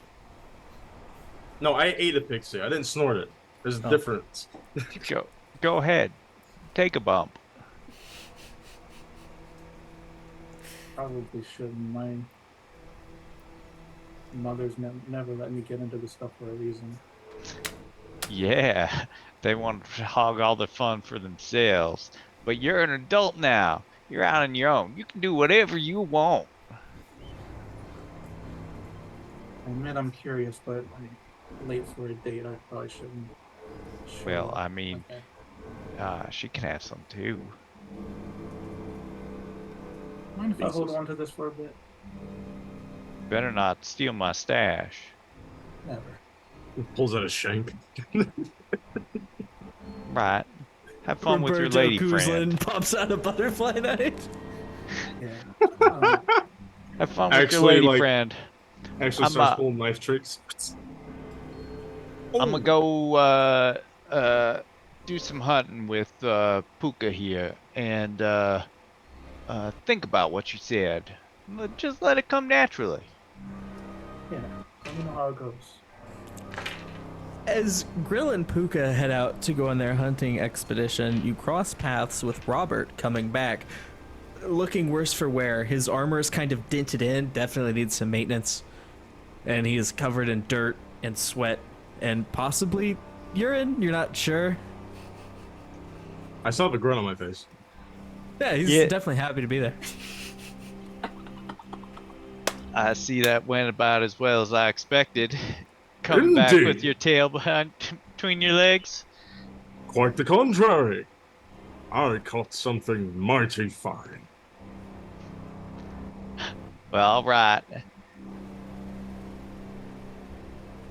No, I ate a pixie. I didn't snort it. There's a Oh. difference. Go ahead. Take a bump. Probably shouldn't. My mother's never let me get into this stuff for a reason. Yeah, they want to hog all the fun for themselves. But you're an adult now. You're out on your own. You can do whatever you want. I admit I'm curious, but I'm late for a date. I probably shouldn't. show Well, up. I mean, Okay. she can have some too. Mind if I hold Jesus. on to this for a bit? Better not steal my stash. Never. Pulls out a shank. Right. Have fun with your lady Roberto friend. Kuzlin pops out a butterfly knife. Yeah. Have fun with your Actually, lady like- friend. Actually I'm, starts uh, pulling knife tricks. I'm gonna go do some hunting with Puka here and think about what you said. Just let it come naturally. Yeah. Let me know how it goes. As Grill and Puka head out to go on their hunting expedition, you cross paths with Robert coming back, looking worse for wear. His armor is kind of dented in, definitely needs some maintenance, and he is covered in dirt and sweat and possibly urine. You're not sure. I still have a grin on my face. Yeah, he's Yeah. definitely happy to be there. I see that went about as well as I expected. Coming back with Indeed. your tail between your legs. Quite the contrary. I caught something mighty fine. Well, all right.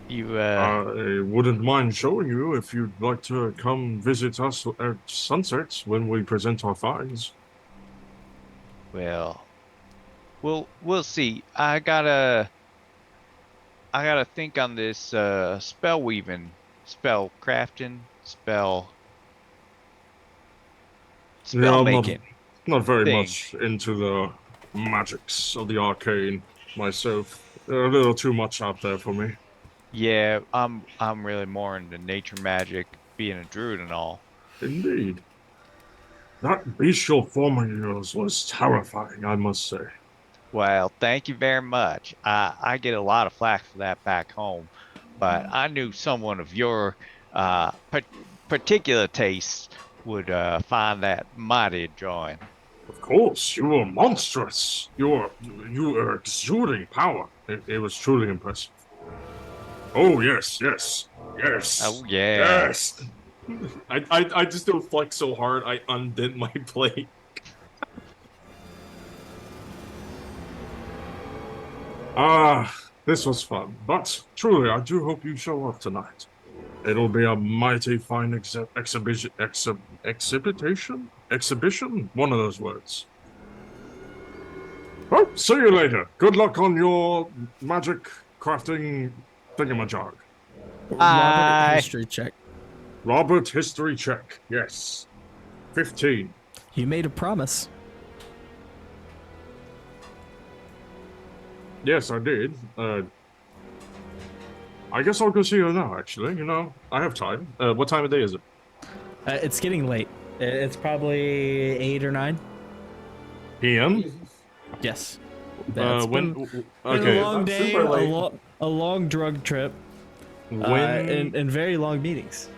You I wouldn't mind showing you if you'd like to come visit us at sunsets when we present our finds. well, we'll see. I gotta think on this spell weaving, spell crafting, spell Yeah, I'm making. not very thing. much into the magics of the arcane myself. They're a little too much out there for me. Yeah, I'm really more into nature magic, being a druid and all. Indeed. That bestial form of yours was terrifying, I must say. Well, thank you very much. I get a lot of flack for that back home, but I knew someone of your particular taste would find that mighty enjoying. Of course, you were monstrous. You were exuding power. It was truly impressive. Oh yes, yes, Oh yes, yeah. yes. I just do flex so hard I undent my plate. Ah, this was fun, but truly, I do hope you show up tonight. It'll be a mighty fine exhibition. One of those words. Well, see you later. Good luck on your magic crafting thingamajog. Robert, Bye. history check. Robert history check. Yes. 15. You made a promise. Yes, I did. I guess I'll go see her now, actually. You know, I have time. What time of day is it? It's getting late. It's probably 8 or 9. PM? Jesus. Yes. Yeah, been a Okay. long I'm day, super late. a long drug trip, When and very long meetings.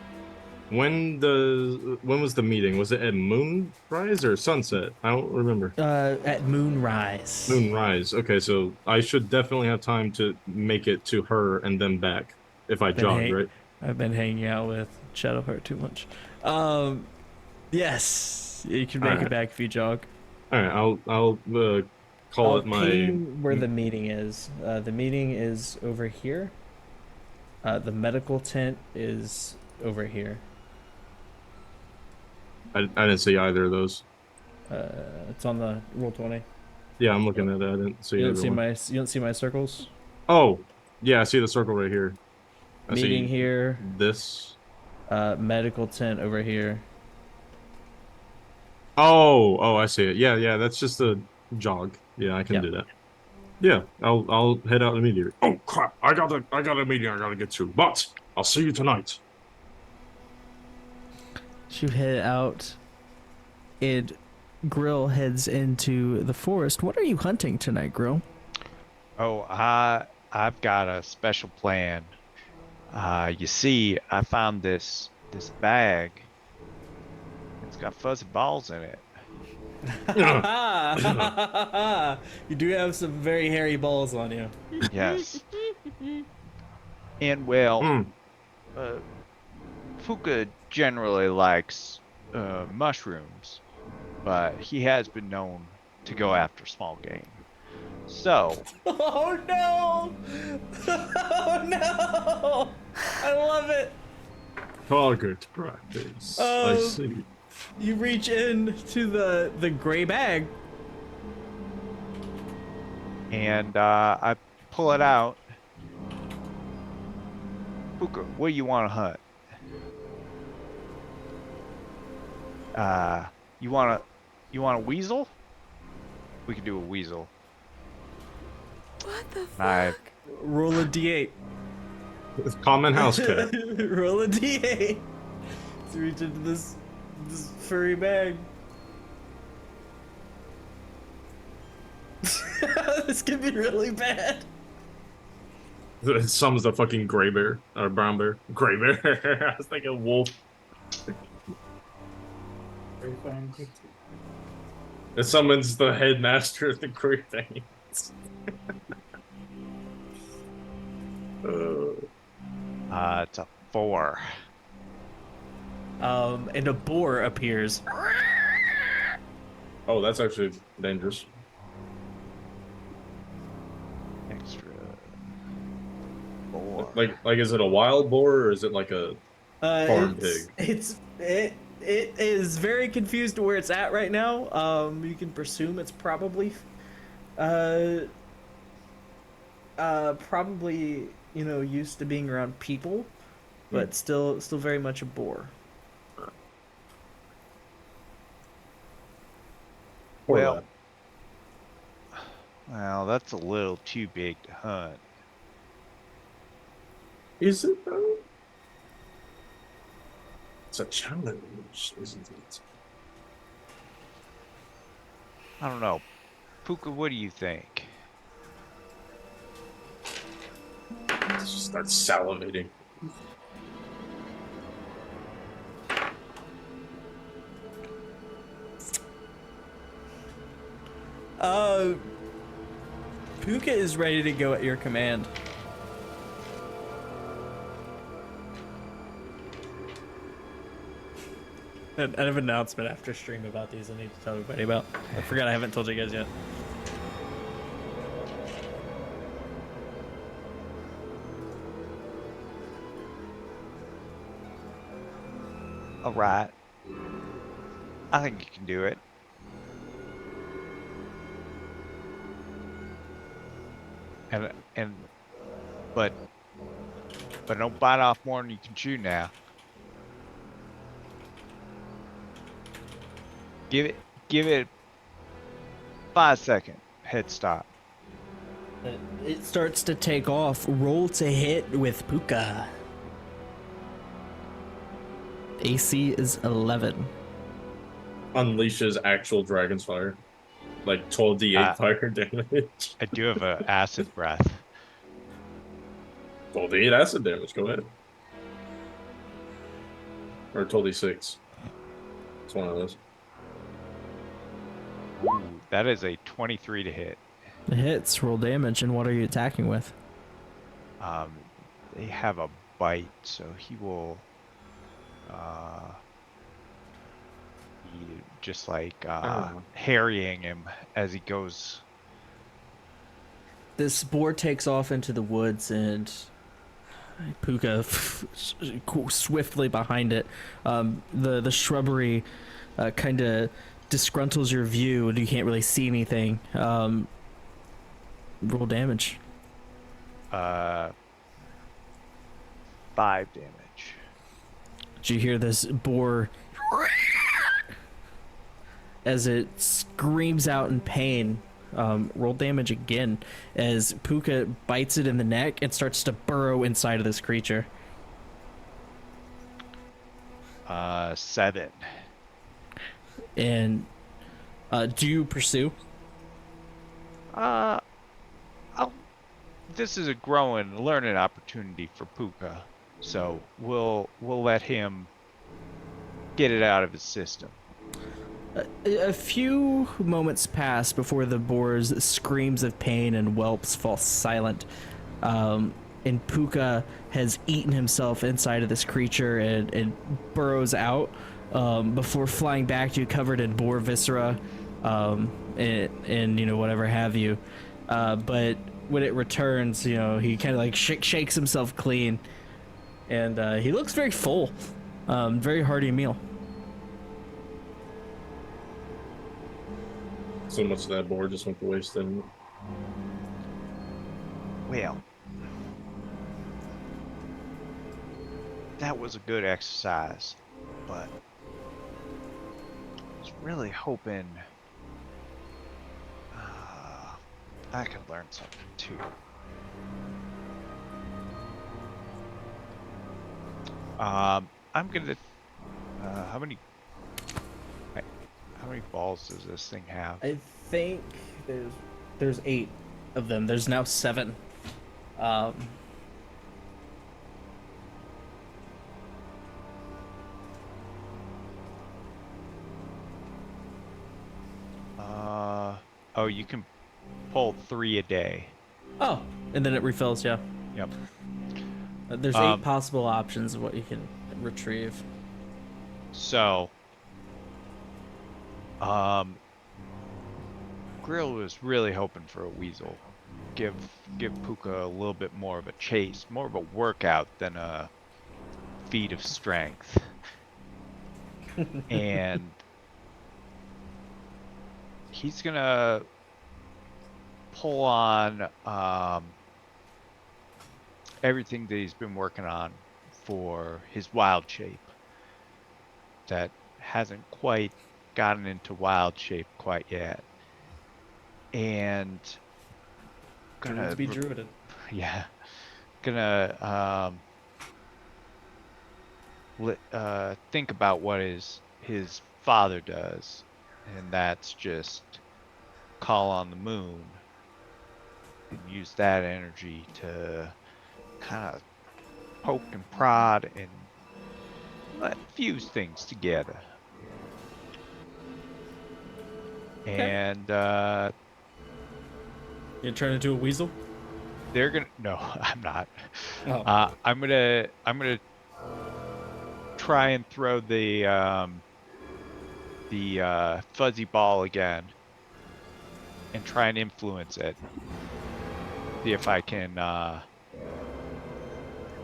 When was the meeting? Was it at moonrise or sunset? I don't remember. At moonrise. Moonrise. Okay, so I should definitely have time to make it to her and then back if I Been jog, hang- right? I've been hanging out with Shadowheart too much. Yes, you can make it Alright. back if you jog. All right, I'll call I'll it my. ping where the meeting is. The meeting is over here. The medical tent is over here. I didn't see either of those. It's on the roll 20. Yeah, I'm looking at it. I didn't see You don't either see one. you don't see my circles. Oh, yeah, I see the circle right here. I Meeting see here. this. Medical tent over here. Oh, I see it. Yeah, that's just a jog. Yeah, I can Yep. do that. Yeah, I'll head out immediately. Oh crap! I got a meeting I gotta get to. But I'll see you tonight. You head out, and Grill heads into the forest. What are you hunting tonight, Grill? Oh, I've got a special plan. You see, I found this bag. It's got fuzzy balls in it. You do have some very hairy balls on you. Yes. And well, Hmm. Fuka generally likes mushrooms, but he has been known to go after small game. So, Oh no! Oh no! I love it. Target practice. I Oh. see. You reach in to the gray bag. and I pull it out. Fuka, what do you want to hunt? You want a weasel? We could do a weasel. What the I fuck? Roll a d8. It's common house cat. Roll a d8. Let's reach into this furry bag. This could be really bad. It summons a fucking gray bear or brown bear. Gray bear. I was thinking wolf. Very fine. It summons the headmaster of the Great Things. it's a 4. And a boar appears. Oh, that's actually dangerous. Extra 4. Like, is it a wild boar or is it like a farm pig? It is very confused to where it's at right now. You can presume it's probably, probably used to being around people, but still very much a boar. Or Well, that. Well, that's a little too big to hunt. Is it though? It's a challenge, isn't it? I don't know. Puka, what do you think? Just start salivating. Puka is ready to go at your command. I have an announcement after stream about these I need to tell everybody about. I forgot I haven't told you guys yet. All right. I think you can do it. And but don't bite off more than you can chew now. Give it 5 second head stop. It starts to take off. Roll to hit with Puka. AC is 11. Unleashes actual dragon's fire. Like 12d8 fire damage. I do have a acid breath. 12d8 acid damage, go ahead. Or 12d6. It's one of those. Ooh, that is a 23 to hit. It hits. Roll damage. And what are you attacking with? They have a bite, so he will be just like harrying him as he goes. This boar takes off into the woods, and Puka swiftly behind it. The shrubbery kind of disgruntles your view, and you can't really see anything. Roll damage. 5 damage. Did you hear this boar as it screams out in pain? Roll damage again as Puka bites it in the neck and starts to burrow inside of this creature. 7. And do you pursue? This is a growing learning opportunity for Puka, so we'll let him get it out of his system. A few moments pass before the boar's screams of pain and whelps fall silent. And Puka has eaten himself inside of this creature and burrows out before flying back to you covered in boar viscera and you know, whatever have you. But when it returns, you know, he kind of like shakes himself clean, and he looks very full. Very hearty meal. So much of that board just went to waste, didn't it? Well, that was a good exercise, but I was really hoping I could learn something too. I'm gonna. How many balls does this thing have? I think there's 8 of them. There's now 7. Oh, you can pull 3 a day. Oh, and then it refills. Yeah. Yep. There's 8 possible options of what you can retrieve. So, Grill was really hoping for a weasel. Give Puka a little bit more of a chase, more of a workout than a feat of strength. And he's gonna pull on everything that he's been working on for his wild shape that hasn't quite gotten into wild shape quite yet. And gonna Druids be druided. yeah, gonna think about what his father does, and that's just call on the moon and use that energy to kind of poke and prod and fuse things together. Okay. And You turn into a weasel? they're gonna no, I'm not. Oh. I'm gonna try and throw the fuzzy ball again and try and influence it. See if I can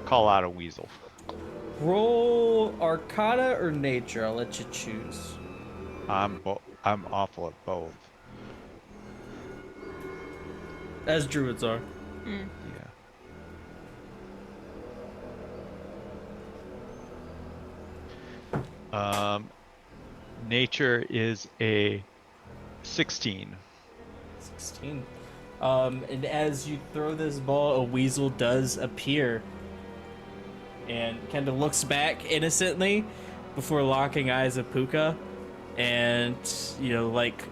call out a weasel. Roll Arcana or Nature. I'll let you choose. I'm awful at both. As druids are. Yeah. Nature is a 16. 16. And as you throw this ball, a weasel does appear and kind of looks back innocently before locking eyes with Puka. And, like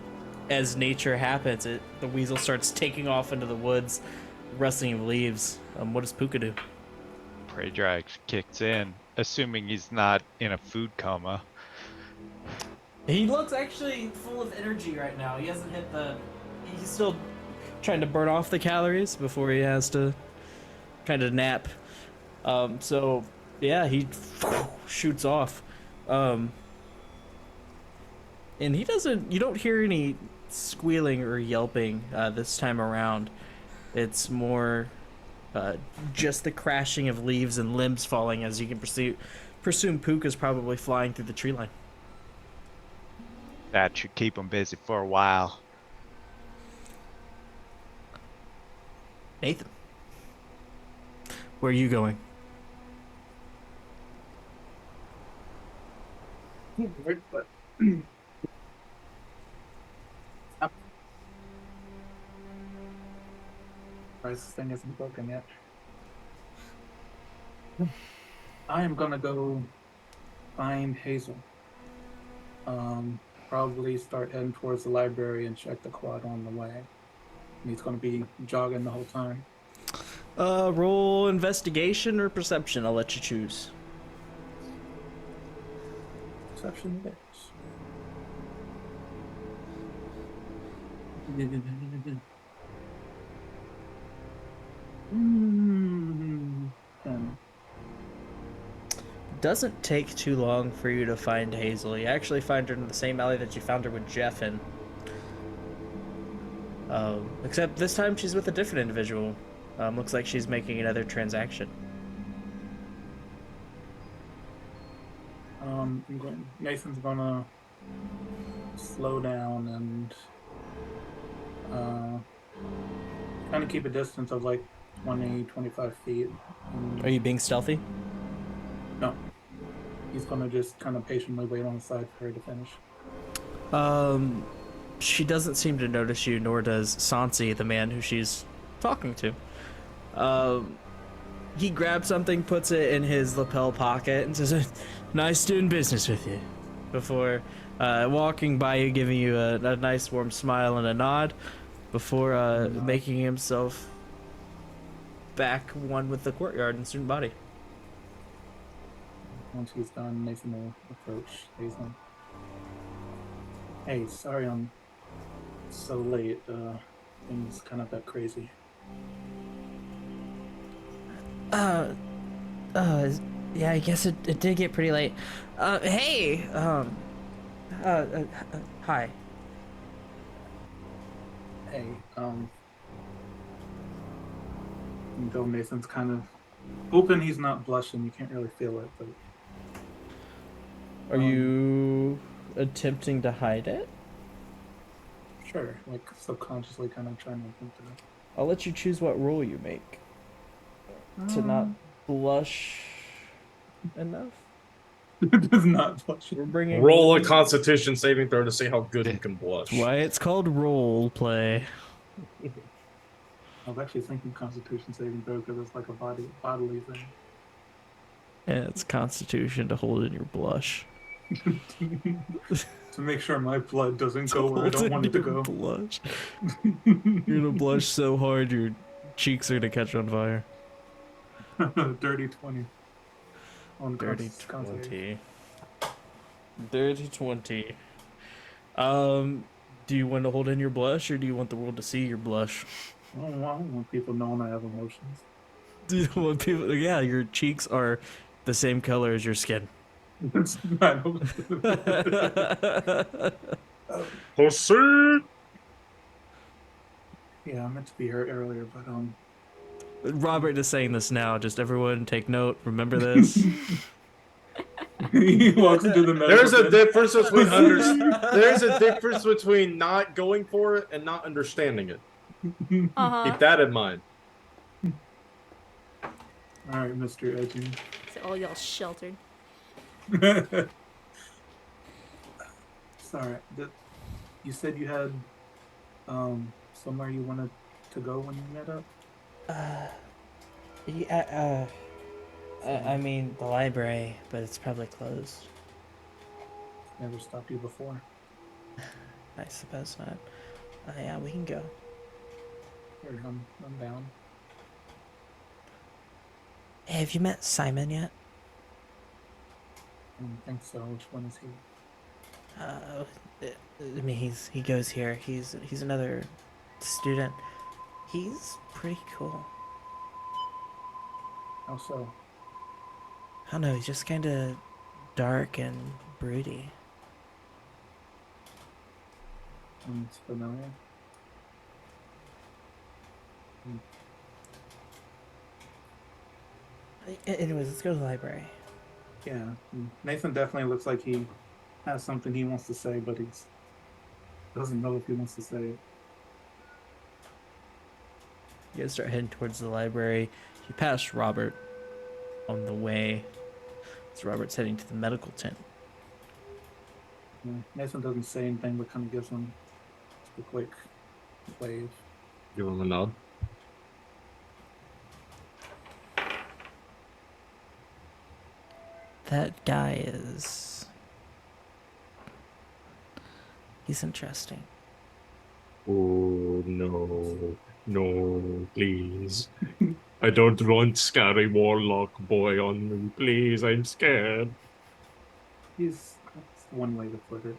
as nature happens, the weasel starts taking off into the woods, rustling of leaves. What does Puka do? Prey drag kicks in, assuming he's not in a food coma. He looks actually full of energy right now. He hasn't hit he's still trying to burn off the calories before he has to kind of nap. So yeah, he shoots off. And you don't hear any squealing or yelping this time around. It's more just the crashing of leaves and limbs falling, as you can presume Puka's probably flying through the tree line. That should keep him busy for a while. Nathan, where are you going? This thing isn't broken yet. I am gonna go find Hazel. Probably start heading towards the library and check the quad on the way. And he's gonna be jogging the whole time. Roll investigation or perception. I'll let you choose. Perception it is. Doesn't take too long for you to find Hazel. You actually find her in the same alley that you found her with Jeff in. Except this time she's with a different individual. Looks like she's making another transaction. Nathan's gonna slow down and kind of keep a distance of like 20, 25 feet. Are you being stealthy? No. He's gonna just kind of patiently wait on the side for her to finish. She doesn't seem to notice you, nor does Sansi, the man who she's talking to. He grabs something, puts it in his lapel pocket, and says, "Nice doing business with you." Before walking by you, giving you a nice warm smile and a nod, before making himself back one with the courtyard and student body. Once he's done, Nathan will approach Hazel. Hey, sorry I'm so late. Things kind of got crazy. Yeah, I guess it did get pretty late. Hey, hi. Hey, though Nathan's kind of hoping he's not blushing, you can't really feel it, but Are you attempting to hide it? sure, like subconsciously kind of trying to think of it. I'll let you choose what roll you make to not blush enough. It does not blush. We're bringing Roll a Constitution saving throw to see how good you can blush. Why it's called role play. I was actually thinking Constitution saving throw because it's like a bodily thing. And it's Constitution to hold in your blush. To make sure my blood doesn't To go where I hold don't in want it to your go. blush. You're gonna blush so hard your cheeks are gonna catch on fire. Dirty 20 on Dirty con save. 20. Dirty 20. Do you want to hold in your blush or do you want the world to see your blush? I don't want people knowing I have emotions. Do you want people? Yeah, your cheeks are the same color as your skin. That's not. Jose! Yeah, I meant to be here earlier, but Robert is saying this now. Just everyone take note. Remember this. he walks into the medical There's a tent. difference between there's a difference between not going for it and not understanding it. Uh-huh. Keep that in mind. All right, Mr. Edging. So all y'all sheltered. Sorry, you said you had somewhere you wanted to go when you met up. Yeah, I mean, the library, but it's probably closed. Never stopped you before. I suppose not. Yeah, we can go. Here, I'm down. Hey, have you met Simon yet? I don't think so. Which one is he? I mean, he goes here. He's another student. He's pretty cool. How so? I don't know. He's just kind of dark and broody. It's familiar. Anyways, let's go to the library. Yeah, Nathan definitely looks like he has something he wants to say, but he doesn't know if he wants to say it. You guys start heading towards the library. You pass Robert on the way. So Robert's heading to the medical tent. Yeah, Nathan doesn't say anything, but kind of gives him just a quick wave. Give him a nod. That guy is... He's interesting. Oh, no. No, please. I don't want scary warlock boy on me. Please, I'm scared. That's one way to put it.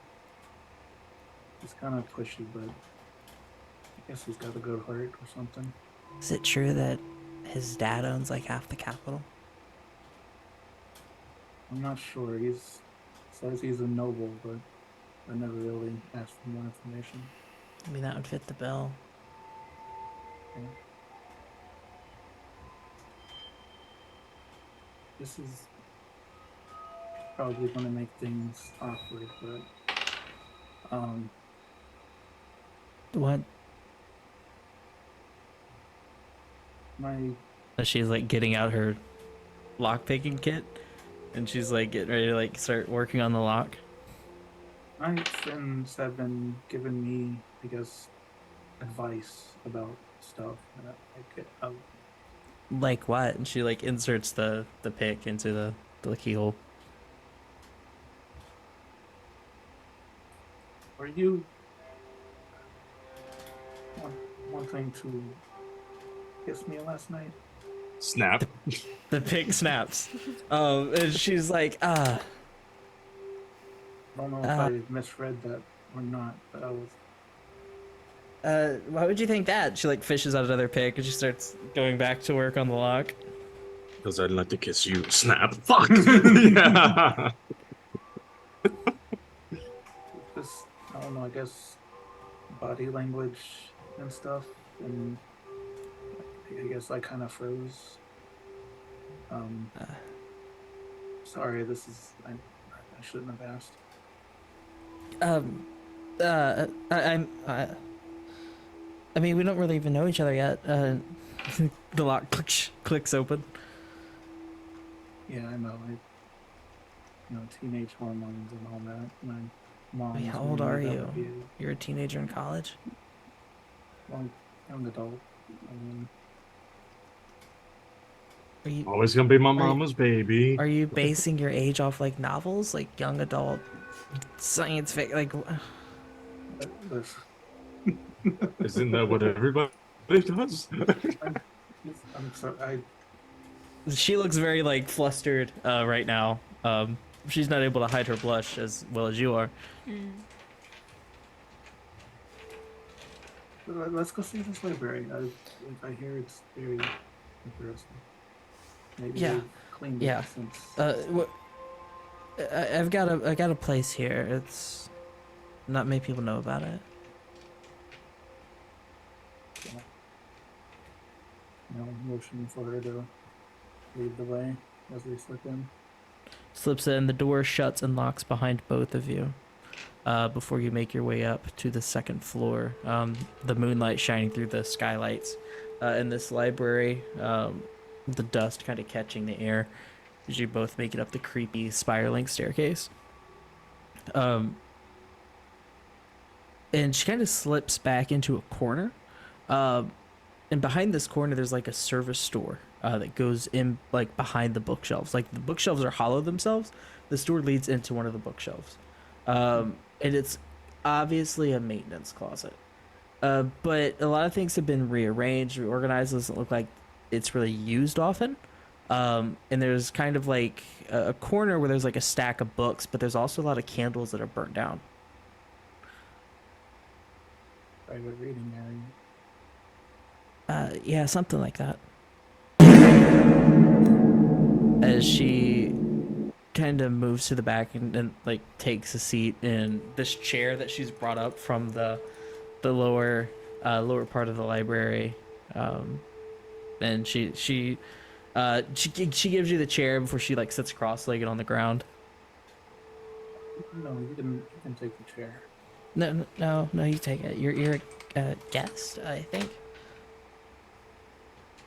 He's kind of pushy, but I guess he's got a good heart or something. Is it true that his dad owns like half the capital? I'm not sure. Says he's a noble, but I never really asked for more information. I mean, that would fit the bill. Okay. This is probably going to make things awkward, but What? She's like getting out her lock-picking kit, and she's like getting ready to like start working on the lock. my friends have been giving me, I guess, advice about stuff. Like what? And she like inserts the pick into the keyhole. Are you wanting to kiss me last night? Snap. The pick snaps. And she's like, I don't know if I misread that or not, but I was. Why would you think that? She like fishes out another pick and she starts going back to work on the lock. Because I'd like to kiss you. Snap. Fuck. Yeah. Just, I don't know, I guess body language and stuff, and I guess I kind of froze. Sorry, I shouldn't have asked. I mean, we don't really even know each other yet. The lock clicks open. Yeah, I know. Teenage hormones and all that. My mom. Wait, how old are you? You're a teenager in college? Well, I'm an adult. Um, Are you Always gonna be my are, mama's baby. are you basing your age off like novels, like young adult science fiction? Like, listen, Isn't that what everybody does? I'm, I'm sorry. she looks very like flustered right now. She's not able to hide her blush as well as you are. Let's go see this library. I hear it's very interesting. Maybe Yeah, they've cleaned it yeah. since. I've got a place here. It's not many people know about it. Yeah. Motion for her to lead the way as we slip in. Slips in. The door shuts and locks behind both of you. Before you make your way up to the second floor, the moonlight shining through the skylights in this library, the dust kind of catching the air as you both make it up the creepy spiraling staircase. And she kind of slips back into a corner. And behind this corner, there's like a service store that goes in like behind the bookshelves. Like the bookshelves are hollow themselves. The store leads into one of the bookshelves, and it's obviously a maintenance closet. But a lot of things have been rearranged, reorganized. It doesn't look like it's really used often. And there's kind of like a corner where there's like a stack of books, but there's also a lot of candles that are burnt down. Private reading area. Yeah, something like that. As she kind of moves to the back and like takes a seat in this chair that she's brought up from the lower part of the library, and she gives you the chair before she like sits cross-legged on the ground. No, you can take the chair. No, you take it. You're a guest, I think.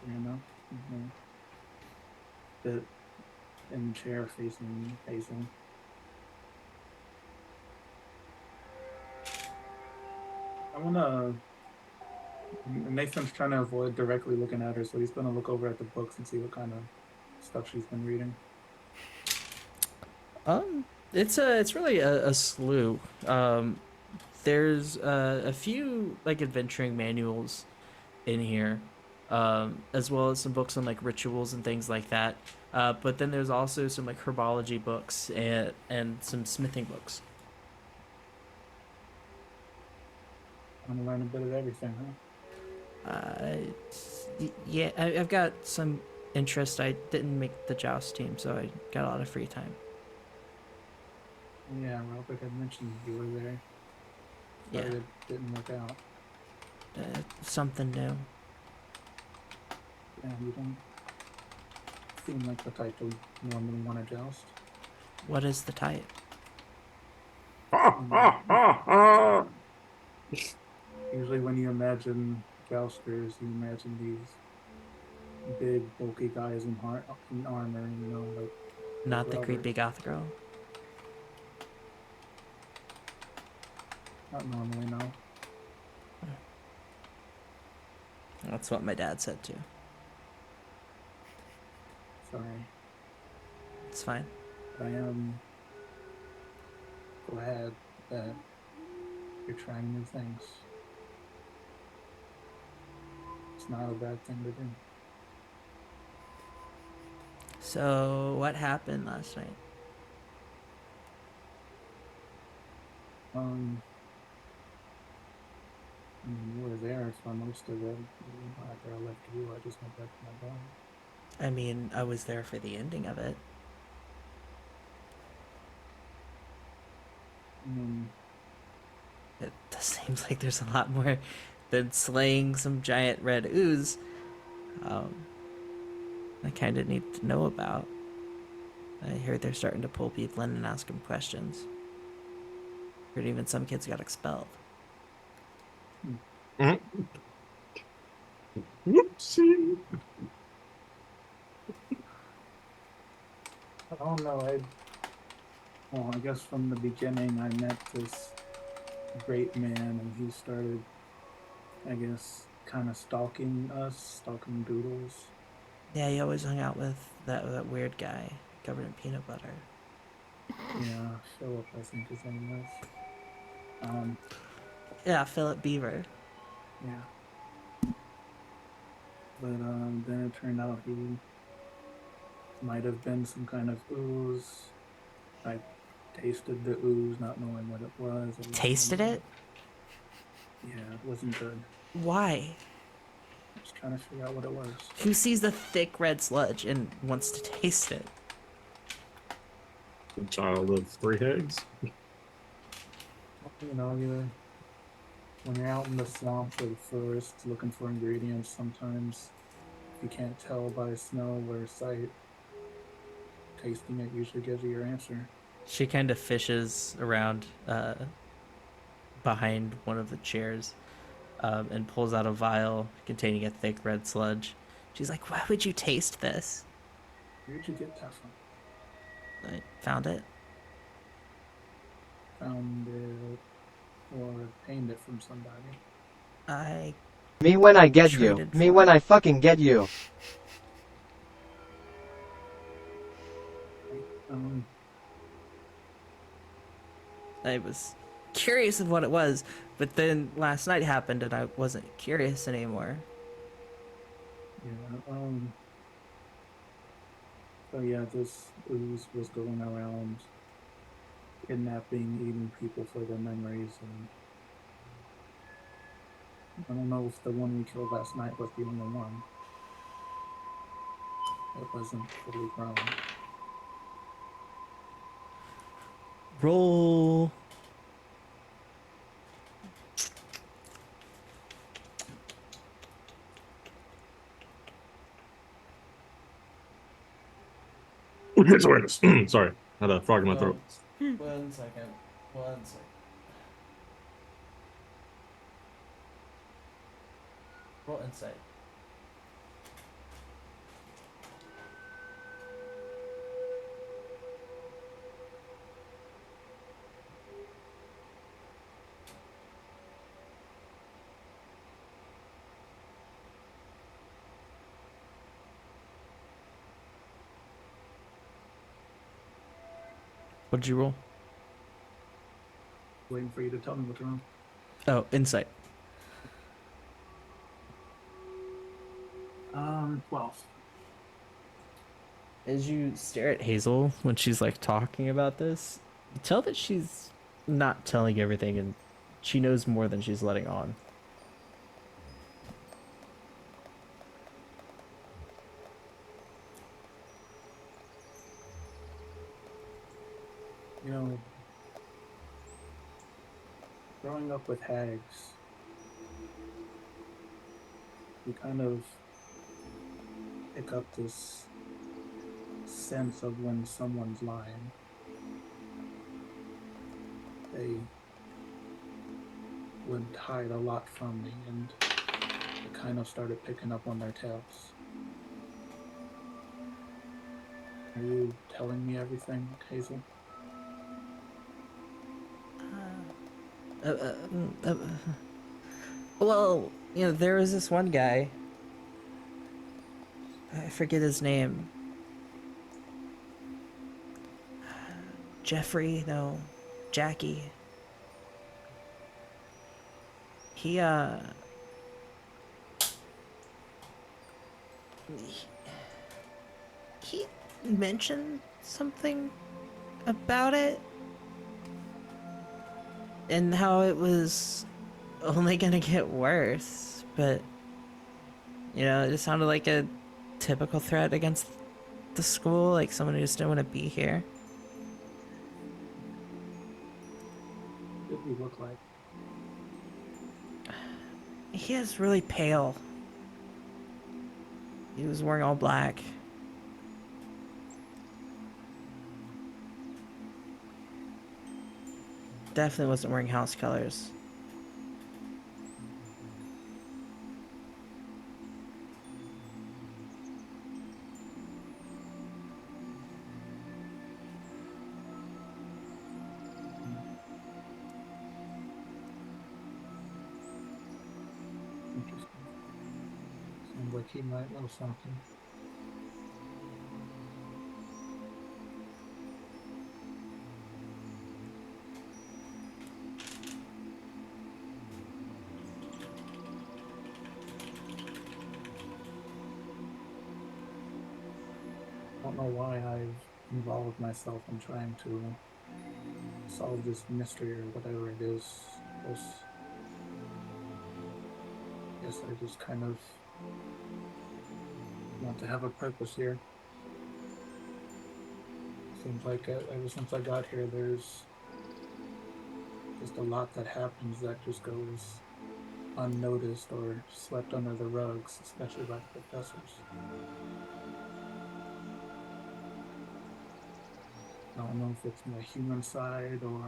You know, the in the chair facing Hazel. I wanna. Nathan's trying to avoid directly looking at her, so he's gonna look over at the books and see what kind of stuff she's been reading. It's really a slew. There's a few like adventuring manuals in here, as well as some books on like rituals and things like that. But then there's also some like herbology books and some smithing books. I want to learn a bit of everything, huh? Yeah, I've got some interest. I didn't make the joust team, so I got a lot of free time. Yeah, Robert had mentioned you were there. Yeah, Sorry it didn't work out. something new. Yeah, you don't seem like the type to normally want to joust. What is the type? Usually when you imagine jousters, you imagine these big, bulky guys in armor, like Not the Robert. creepy goth girl. Not normally, no. That's what my dad said too. Sorry. It's fine. I am glad that you're trying new things. It's not a bad thing to do. So, what happened last night? You were there for most of it. After I left you, I just went back to my dorm. I mean, I was there for the ending of it. It seems like there's a lot more than slaying some giant red ooze. I kind of need to know about. I heard they're starting to pull people in and ask them questions. Heard even some kids got expelled. Whoopsie. I don't know. I guess from the beginning I met this great man, and he started, I guess, kind of stalking us, stalking Doodles. Yeah, he always hung out with that weird guy covered in peanut butter. Yeah, Philip, I think his name is. Um, Yeah, Philip Beaver. yeah. But then it turned out he might have been some kind of ooze. I tasted the ooze, not knowing what it was. It Tasted wasn't. it? Yeah, it wasn't good. Why? I was trying to figure out what it was. Who sees the thick red sludge and wants to taste it? The child of three eggs. You know, you when you're out in the swamps or the forest looking for ingredients, sometimes if you can't tell by smell or sight, tasting it usually gives you your answer. She kind of fishes around behind one of the chairs and pulls out a vial containing a thick red sludge. She's like, "Why would you taste this?" Where'd you get that from? I found it. Found it or obtained it from somebody. I Me when I get you. traded Me for when it. I fucking get you. Right? I was curious of what it was, but then last night happened and I wasn't curious anymore. Yeah, so yeah, this ooze was going around kidnapping, eating people for their memories, and I don't know if the one we killed last night was the only one. It wasn't fully grown. Roll. It's awareness. Sorry, had a frog in my throat. 1 second. 1 second. Roll insight. What did you roll? Waiting for you to tell me what's wrong. Oh, insight. 12. As you stare at Hazel when she's like talking about this, you tell that she's not telling everything and she knows more than she's letting on. You know, growing up with hags, you kind of pick up this sense of when someone's lying. They would hide a lot from me, and I kind of started picking up on their tales. Are you telling me everything, Hazel? Uh, uh, mm, uh, well, there was this one guy. I forget his name. Jeffrey, no. Jackie. He, he mentioned something about it and how it was only gonna get worse, but it just sounded like a typical threat against the school, like someone who just didn't want to be here. What did he look like? He is really pale. He was wearing all black. Definitely wasn't wearing house colors. Interesting. like he might know something. I don't know why I've involved myself in trying to solve this mystery or whatever it is. Guess I just kind of want to have a purpose here. Seems like ever since I got here, there's just a lot that happens that just goes unnoticed or swept under the rugs, especially by the professors. I don't know if it's my human side or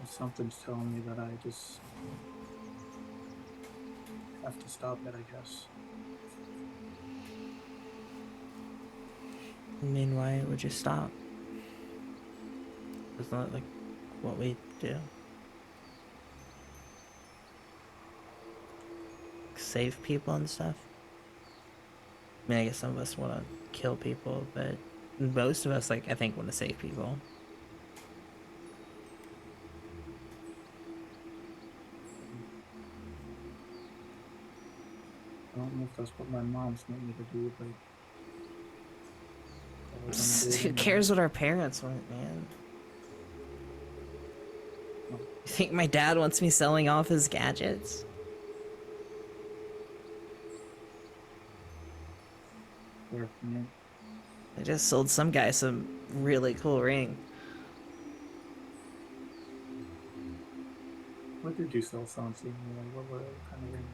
if something's telling me that I just have to stop it, I guess. I mean, why would you stop? It's not like what we do. Save people and stuff. I mean, I guess some of us want to kill people, but most of us, like, I think, want to save people. I don't know if that's what my mom's made me to do, but I was gonna do it Who anyway. cares what our parents want, man? Oh, You think my dad wants me selling off his gadgets? fair for me. I just sold some guy some really cool ring. What did you sell Sansi anyway? What kind of ring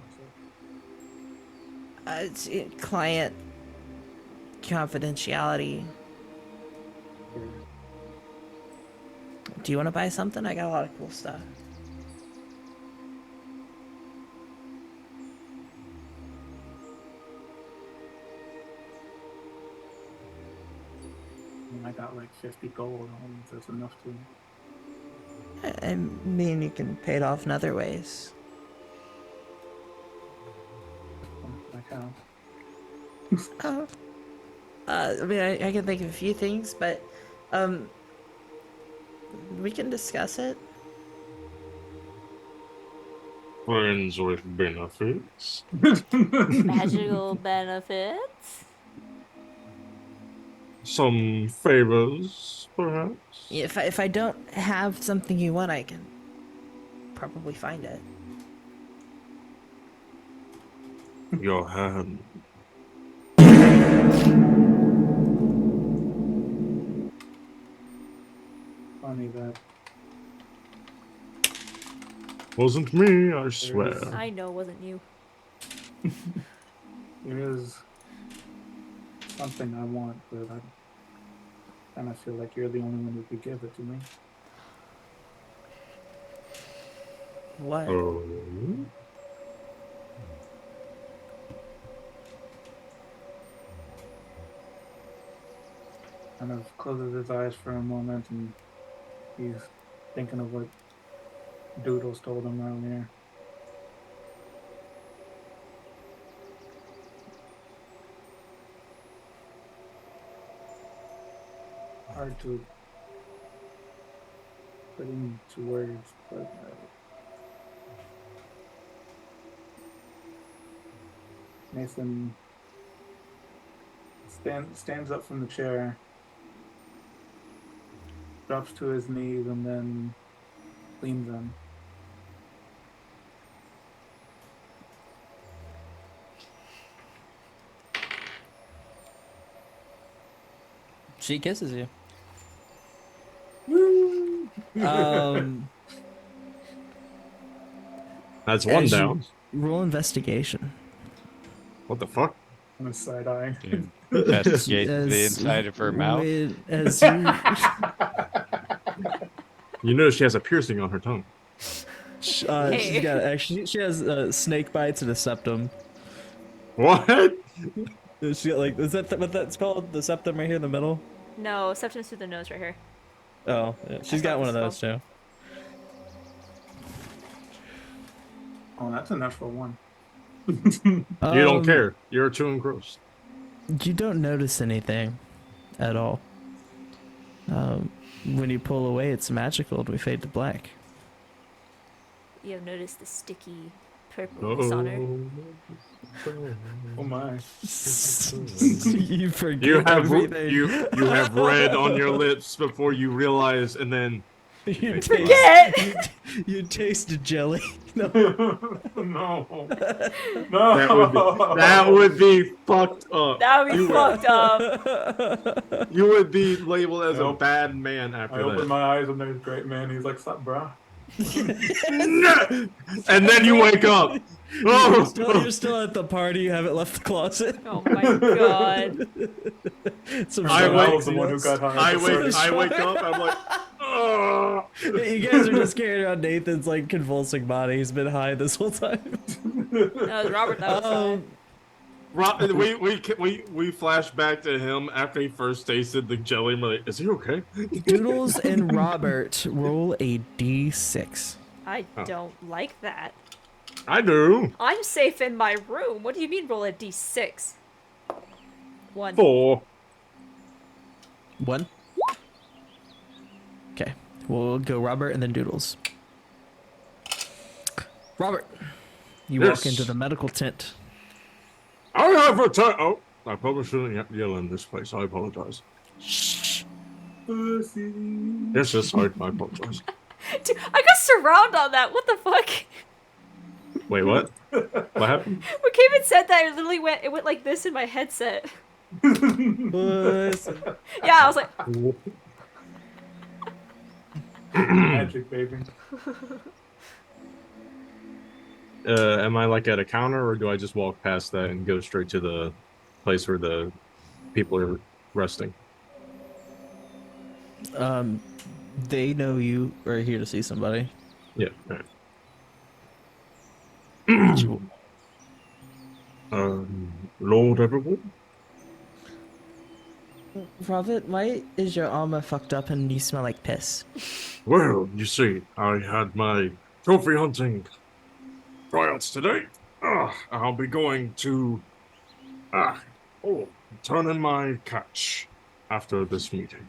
was it? Client confidentiality. Sure. Do you want to buy something? I got a lot of cool stuff. I mean, I got like 50 gold. I don't know if that's enough to. I mean, you can pay it off in other ways. Like how? Oh. I mean, I can think of a few things, but we can discuss it. Friends with benefits. Magical benefits. Some favors, perhaps. If I don't have something you want, I can probably find it. Your hand. Funny that Wasn't me, I there swear. I know it wasn't you. is something I want, but I kind of feel like you're the only one who could give it to me. What? Oh. Kind of closes his eyes for a moment and he's thinking of what Doodles told him earlier. Hard to put into words, but Nathan stands up from the chair, drops to his knees, and then leans in. She kisses you. That's one As you down. roll investigation. What the fuck? On his side eye. Investigate the As- inside of her mouth. As you, You notice she has a piercing on her tongue. Hey. she's got actually she has snake bites and a septum. What? She got like is that what that's called? The septum right here in the middle. No, septum's through the nose right here. Oh, yeah. She's That's got what one of it's those too. Oh, that's a natural one. You don't Um, care. You're too engrossed. You don't notice anything at all. When you pull away, it's magical and we fade to black. You have noticed the sticky purpleness on her. Oh, Oh my. You forget everything. you have red on your lips before you realize, and then You Forget! you taste jelly. No. No. that would be fucked up. That would be You fucked up. you would be labeled as a Nope. bad man I after open that. my eyes and there's Great Man. He's like, "Sup, brah?" And then you wake up. You're still at the party. You haven't left the closet. Oh my god. Some I I wake- was the one who got high. I wake up. I'm like, oh. You guys are just carrying around Nathan's like convulsing body. He's been high this whole time. That was Robert. That was We flash back to him after he first tasted the jelly. And we're like, is he okay? Doodles and Robert roll a d6. I don't like that. I do. I'm safe in my room. What do you mean roll a d6? 1. 4. 1. Okay, we'll go Robert and then Doodles. Robert, you walk Yes. into the medical tent. I have returned. Oh, I probably shouldn't yell in this place. I apologize. Pussy. Yes, yes, I apologize. Dude, I got surround on that. What the fuck? Wait, what? What happened? When Cayman said that, it went like this in my headset. Puss. Yeah, I was like, Magic, baby. Am I like at a counter, or do I just walk past that and go straight to the place where the people are resting? They know you are here to see somebody. Yeah. All right. Lord everyone? Robert, why is your armor fucked up and you smell like piss? Well, you see, I had my trophy hunting tryouts today. I'll be going to turn in my catch after this meeting.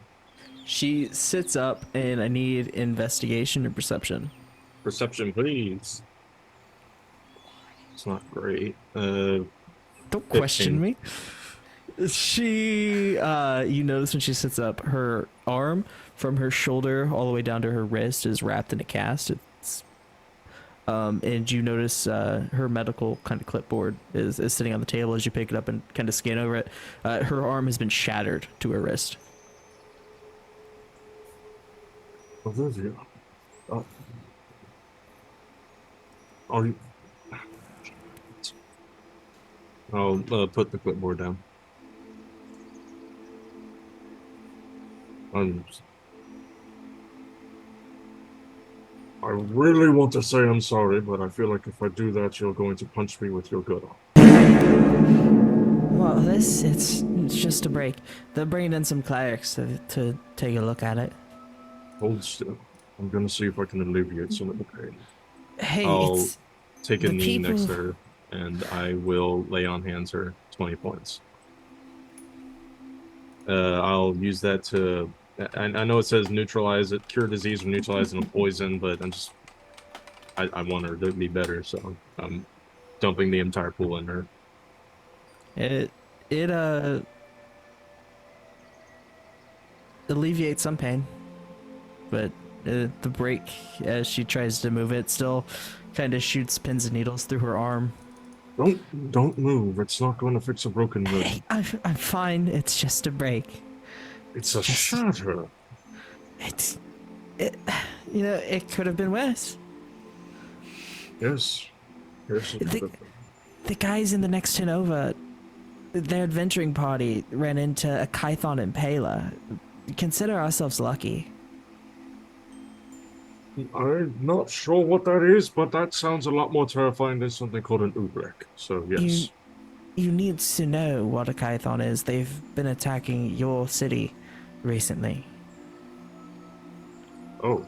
She sits up and I need investigation or perception. Perception, please. It's not great. Don't 15. question me. She, you notice when she sits up, her arm from her shoulder all the way down to her wrist is wrapped in a cast. It's, and you notice her medical kind of clipboard is sitting on the table as you pick it up and kind of scan over it. Her arm has been shattered to her wrist. Olivia, are you? I'll put the clipboard down. I really want to say I'm sorry, but I feel like if I do that, you're going to punch me with your good arm. Well, it's just a break. They're bringing in some clerics to take a look at it. Hold still. I'm gonna see if I can alleviate some of the pain. Hey, I'll it's take a the knee next to people- her, and I will lay on hands her 20 points. I'll use that to. I know it says neutralize it, cure disease or neutralize a poison, but I want her to be better, so I'm dumping the entire pool in her. It alleviates some pain, but the break as she tries to move it still kind of shoots pins and needles through her arm. Don't move. It's not going to fix a broken rib. Hey, I'm fine. It's just a break. It's a shatter. It could have been worse. Yes. Yes. The guys in the next turn over, their adventuring party ran into a Kython Impaler. Consider ourselves lucky. I'm not sure what that is, but that sounds a lot more terrifying than something called an Ubrek. So yes. You need to know what a Kython is. They've been attacking your city recently. Oh.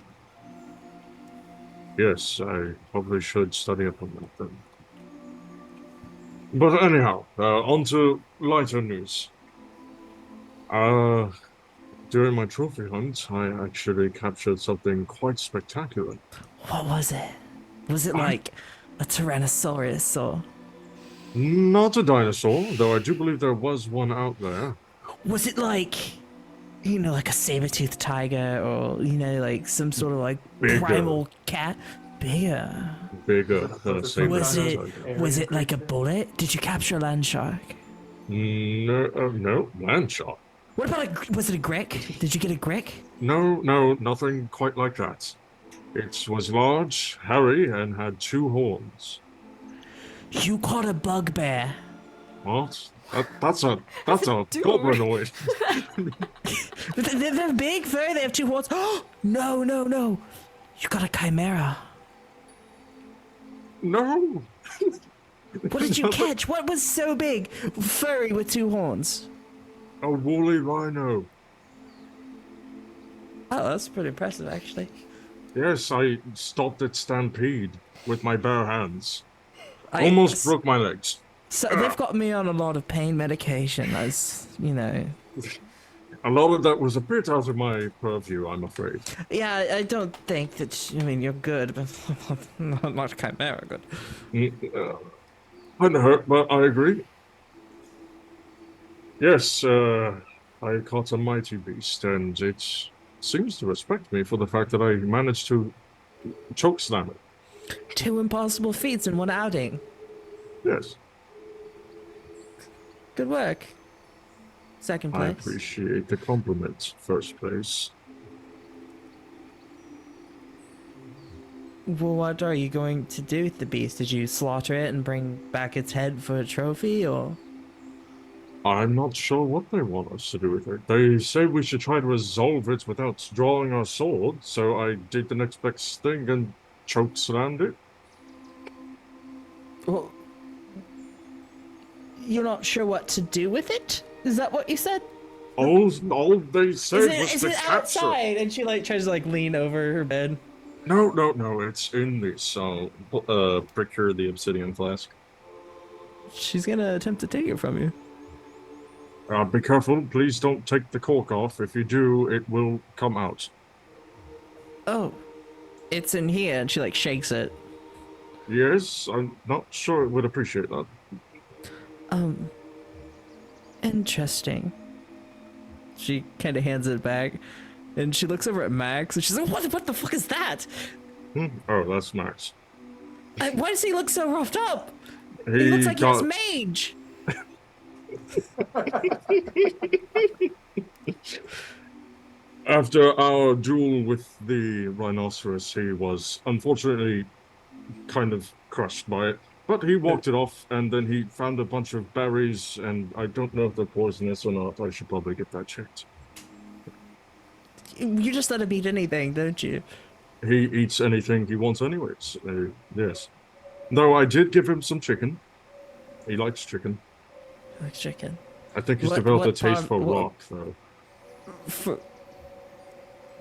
Yes, I probably should study up on that then. But anyhow, on to lighter news. Uh, During my trophy hunt, I actually captured something quite spectacular. What was it? Was it I, like a Tyrannosaurus or Not a dinosaur, though I do believe there was one out there. was it like, like a saber-toothed tiger or, like some sort of like Bigger, primal cat? Bigger. bigger than a Was it some Was kind saber-toothed of it tiger. was area it like a creature? bullet? Did you capture a land shark? No, no, land shot. What about was it a grick? Did you get a grick? No, no, nothing quite like that. It was large, hairy, and had two horns. You caught a bugbear. What? That's a Dude. goblinoid. They're big, furry. They have two horns. No, no, no! You got a chimera. No. What did you catch? What was so big, furry with two horns? A woolly rhino. Oh, that's pretty impressive, actually. Yes, I stopped its stampede with my bare hands. I Almost s- broke my legs. so they've Ah, got me on a lot of pain medication, as you know. a lot of that was a bit out of my purview, I'm afraid. Yeah, I don't think that. I mean, you're good, but not chimera good. Couldn't hurt, but I agree. Yes, I caught a mighty beast, and it seems to respect me for the fact that I managed to choke slam it. Two impossible feats in one outing. Yes, Good work. Second I place. appreciate the compliment, first place. Well, what are you going to do with the beast? Did you slaughter it and bring back its head for a trophy, or? I'm not sure what they want us to do with it. They say we should try to resolve it without drawing our sword, so I did the next best thing and choke slammed it. Well, you're not sure what to do with it? Is that what you said? All they said was Is to it capture. outside? And she like tries to like lean over her bed. No, no, no, it's in this. Procure the obsidian flask. She's gonna attempt to take it from you. Be careful, please don't take the cork off. If you do, it will come out. Oh, it's in here, and she like shakes it. Yes, I'm not sure it would appreciate that. Interesting. She kind of hands it back, and she looks over at Max, and she's like, What the fuck is that? Oh, that's Max. Why does he look so roughed up? He He looks like he has got mage. After our duel with the rhinoceros, he was unfortunately kind of crushed by it. But he walked it off, and then he found a bunch of berries, and I don't know if they're poisonous or not. I should probably get that checked. You just let him eat anything, don't you? He eats anything he wants anyways. Yes. Though I did give him some chicken. He likes chicken. Like chicken. I think he's What- developed a what taste farm- for what- rock, though. For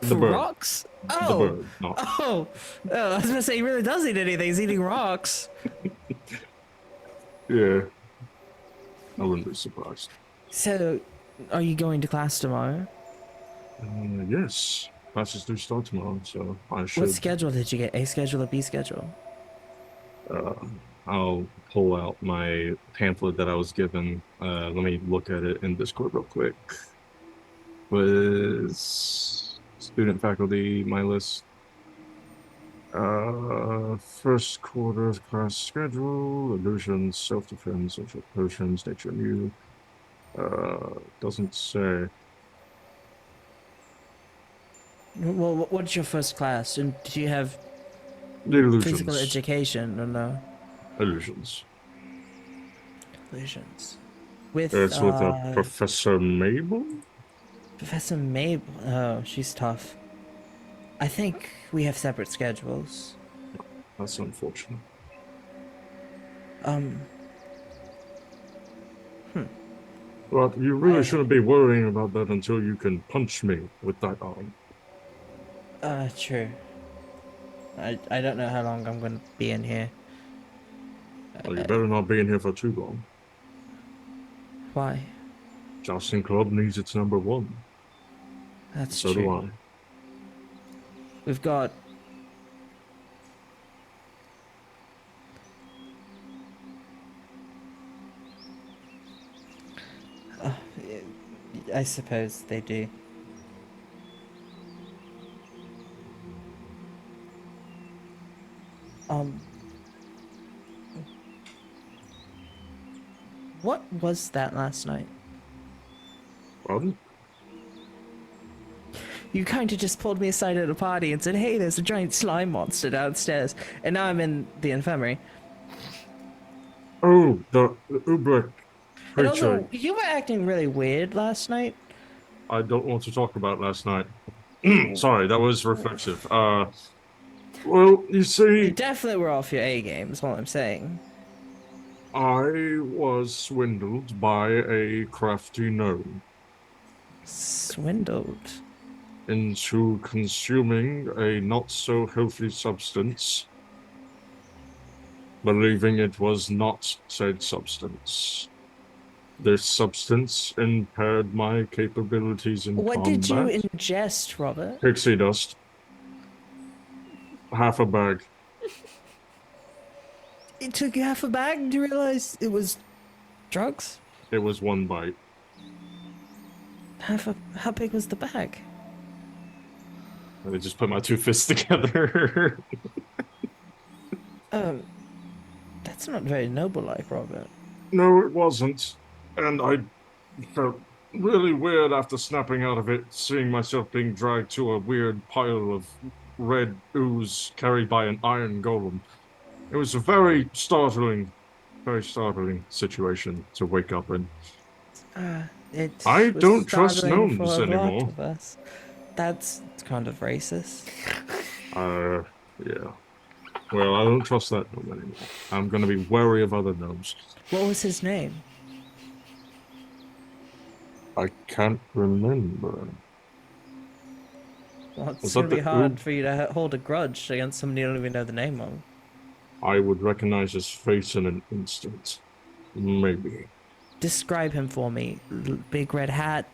The bird. rocks? The Oh. bird, not. Oh, I was gonna say he really does eat anything. He's eating rocks. Yeah. I wouldn't be surprised. So, are you going to class tomorrow? Yes. Classes do start tomorrow, so I should. What schedule did you get? A schedule or B schedule? I'll pull out my pamphlet that I was given. Let me look at it in Discord real quick. Was student faculty my list? First quarter of class schedule, illusions, self-defense, social potions, nature new. Doesn't say. Well, what's your first class? And do you have The illusions. physical education or no? Illusions. Illusions. With, It's with a Professor Mabel? Professor Mabel. Oh, she's tough. I think we have separate schedules. That's unfortunate. But you really shouldn't be worrying about that until you can punch me with that arm. True. I don't know how long I'm gonna be in here. Well, you better not be in here for too long. Why? Jousting Club needs its number one. That's So do true. I. We've got. Uh, I suppose they do. Um, what was that last night? Pardon? You kind of just pulled me aside at a party and said, "Hey, there's a giant slime monster downstairs," and now I'm in the infirmary. Oh, the Ubrik And creature. also, you were acting really weird last night. I don't want to talk about last night. Sorry, that was reflexive. Well, you You see, definitely were off your A game, is all I'm saying. I was swindled by a crafty gnome Swindled. into consuming a not so healthy substance, believing it was not said substance. This substance impaired my capabilities in What did you combat. ingest, Robert? Pixie dust, half a bag. It took you half a bag to realize it was drugs? It was one bite. How big was the bag? I just put my two fists together. Um, that's not very noble-like, Robert. No, it wasn't. And I felt really weird after snapping out of it, seeing myself being dragged to a weird pile of red ooze carried by an iron golem. It was a very startling situation to wake up in. It I was don't trust startling for gnomes a lot anymore. of us. That's kind of racist. Uh, yeah. Well, I don't trust that gnome anymore. I'm gonna be wary of other gnomes. What was his name? I can't remember. Well, it's Was gonna that be the hard oob? for you to hold a grudge against somebody you don't even know the name of. I would recognize his face in an instant. Maybe. Describe him for me. Big red hat,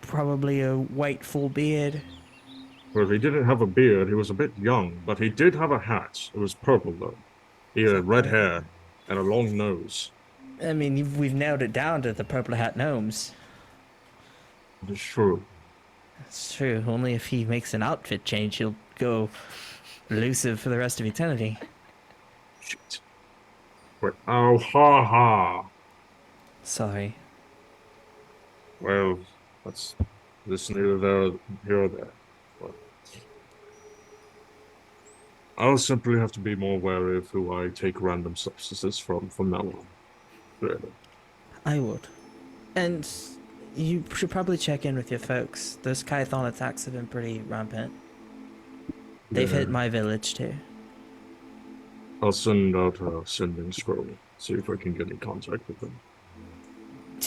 probably a white full beard. Well, he didn't have a beard. He was a bit young, but he did have a hat. It was purple, though. He Is had that red the? hair and a long nose. I mean, we've nailed it down to the purple hat gnomes. It is true. It's true. Only if he makes an outfit change, he'll go elusive for the rest of eternity. Shit. Wait. Oh, ha ha. Sorry. Well, that's this neither there here or there. But I'll simply have to be more wary of who I take random substances from now on. Really. I would. And you should probably check in with your folks. Those Kython attacks have been pretty rampant. They've Yeah. hit my village too. I'll send out a sending scroll, see if I can get in contact with them.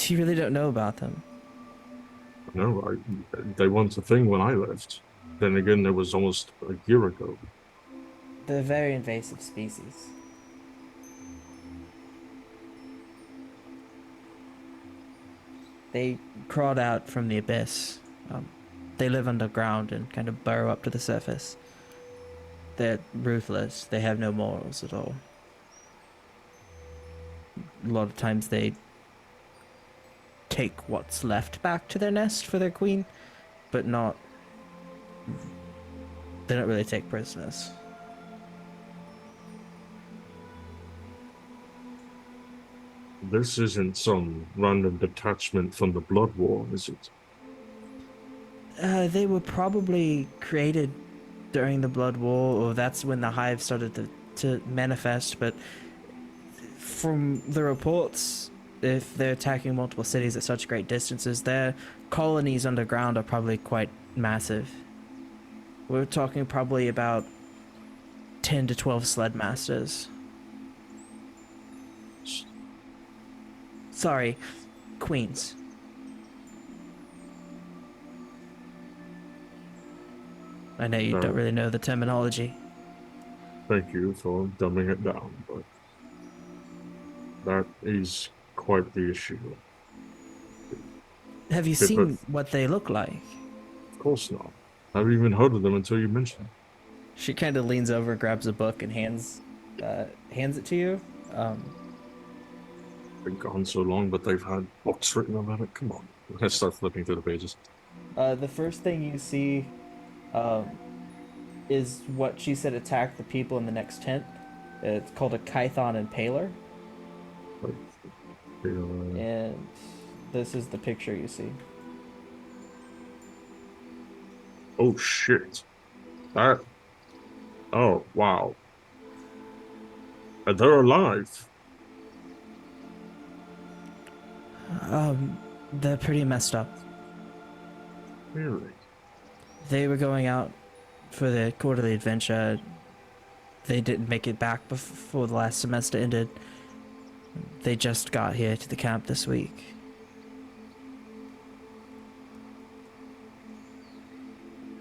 You really don't know about them. No, they weren't a thing when I left. Then again, it was almost a year ago. They're a very invasive species. They crawled out from the abyss. They live underground and kind of burrow up to the surface. They're ruthless. They have no morals at all. A lot of times they take what's left back to their nest for their queen, but not. They don't really take prisoners. This isn't some random detachment from the Blood War, is it? They were probably created during the Blood War, or that's when the hive started to manifest, but from the reports, if they're attacking multiple cities at such great distances, their colonies underground are probably quite massive. We're talking probably about 10 to 12 sled masters. Sorry, queens. I know you don't really know the terminology. Thank you for dumbing it down, but That is quite the issue. Have you Okay, but seen what they look like? of course not. I haven't even heard of them until you mentioned it. She kind of leans over, grabs a book, and hands it to you. Um, Been gone so long, but they've had books written about it. Come on. I start flipping through the pages. the first thing you see um, is what she said attacked the people in the next tent. It's called a Kython Impaler, Like, and this is the picture you see. oh shit. That. Oh wow. And they're alive. They're pretty messed up. Really? They were going out for their quarterly adventure. They didn't make it back before the last semester ended. They just got here to the camp this week.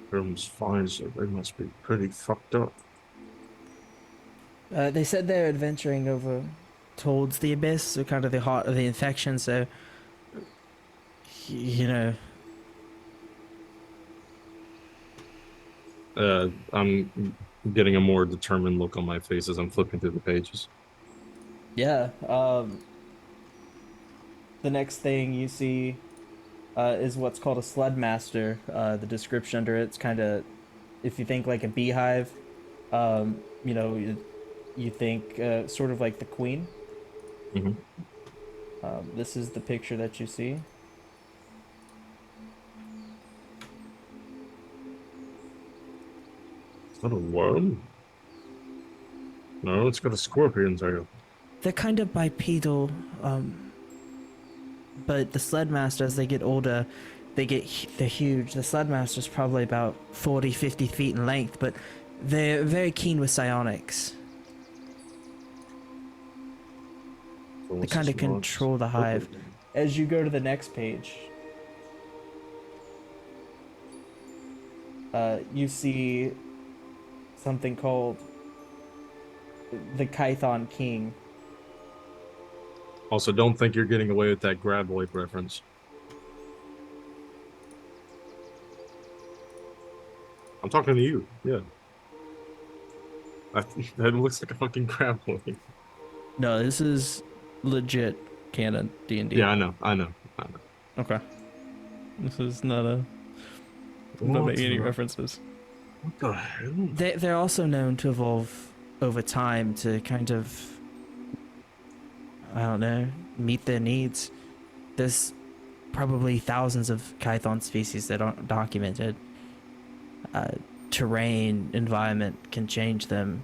Film's fine, so they must be pretty fucked up. They said they're adventuring over towards the abyss, so kind of the heart of the infection. So, you know, I'm getting a more determined look on my face as I'm flipping through the pages. yeah. The next thing you see is what's called a sled master. The description under it's kind of, if you think like a beehive, you know, you think sort of like the queen. Mm-hmm. This is the picture that you see. Is that a worm? No, it's got a scorpion tail. They're kind of bipedal, but the sled master, as they get older, they're huge. The sled master's probably about 40, 50 feet in length, but they're very keen with psionics. So They what's kind this of large control the hive. scorpion? As you go to the next page, you see something called the Kython King. Also, don't think you're getting away with that graboid reference. I'm talking to you. Yeah. That looks like a fucking graboid. No, this is legit canon D&D. Yeah, I know. Okay. This is not a... I'm not What making any the, references. what the hell? They're also known to evolve over time to kind of, I don't know, meet their needs. There's probably thousands of Kython species that aren't documented. Terrain, environment can change them,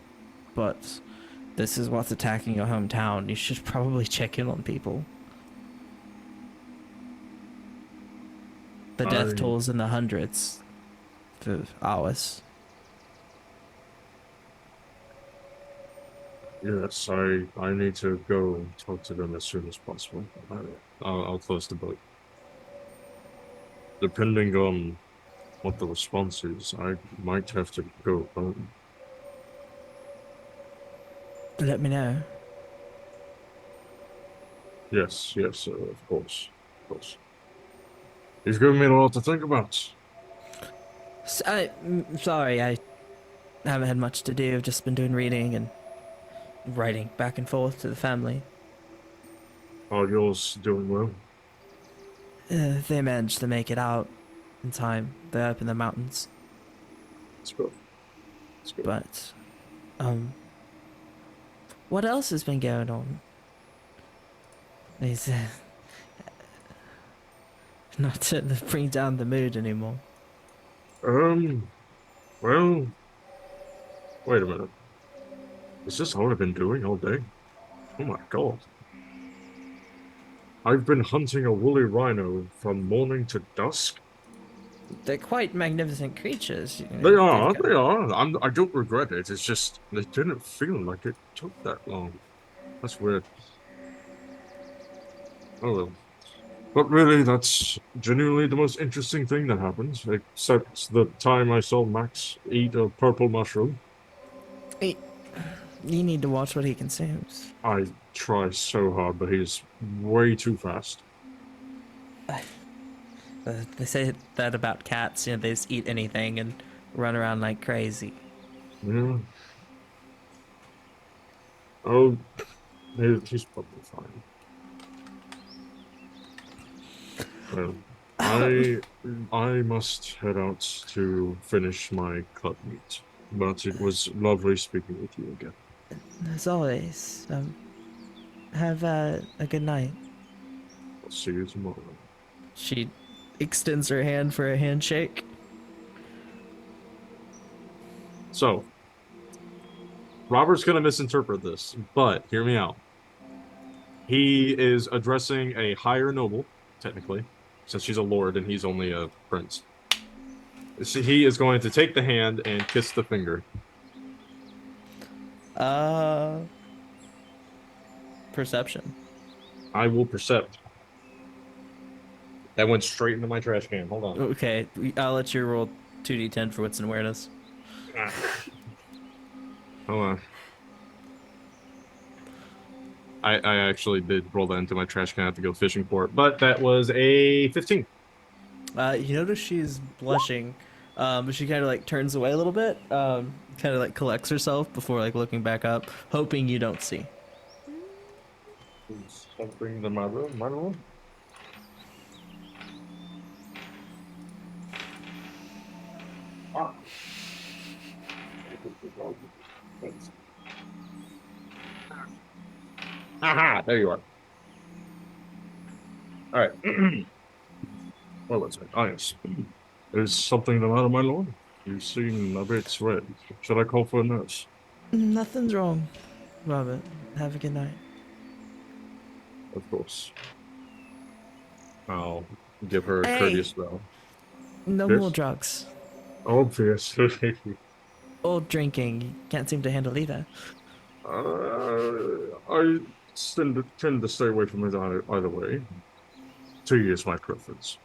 but this is what's attacking your hometown. You should probably check in on people. The death toll's in the hundreds for hours. Yes, I need to go talk to them as soon as possible. I'll close the book. Depending on what the response is, I might have to go home. Let me know. Yes, yes, of course, of course. He's given me a lot to think about. Sorry, I haven't had much to do. I've just been doing reading and writing back and forth to the family. Are yours doing well? They managed to make it out in time. They're up in the mountains. It's good. It's good. But, what else has been going on? It's, not to bring down the mood anymore. Well, wait a minute. Is this all I've been doing all day? Oh my god. I've been hunting a woolly rhino from morning to dusk. They're quite magnificent creatures. You know, They they've are, got- they are. I don't regret it. It's just, they didn't feel like it took that long. That's weird. Oh well. But really, that's genuinely the most interesting thing that happened, except the time I saw Max eat a purple mushroom. You need to watch what he consumes. I try so hard, but he's way too fast. They say that about cats. You know, they just eat anything and run around like crazy. Yeah. Oh, he's probably fine. Well, I must head out to finish my club meet. But it was lovely speaking with you again. As always, have a good night. I'll see you tomorrow. She extends her hand for a handshake. So, Robert's going to misinterpret this, but hear me out. He is addressing a higher noble, technically, since she's a lord and he's only a prince. So he is going to take the hand and kiss the finger. Uh, Perception. I will percept. That went straight into my trash can. Hold on. Okay, I'll let you roll 2d10 for wits and awareness. Ah. Hold on. I actually did roll that into my trash can. I have to go fishing for it, but that was a 15. You notice she's blushing, but she kind of like turns away a little bit, kind of like collects herself before like looking back up, hoping you don't see. Something in my room. My room. Ah. Aha! There you are. All right. Well, let's say, yes. Is something the matter, my lord? You seem a bit red. Should I call for a nurse? Nothing's wrong, Robert. Have a good night. Of course. I'll give her a Hey! courteous bow. No Yes? more drugs. Obvious. Or drinking. You can't seem to handle either. I tend to stay away from it either way. Tea is my preference.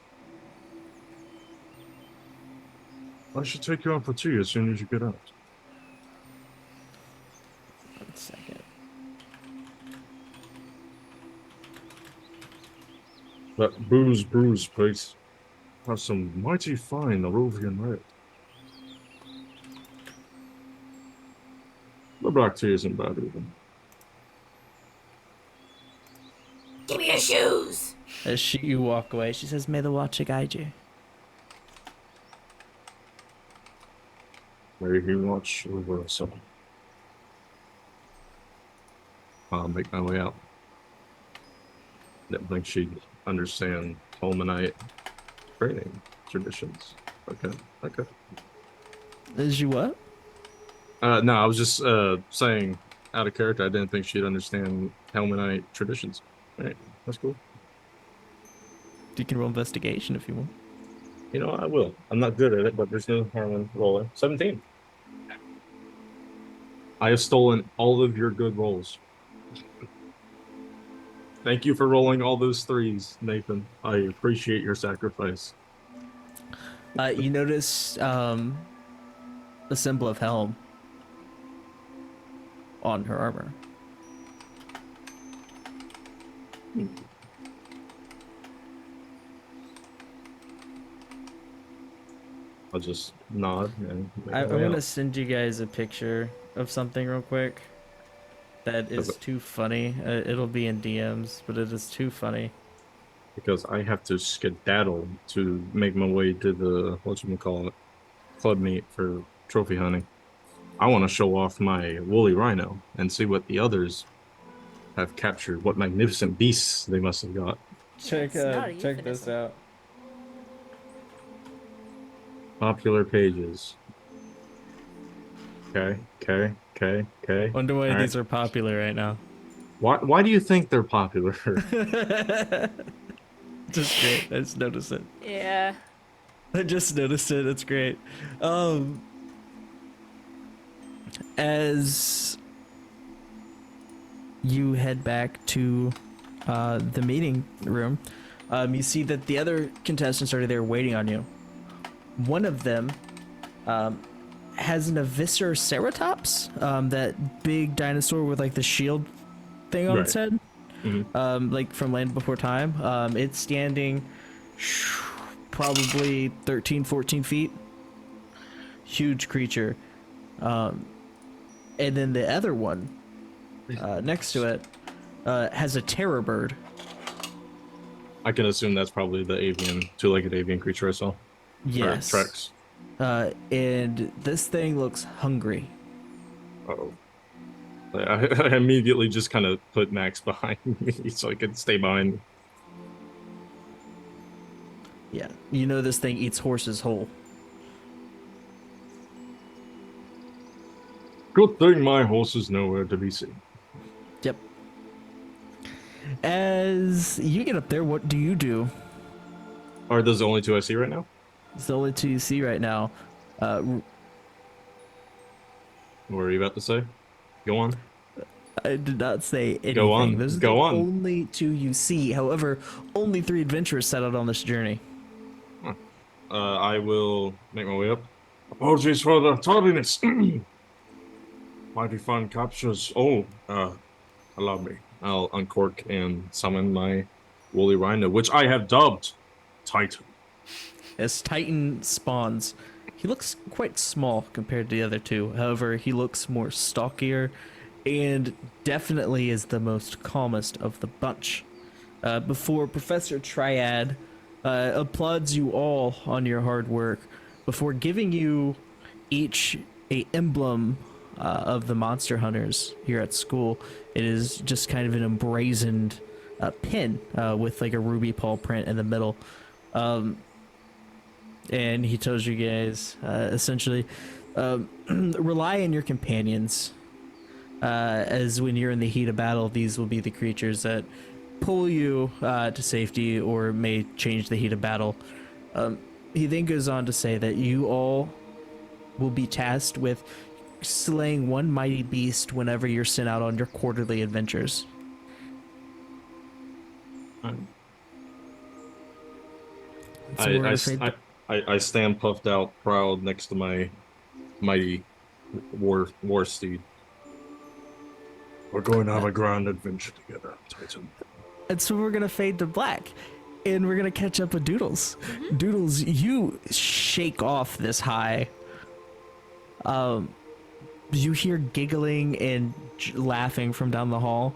I should take you out for tea as soon as you get out. 1 second. That booze brews place has some mighty fine Arovian red. The black tea isn't bad either. Give me your shoes. As you walk away, she says, "May the watcher guide you." May he watch over us all. I'll make my way out. Didn't think she'd understand Holmanite training traditions. Okay. Okay. As you what? No, I was just saying out of character. I didn't think she'd understand Helmanite traditions. All right, that's cool. You can roll investigation if you want. You know, I will. I'm not good at it, but there's no harm in rolling. 17. I have stolen all of your good rolls. Thank you for rolling all those threes, Nathan. I appreciate your sacrifice. You notice the symbol of Helm on her armor. I'll just nod and I'm gonna send you guys a picture of something real quick. That is Okay. too funny. It'll be in DMs, but it is too funny. because I have to skedaddle to make my way to the whatchamacallit club meet for trophy hunting. I want to show off my woolly rhino and see what the others have captured. What magnificent beasts they must have got. Check not a check this euphemism. out. Popular pages. Okay. Wonder why All these right. are popular right now. Why do you think they're popular? Just great. I just noticed it. Yeah. I just noticed it. It's great. As you head back to the meeting room, you see that the other contestants are there waiting on you. One of them has an Avisor Ceratops, that big dinosaur with like the shield thing on its Right. head, Mhm. like from Land Before Time. It's standing probably 13, 14 feet. Huge creature. And then the other one next to it has a terror bird. I can assume that's probably the two-legged avian creature I saw. Or Yes. Trex. And this thing looks hungry. Oh. I immediately just kind of put Max behind me so I could stay behind. Yeah. You know this thing eats horses whole. Good thing my horse is nowhere to be seen. Yep. As you get up there, what do you do? Are those the only two I see right now? It's the only two you see right now. What were you about to say? Go on. I did not say Go anything. on. Those are Go the on. only two you see. However, only 3 adventurers set out on this journey. Huh. I will make my way up. Apologies for the tardiness. Mighty fine captures. Oh, allow me. I'll uncork and summon my woolly rhino, which I have dubbed Titan. As Titan spawns, he looks quite small compared to the other two. However, he looks more stockier and definitely is the most calmest of the bunch. Before Professor Triad applauds you all on your hard work, before giving you each a emblem of the monster hunters here at school, it is just kind of an emblazoned pin with like a ruby paw print in the middle. And he tells you guys essentially rely on your companions, as when you're in the heat of battle, these will be the creatures that pull you to safety or may change the heat of battle. He then goes on to say that you all will be tasked with slaying one mighty beast whenever you're sent out on your quarterly adventures. So we're I, afraid I, I stand puffed out, proud next to my mighty war steed. We're going to have a grand adventure together, Titan. And so we're gonna fade to black, and we're gonna catch up with Doodles. Doodles, you shake off this high. You hear giggling and laughing from down the hall,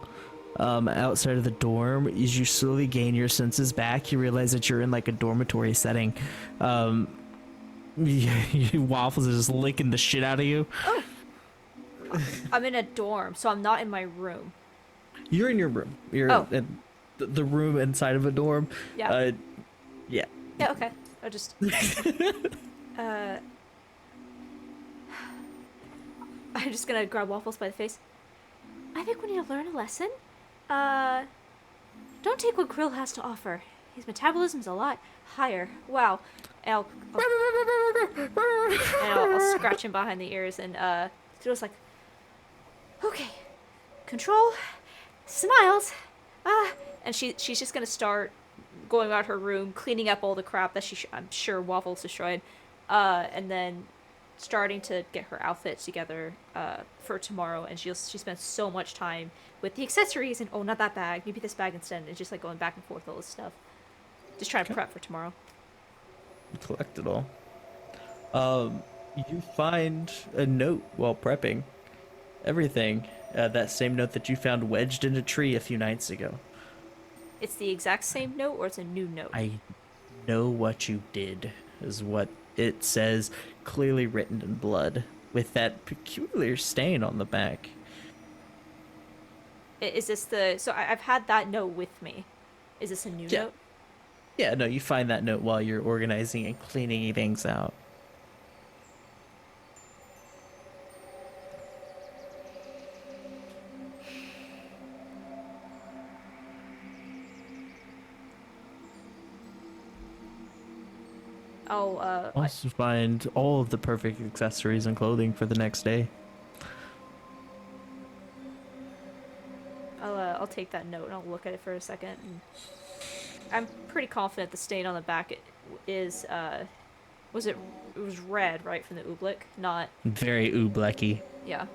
outside of the dorm. As you slowly gain your senses back, you realize that you're in like a dormitory setting. Waffles is just licking the shit out of you. Oh, I'm in a dorm, so I'm not in my room. You're in your room. You're Oh. in the room inside of a dorm. Yeah. Yeah. Yeah, okay. I'll just... I'm just gonna grab Waffles by the face. I think we need to learn a lesson. Don't take what Krill has to offer. His metabolism's a lot higher. Wow. And I'll scratch him behind the ears, and Fiddle's like, okay, control, smiles, and she's just gonna start going about her room, cleaning up all the crap that I'm sure Waffles destroyed, and then starting to get her outfit together for tomorrow. And she spends so much time with the accessories and, oh, not that bag, maybe this bag instead, and just like going back and forth all this stuff, just trying to prep for tomorrow. Collect it all. You find a note while prepping everything. That same note that you found wedged in a tree a few nights ago. It's the exact same note, or it's a new note? I know what you did, is what it says, clearly written in blood, with that peculiar stain on the back. Is this the... So I've had that note with me. Is this a new note? Yeah, no, you find that note while you're organizing and cleaning things out. Also find all of the perfect accessories and clothing for the next day. I'll take that note and I'll look at it for a second. And I'm pretty confident the stain on the back is it was red, right, from the oobleck, not... Very ooblecky. Yeah.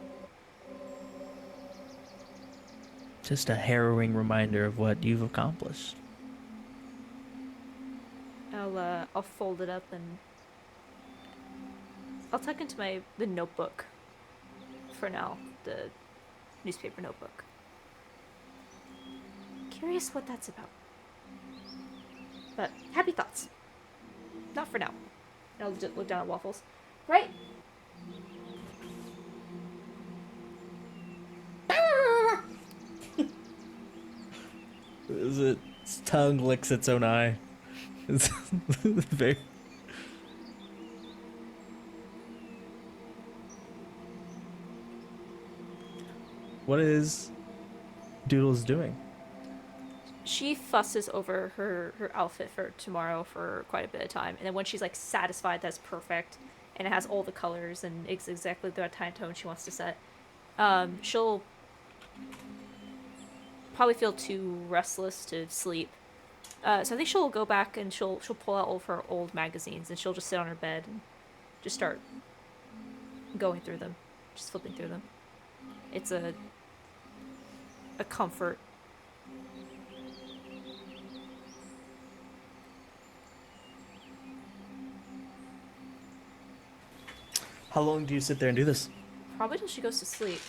just a harrowing reminder of what you've accomplished. I'll fold it up and I'll tuck into the notebook for now, the newspaper notebook. Curious what that's about. But happy thoughts. Not for now. I'll just look down at Waffles. Right? Its tongue licks its own eye. It's very. What is Doodles doing? She fusses over her outfit for tomorrow for quite a bit of time, and then when she's like satisfied that's perfect and it has all the colors and it's exactly the time tone she wants to set, she'll probably feel too restless to sleep. So I think she'll go back and she'll pull out all of her old magazines and she'll just sit on her bed and just start going through them, just flipping through them. It's a comfort. How long do you sit there and do this? Probably till she goes to sleep.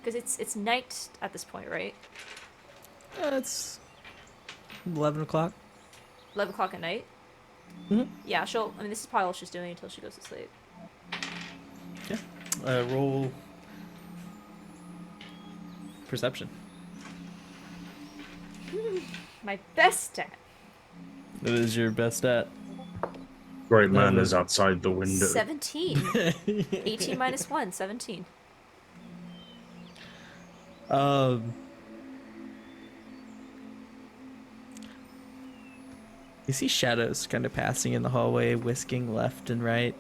Because it's night at this point, right? It's 11 o'clock. 11 o'clock at night? Mm-hmm. Yeah, this is probably all she's doing until she goes to sleep. Yeah. Roll perception. My best stat. That is your best stat. Great man is outside the window. 17. 18 minus 1, 17. You see shadows kind of passing in the hallway, whisking left and right,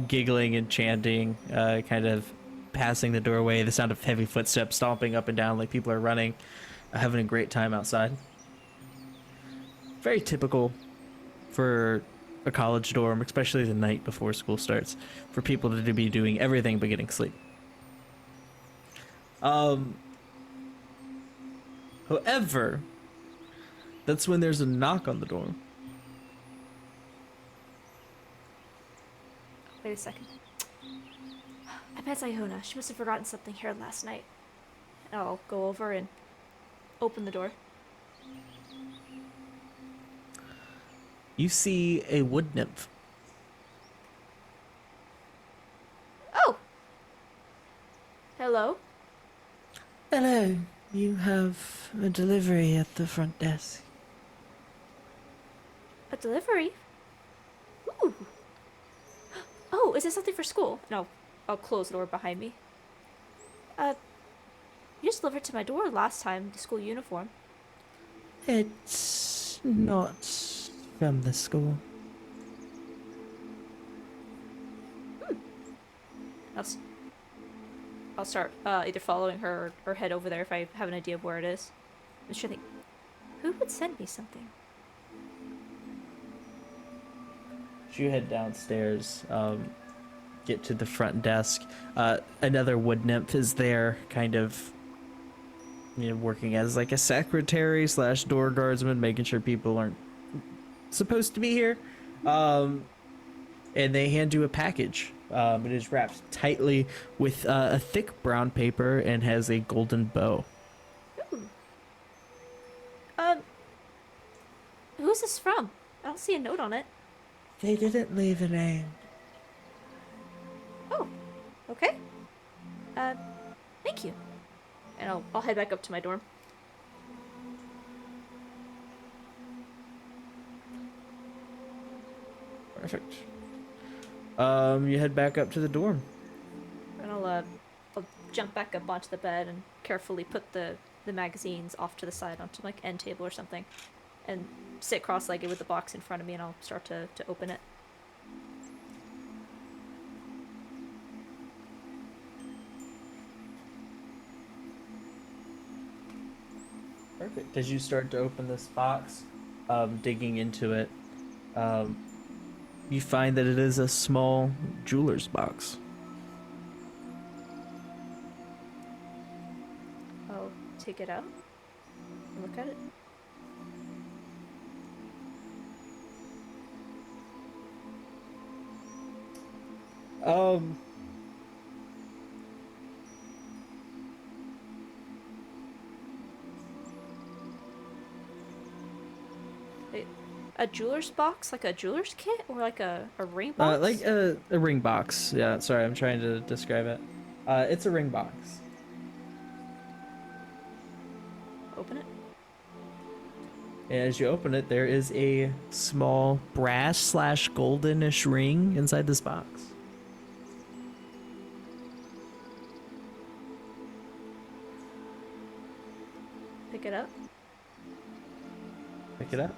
giggling and chanting, kind of passing the doorway, the sound of heavy footsteps stomping up and down like people are running, having a great time outside. Very typical for a college dorm, especially the night before school starts, for people to be doing everything but getting sleep. However, that's when there's a knock on the door. Wait a second. I bet it's Iona. She must have forgotten something here last night. I'll go over and open the door. You see a wood nymph. Oh! Hello? Hello, you have a delivery at the front desk. A delivery? Ooh! Oh, is this something for school? No, I'll close the door behind me. You just delivered to my door last time, the school uniform. It's not from the school. I'll start either following her or head over there if I have an idea of where it is. I'm just trying to think, who would send me something? You head downstairs, get to the front desk. Another wood nymph is there, kind of, working as like a secretary / door guardsman, making sure people aren't supposed to be here. And they hand you a package. It is wrapped tightly with a thick brown paper and has a golden bow. Ooh. Who's this from? I don't see a note on it. They didn't leave a name. Oh, okay. Thank you. And I'll head back up to my dorm. Perfect. You head back up to the dorm. And I'll jump back up onto the bed and carefully put the magazines off to the side onto like end table or something. And sit cross-legged with the box in front of me and I'll start to open it. Perfect. As you start to open this box, digging into it, you find that it is a small jeweler's box. I'll take it out and look at it. Um, A jeweler's box, like a jeweler's kit, or like a ring box? like a ring box. Yeah, sorry, I'm trying to describe it. It's a ring box. Open it. And as you open it, there is a small brass slash goldenish ring inside this box. Pick it up. Pick it up.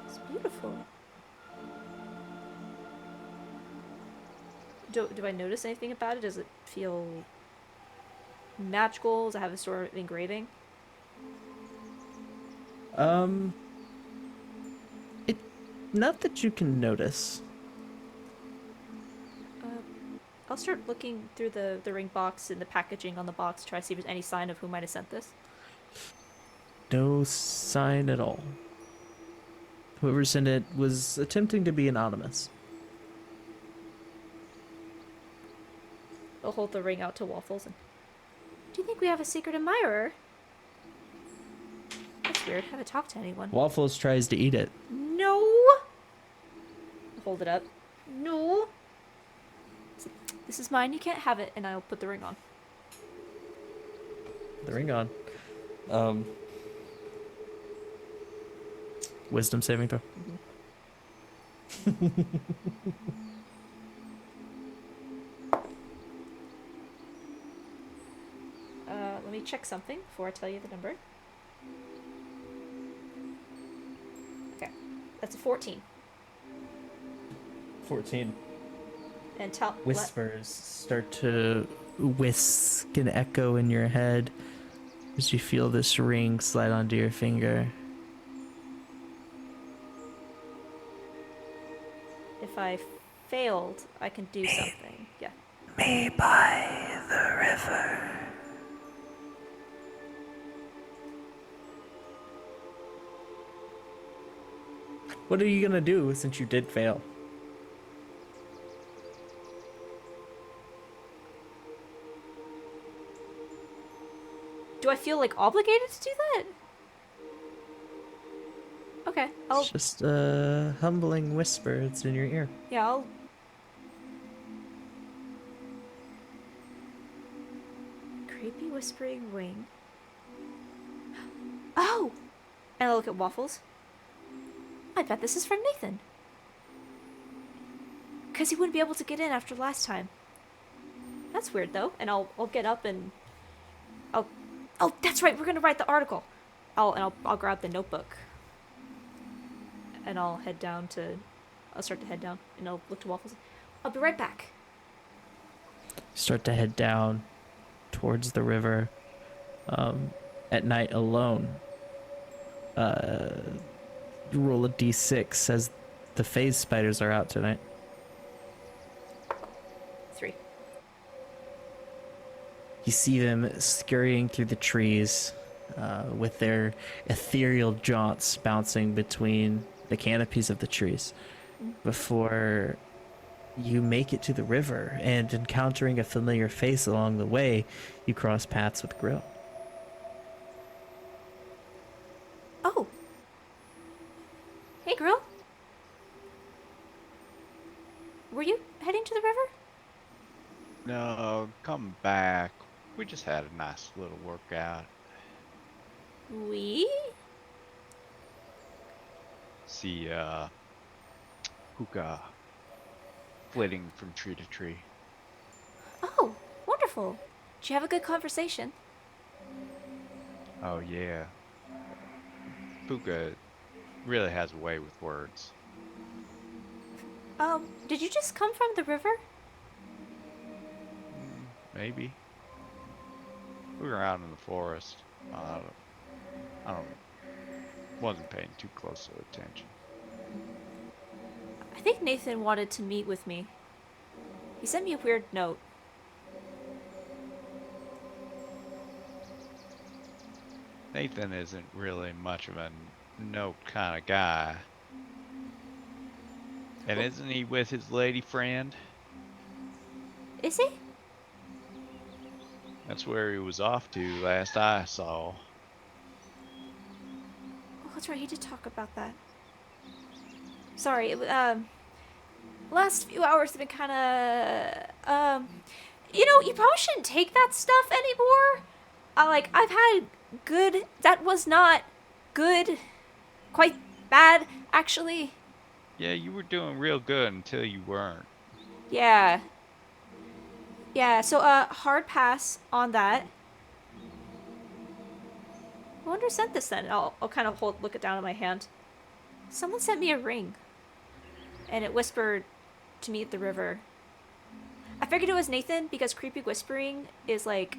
It's beautiful. Do I notice anything about it? Does it feel magical? Does it have a sort of engraving? It, not that you can notice. I'll start looking through the ring box and the packaging on the box, try to see if there's any sign of who might have sent this. No sign at all. Whoever sent it was attempting to be anonymous. I'll hold the ring out to Waffles and... Do you think we have a secret admirer? That's weird. I haven't talked to anyone. Waffles tries to eat it. No! Hold it up. No! This is mine. You can't have it. And I'll put the ring on. The ring on. Wisdom saving throw. Let me check something before I tell you the number. Okay. That's a 14. 14. And tell... Whispers start to whisk and echo in your head as you feel this ring slide onto your finger. If I failed, I can do something. Yeah. Me by the river. What are you gonna do since you did fail? Do I feel like obligated to do that? Okay, I'll... It's just a humbling whisper. It's in your ear. Yeah, I'll... Creepy whispering ring. Oh! And I look at Waffles. I bet this is from Nathan. Because he wouldn't be able to get in after last time. That's weird, though. And I'll get up and... Oh, that's right, we're gonna write the article. I'll grab the notebook. And I'll start to head down. And I'll look to Waffles. I'll be right back. Start to head down towards the river at night alone. Roll a d6 as the phase spiders are out tonight. 3. You see them scurrying through the trees with their ethereal jaunts bouncing between the canopies of the trees before you make it to the river, and encountering a familiar face along the way, you cross paths with Grill. Oh. Hey, Grill. Were you heading to the river? No, come back. We just had a nice little workout. We? See, Hookah flitting from tree to tree. Oh, wonderful. Did you have a good conversation? Oh, yeah. Puka really has a way with words. Did you just come from the river? Maybe. We were out in the forest. I don't wasn't paying too close attention. I think Nathan wanted to meet with me. He sent me a weird note. Nathan isn't really much of a note kind of guy. And isn't he with his lady friend? Is he? That's where he was off to last I saw. Oh, that's right. He did talk about that. Sorry. Last few hours have been kind of you probably shouldn't take that stuff anymore. I've had good. That was not good. Quite bad, actually. Yeah, you were doing real good until you weren't. Yeah. Yeah. So, hard pass on that. I wonder who sent this then. I'll kind of look it down in my hand. Someone sent me a ring, and it whispered to me at the river. I figured it was Nathan because creepy whispering is like.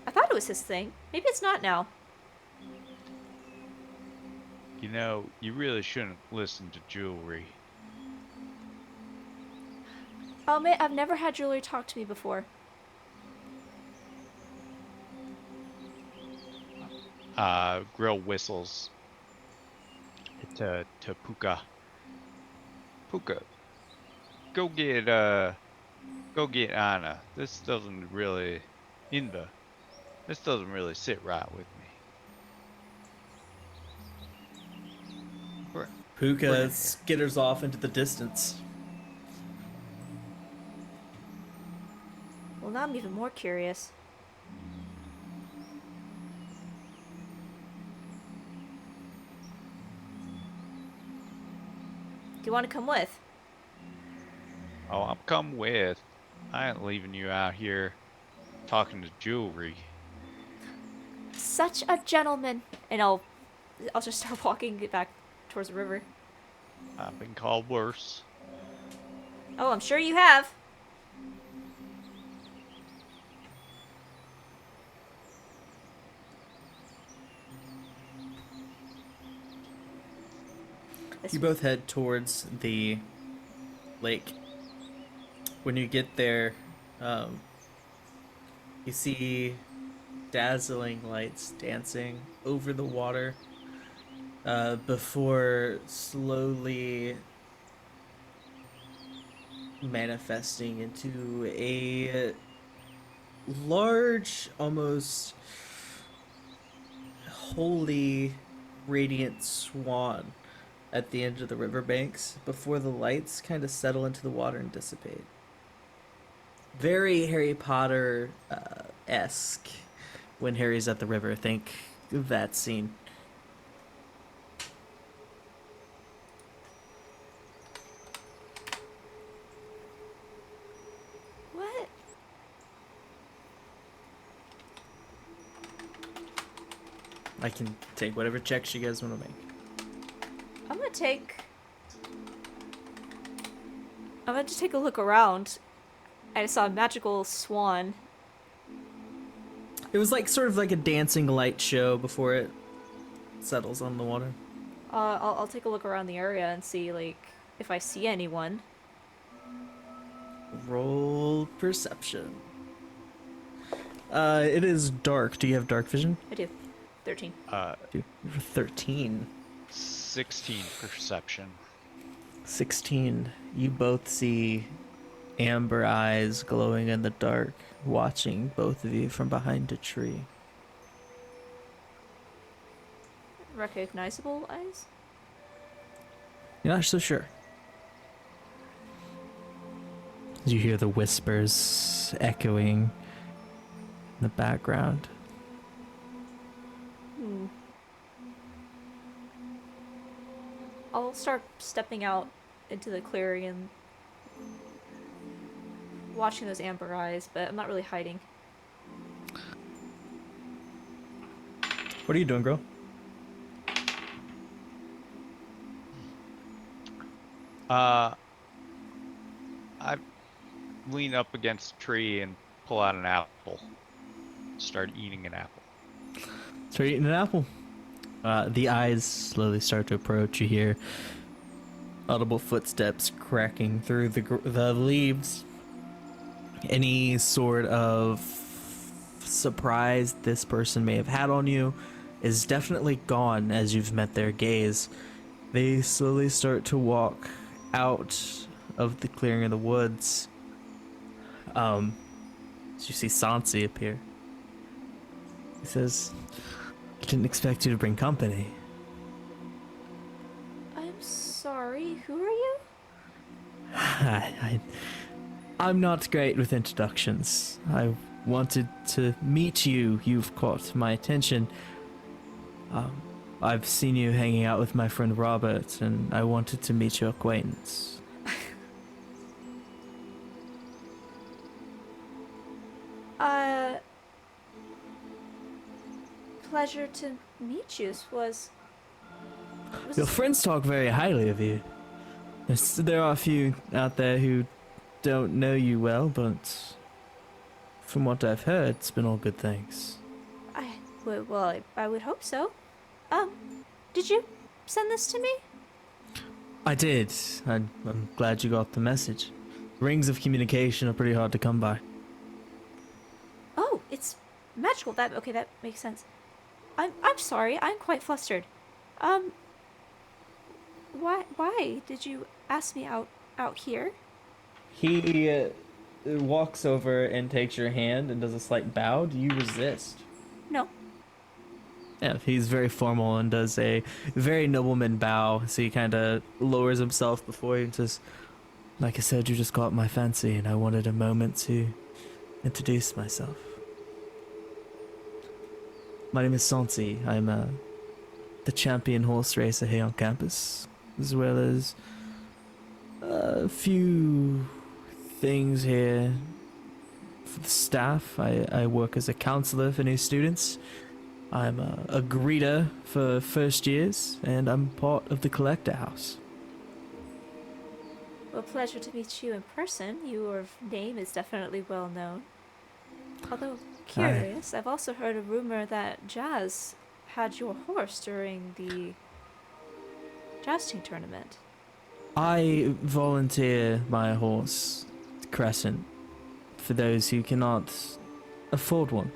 I thought it was his thing. Maybe it's not now. You know, you really shouldn't listen to jewelry. Oh man, I've never had jewelry talk to me before. Grill whistles to Puka. Puka, go get Anna. This doesn't really sit right with me. Bring it Puka here. skitters off into the distance. Well, now I'm even more curious. Do you want to come with? Oh, I'm come with. I ain't leaving you out here talking to jewelry. Such a gentleman. And I'll just start walking back towards the river. I've been called worse. Oh, I'm sure you have. You both head towards the lake. When you get there, you see dazzling lights dancing over the water before slowly manifesting into a large, almost holy, radiant swan at the end of the riverbanks before the lights kind of settle into the water and dissipate. Very Harry Potter esque when Harry's at the river. Think of that scene. What? I can take whatever checks you guys want to make. I'm gonna just take a look around. I saw a magical swan. It was like sort of like a dancing light show before it settles on the water. I'll take a look around the area and see, like, if I see anyone. Roll perception. It is dark. Do you have dark vision? I do. 13. Do 13. 16 perception. 16. You both see amber eyes glowing in the dark, watching both of you from behind a tree. Recognizable eyes? You're not so sure. You hear the whispers echoing in the background. I'll start stepping out into the clearing and watching those amber eyes, but I'm not really hiding. What are you doing, girl? I lean up against a tree and pull out an apple. Start eating an apple. Start eating an apple. The eyes slowly start to approach. You hear audible footsteps cracking through the leaves. Any sort of surprise this person may have had on you is definitely gone as you've met their gaze. They slowly start to walk out of the clearing of the woods. As you see Sansi appear. He says, "Didn't expect you to bring company." I'm sorry, who are you? I'm not great with introductions. I wanted to meet you. You've caught my attention. I've seen you hanging out with my friend Robert, and I wanted to meet your acquaintance. Pleasure to meet you. Your friends talk very highly of you. There are a few out there who don't know you well, but from what I've heard, it's been all good things. I would hope so. Did you send this to me? I did. I'm glad you got the message. Rings of communication are pretty hard to come by. Oh, it's magical. That makes sense. I'm sorry. I'm quite flustered. Why did you ask me out here? He walks over and takes your hand and does a slight bow. Do you resist? No. Yeah, he's very formal and does a very nobleman bow. So he kind of lowers himself before you and says, "Like I said, you just caught my fancy, and I wanted a moment to introduce myself. My name is Sansi. I'm the champion horse racer here on campus, as well as a few things here for the staff. I work as a counselor for new students. I'm a greeter for first years, and I'm part of the collector house." Well, pleasure to meet you in person. Your name is definitely well known. Although curious, I've also heard a rumor that Jazz had your horse during the jousting tournament. I volunteer my horse, Crescent, for those who cannot afford one.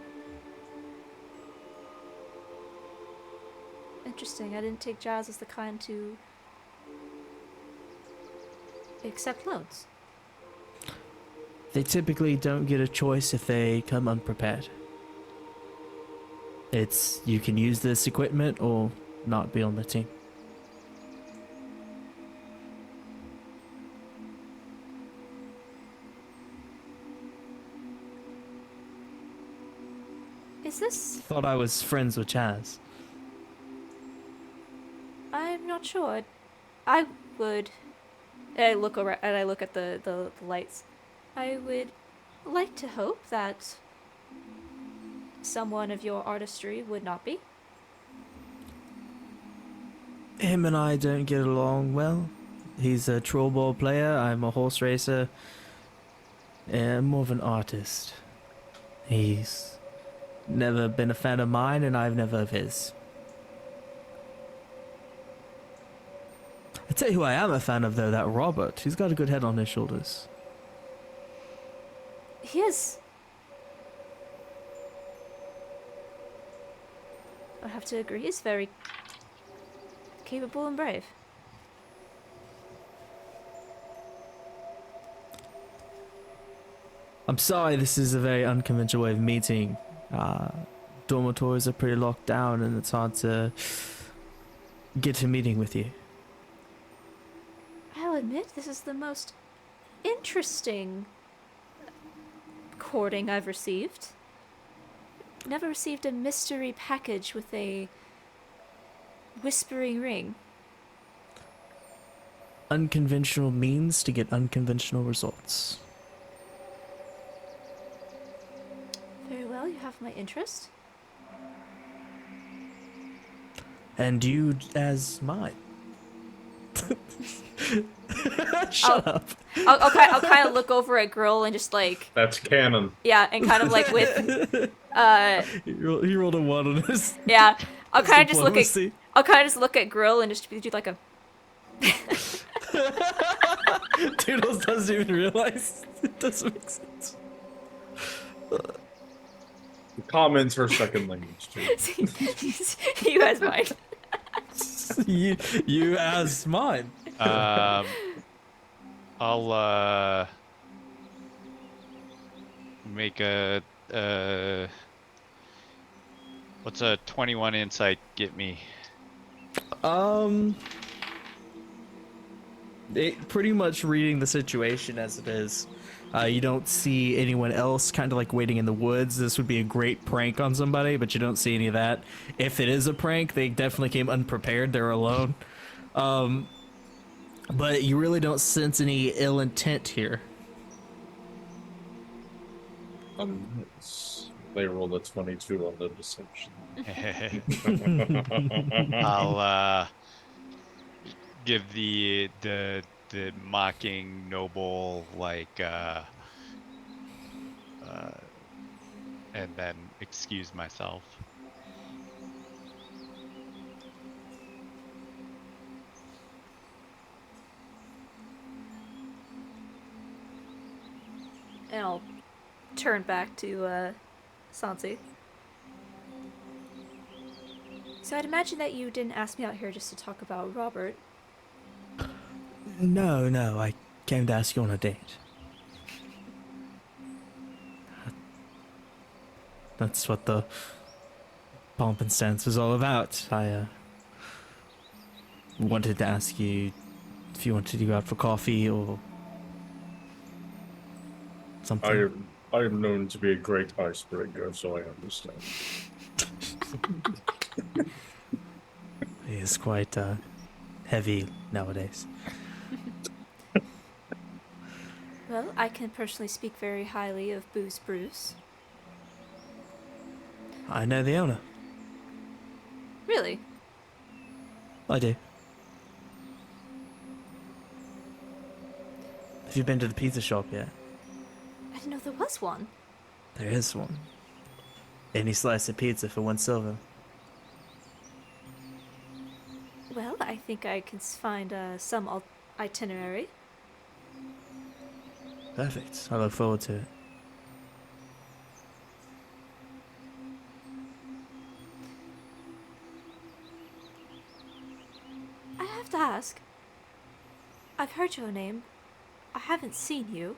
Interesting. I didn't take Jazz as the kind to accept loans. They typically don't get a choice if they come unprepared. It's you can use this equipment or not be on the team. Is this? Thought I was friends with Chaz. I'm not sure. I would. And I look around and I look at the lights. I would like to hope that someone of your artistry would not be. Him and I don't get along well. He's a troll ball player, I'm a horse racer. And more of an artist. He's never been a fan of mine, and I've never of his. I tell you who I am a fan of, though, that Robert. He's got a good head on his shoulders. He is. I have to agree, he's very capable and brave. I'm sorry, this is a very unconventional way of meeting. Dormitories are pretty locked down, and it's hard to get a meeting with you. I'll admit, this is the most interesting courting I've received. Never received a mystery package with a whispering ring. Unconventional means to get unconventional results. Very well, you have my interest. And you as mine. Shut up. I'll kind of look over at Grill and just like, That's canon. yeah, and kind of like with, He rolled a 1 on his yeah, I'll kind of just look at, diplomacy. I'll kind of just look at Grill and just do like a, Toodles doesn't even realize it doesn't make sense. Common's her second language too. You guys mind? you as mine. I'll make a what's a 21 insight get me? Pretty much reading the situation as it is. You don't see anyone else kind of like waiting in the woods. This would be a great prank on somebody, but you don't see any of that. If it is a prank, they definitely came unprepared. They're alone. But you really don't sense any ill intent here. They rolled a 22 on the deception. I'll give the mocking noble like and then excuse myself. And I'll turn back to Sansi. So I'd imagine that you didn't ask me out here just to talk about Robert. No, I came to ask you on a date. That's what the pomp and stance was all about. I wanted to ask you if you wanted to go out for coffee or something. I am known to be a great icebreaker, so I understand. He is quite heavy nowadays. Well, I can personally speak very highly of Booze Bruce. I know the owner. Really? I do. Have you been to the pizza shop yet? I didn't know there was one. There is one. Any slice of pizza for 1 silver. Well, I think I can find some itinerary. Perfect. I look forward to it. I have to ask. I've heard your name. I haven't seen you.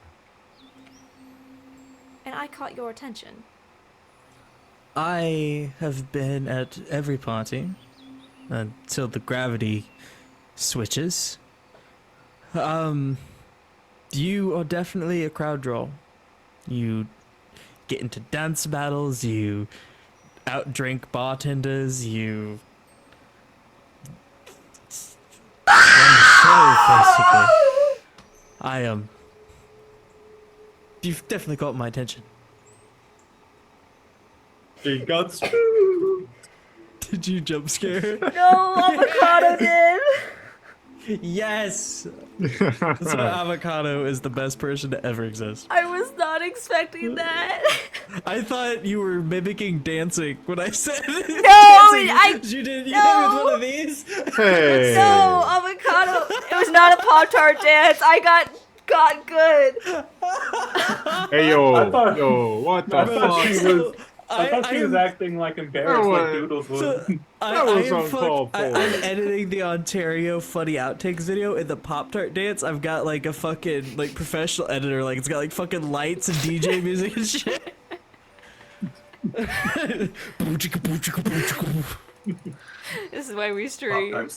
And I caught your attention. I have been at every party until the gravity switches. You are definitely a crowd draw. You get into dance battles, you outdrink bartenders, you run the show, basically. You've definitely got my attention. She got spooked. Did you jump scare? No, Avocado did! Yes! That's why Avocado is the best person to ever exist. I was not expecting that. I thought you were mimicking dancing when I said No, dancing. You did with one of these? Hey. No, Avocado. It was not a Pop-Tart dance. I got good. Hey yo, I thought- yo, what the I thought she fuck? was. I thought she was acting like embarrassed, No like way. Doodles would. That was uncalled for. I'm editing the Ontario funny outtakes video in the Pop-Tart dance. I've got like a fucking like professional editor, like it's got like fucking lights and DJ music and shit. This is why we stream.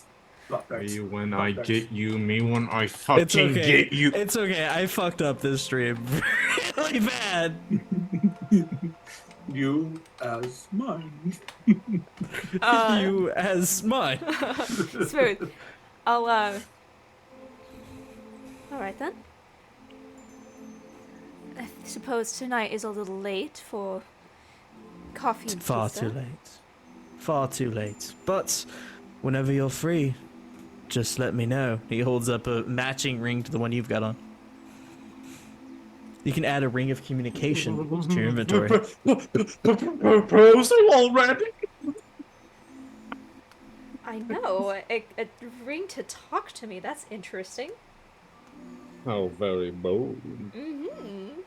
Me when I get you, me when I fucking It's okay. get you. It's okay. I fucked up this stream really bad. You as mine. You as mine. Smooth. I'll, Alright then. I suppose tonight is a little late for coffee and Far pizza. too late. Far too late. But whenever you're free, just let me know. He holds up a matching ring to the one you've got on. You can add a ring of communication to your inventory. Proposal already? I know. A ring to talk to me. That's interesting. How very bold. Mm-hmm.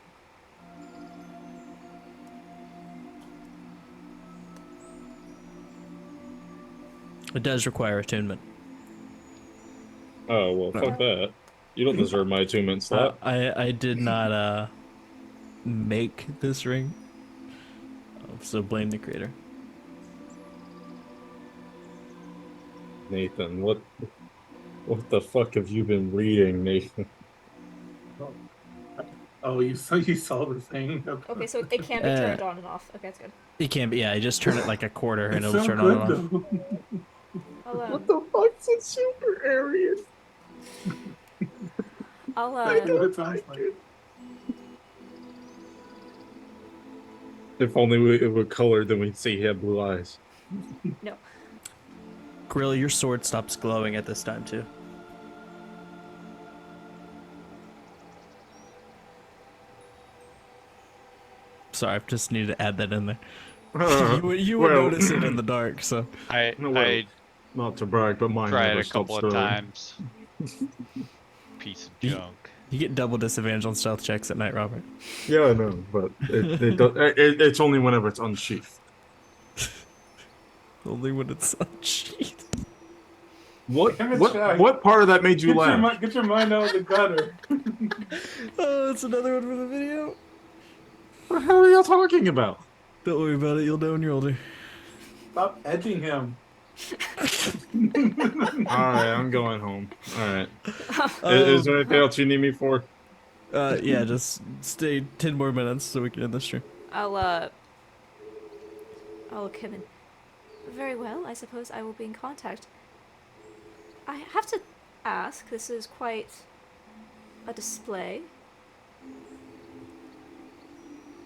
It does require attunement. Oh well, fuck that. You don't deserve my attunement slot. I did not make this ring, so blame the creator. Nathan, what the fuck have you been reading, Nathan? Oh, you saw the thing. Okay, so it can be turned on and off. Okay, that's good. It can be. Yeah, I just turn it like a quarter and It's it'll so turn good on and off. though. What the fuck's a super Aryan? I'll That's what it sounds like. If only it were colored, then we'd see he had blue eyes. no. Grill, your sword stops glowing at this time too. Sorry, I just need to add that in there. You would well, notice it in the dark, so. I not to brag, but mine tried never a stops couple of glowing. times. Piece of junk. You get double disadvantage on stealth checks at night, Robert. Yeah, I know, but it's only whenever it's unsheathed. Only when it's unsheathed. What part of that made you laugh? Get your mind out of the gutter. Oh, it's another one for the video. What the hell are y'all talking about? Don't worry about it, you'll know when you're older. Stop edging him. Alright, I'm going home. Alright. Is there anything else you need me for? Yeah, just stay 10 more minutes so we can end this stream. Oh, Kevin. Very well, I suppose I will be in contact. I have to ask, this is quite a display.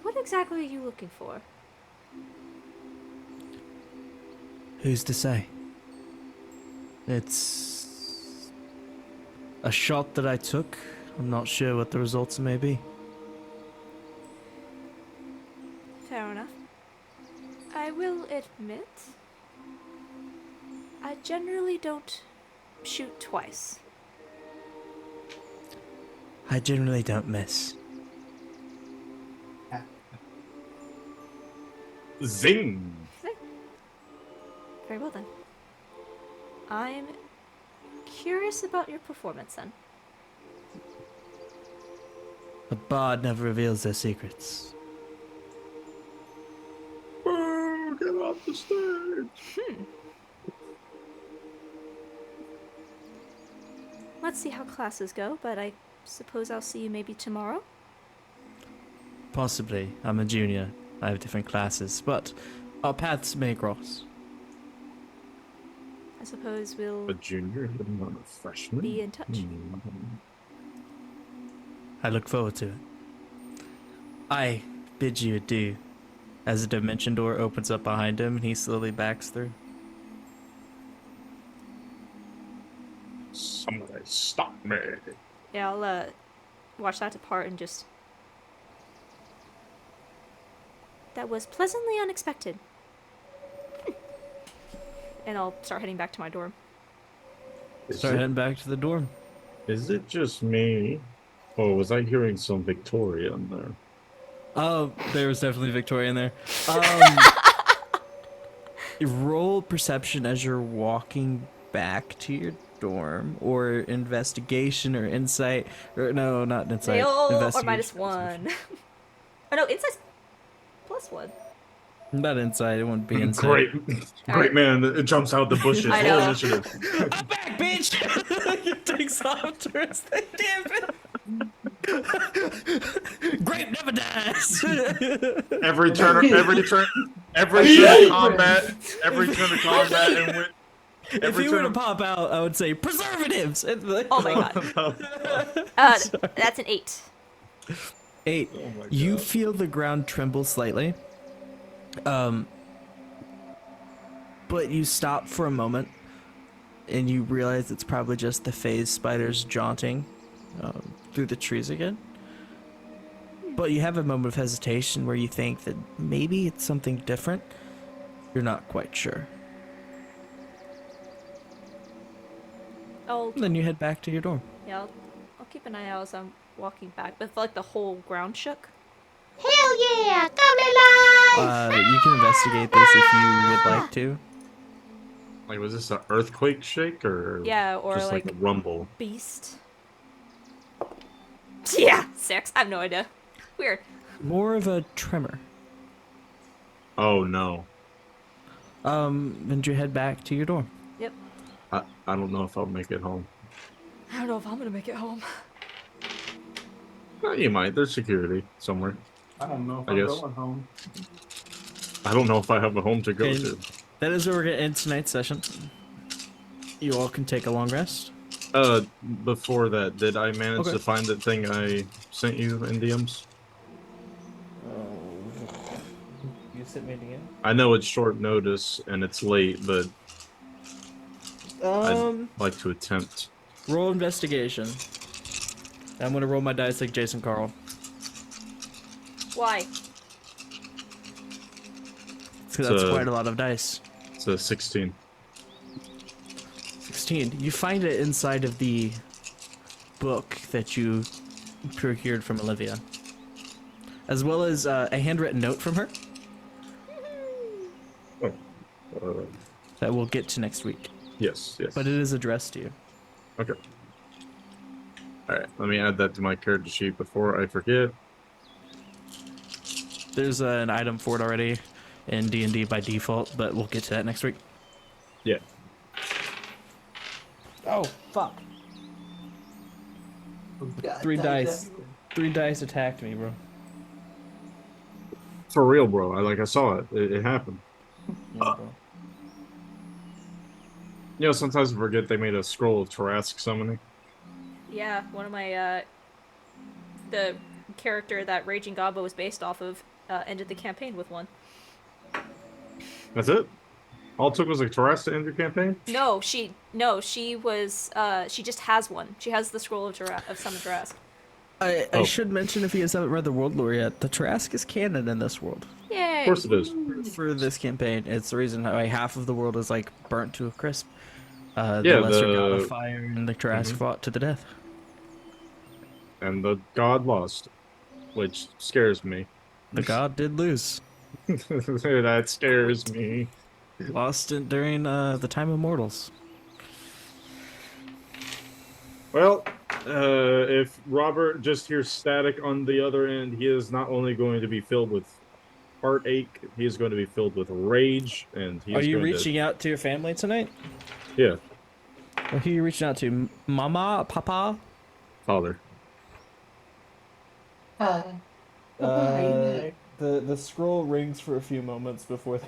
What exactly are you looking for? Who's to say? It's a shot that I took. I'm not sure what the results may be. Fair enough. I will admit, I generally don't shoot twice. I generally don't miss. Zing! Very well then. I'm curious about your performance then. A bard never reveals their secrets. Oh, get off the stage! Let's see how classes go, but I suppose I'll see you maybe tomorrow? Possibly. I'm a junior. I have different classes, but our paths may cross. I suppose we'll A junior, not a freshman. be in touch. I look forward to it. I bid you adieu. As the dimension door opens up behind him and he slowly backs through. Somebody stop me. Yeah, I'll watch that depart and just... That was pleasantly unexpected. And I'll start heading back to my dorm. Start heading back to the dorm. Is it just me? Oh, was I hearing some Victoria in there? Oh, there was definitely Victoria in there. Roll perception as you're walking back to your dorm, or investigation, or insight, or no, not insight. Or investigation. -1. Oh no, insight's +1. Not insight, it wouldn't be insight. Great man that jumps out the bushes. I Roll know. initiative. I'm back, bitch! He takes off towards the Grape never dies! Every turn of combat, and win. If he were to pop out, I would say preservatives. Oh my god. That's an 8. 8. Oh my You God. feel the ground tremble slightly. But you stop for a moment, and you realize it's probably just the phase spiders jaunting through the trees again. But you have a moment of hesitation where you think that maybe it's something different. You're not quite sure. Oh, And then you head back to your dorm. yeah, I'll keep an eye out as I'm walking back. But I feel like the whole ground shook. Hell yeah! Come alive! You can investigate this if you would like to. Like, was this an earthquake shake or Yeah, or just like a rumble? beast. Yeah, 6. I have no idea. Weird. More of a tremor. Oh no. Then you head back to your dorm. Yep. I don't know if I'll make it home. I don't know if I'm gonna make it home. You might. There's security somewhere. I don't know if I I'm guess. going home. I don't know if I have a home to go And to. that is where we're gonna end tonight's session. You all can take a long rest. Before that, did I manage Okay. to find the thing I sent you in DMs? You sent me again. I know it's short notice and it's late, but I'd like to attempt. Roll investigation. I'm gonna roll my dice like Jason Carl. Why? So that's quite a lot of dice. It's a 16. 16. You find it inside of the book that you procured from Olivia, as well as a handwritten note from her that we'll get to next week. Yes, yes. But it is addressed to you. Okay. Alright, let me add that to my character sheet before I forget. There's an item for it already in D&D by default, but we'll get to that next week. Yeah. Oh, fuck. Three dice. 3 dice attacked me, bro. For real, bro. I saw it. It happened. Yeah, bro. You know, sometimes I forget they made a scroll of Tarrasque summoning. Yeah, one of my, the character that Raging Gobbo was based off of, ended the campaign with one. That's it? All it took was a Tarrasque to end your campaign? No, she was, she just has one. She has the scroll of Summon Tarrasque. I should mention, if you guys haven't read the world lore yet, the Tarrasque is canon in this world. Yay! Of course it is. For this campaign, it's the reason why half of the world is like burnt to a crisp. Yeah, the lesser god of fire and the Tarrasque fought to the death. And the god lost, which scares me. The god did lose. That scares me. Lost it during the time of mortals. Well, if Robert just hears static on the other end, he is not only going to be filled with heartache, he is going to be filled with rage, and he Are is you going reaching out to your family tonight? Yeah, Well, who are you reaching out to? Mama? Papa? father. The scroll rings for a few moments before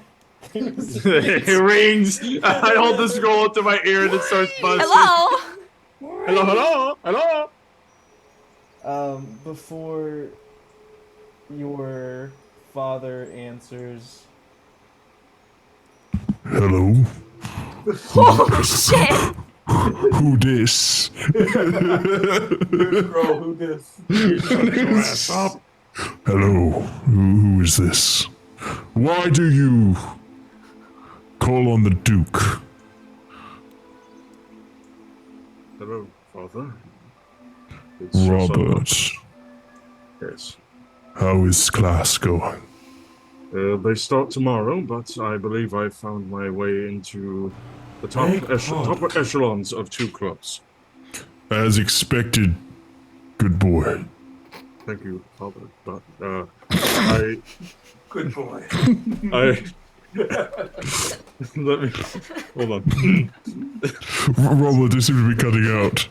It rings. I hold the scroll up to my ear and it starts buzzing. Hello! Hello, hello, hello. Before your father answers, Hello? Oh, shit! Who this? Bro, who this? Hello? Who is this? Why do you call on the Duke? Hello, father. It's your son. Robert, Yes. how is class going? They start tomorrow, but I believe I found my way into the top echelons of 2 clubs. As expected, good boy. Thank you, father. But I Good boy. let me hold on. Robert, you seem to be cutting out.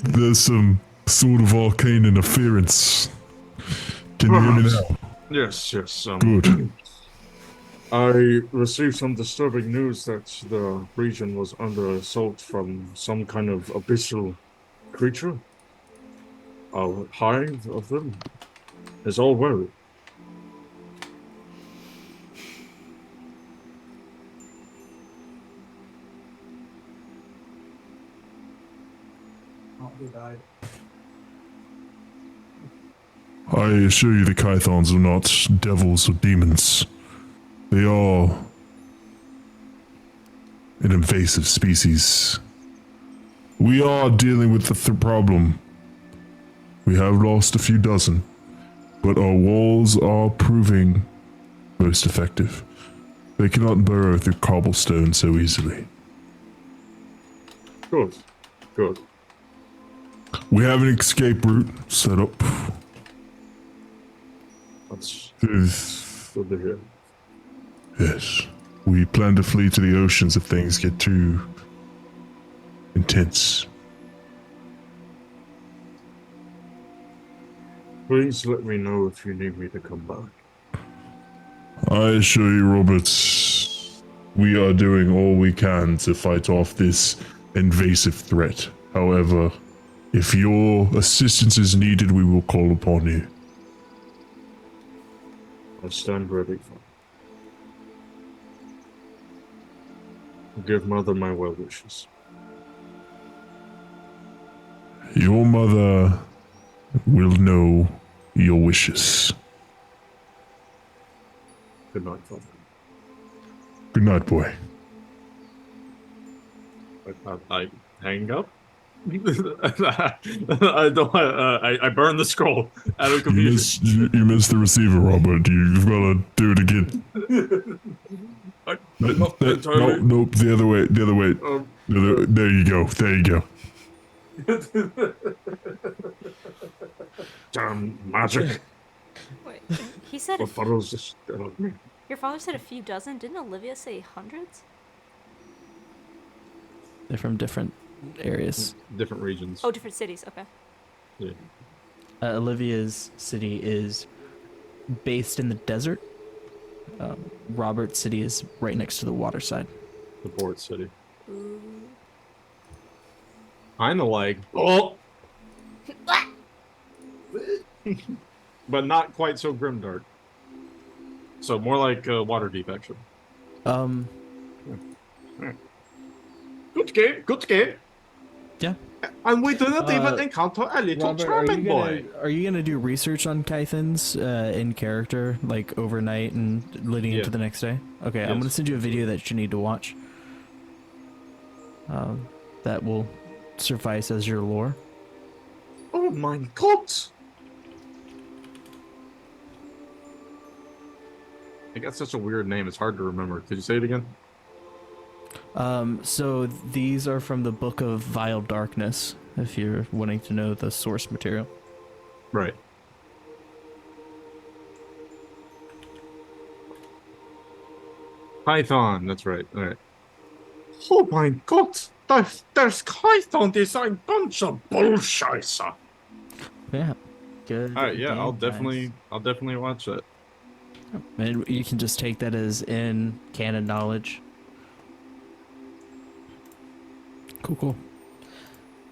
There's some sort of arcane interference. Can you hear me now? Yes. Good. I received some disturbing news that the region was under assault from some kind of abyssal creature. A hive of them is all worried. Oh, he died. I assure you the Kythons are not devils or demons. They are an invasive species. We are dealing with the problem. We have lost a few dozen, but our walls are proving most effective. They cannot burrow through cobblestone so easily. Good. Good. We have an escape route set up. That's Yes. good to hear. Yes. We plan to flee to the oceans if things get too intense. Please let me know if you need me to come back. I assure you, Roberts, we are doing all we can to fight off this invasive threat. However, if your assistance is needed, we will call upon you. I stand ready for it. Give Mother my well wishes. Your mother will know your wishes. Good night, Father. Good night, boy. I hang up. I don't. I burn the scroll out of confusion. You missed the receiver, Robert. You've got to do it again. Not entirely. Nope. The other way. There you go. Damn magic. Wait, he said What puddles just your father said a few dozen. Didn't Olivia say hundreds? They're from different areas. Different regions. Oh, different cities. Okay. Yeah. Olivia's city is based in the desert. Robert's city is right next to the water side. The port city. Ooh. Kinda like oh, but not quite so grimdark. So more like Waterdeep, actually. Good game. Good game. Yeah. And we didn't even encounter a little Robert, charming boy. Are you gonna do research on Kythons in character, like overnight and leading into the next day? Okay, I'm gonna send you a video that you need to watch. That will suffice as your lore. Oh my god! I got such a weird name, it's hard to remember. Could you say it again? So these are from the Book of Vile Darkness, if you're wanting to know the source material. Right. Python, that's right. All right. Oh my god! There's Python design bunch of bullshit. Yeah. Good. All right, yeah, game, I'll guys. definitely watch that. And you can just take that as in canon knowledge. Cool.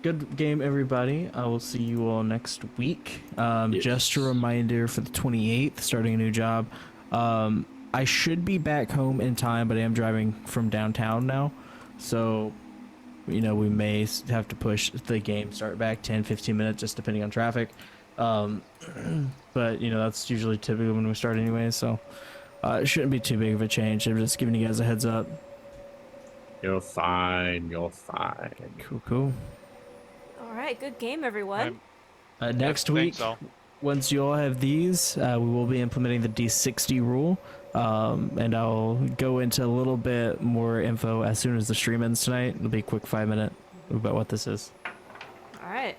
Good game, everybody. I will see you all next week. Just a reminder for the 28th, starting a new job. I should be back home in time, but I am driving from downtown now. So, we may have to push the game start back 10-15 minutes, just depending on traffic. But, that's usually typically when we start anyway, so it shouldn't be too big of a change. I'm just giving you guys a heads up. You're fine. Cool. All right. Good game, everyone. Next week, once you all have these, we will be implementing the D60 rule. And I'll go into a little bit more info as soon as the stream ends tonight. It'll be a quick 5-minute about what this is. All right.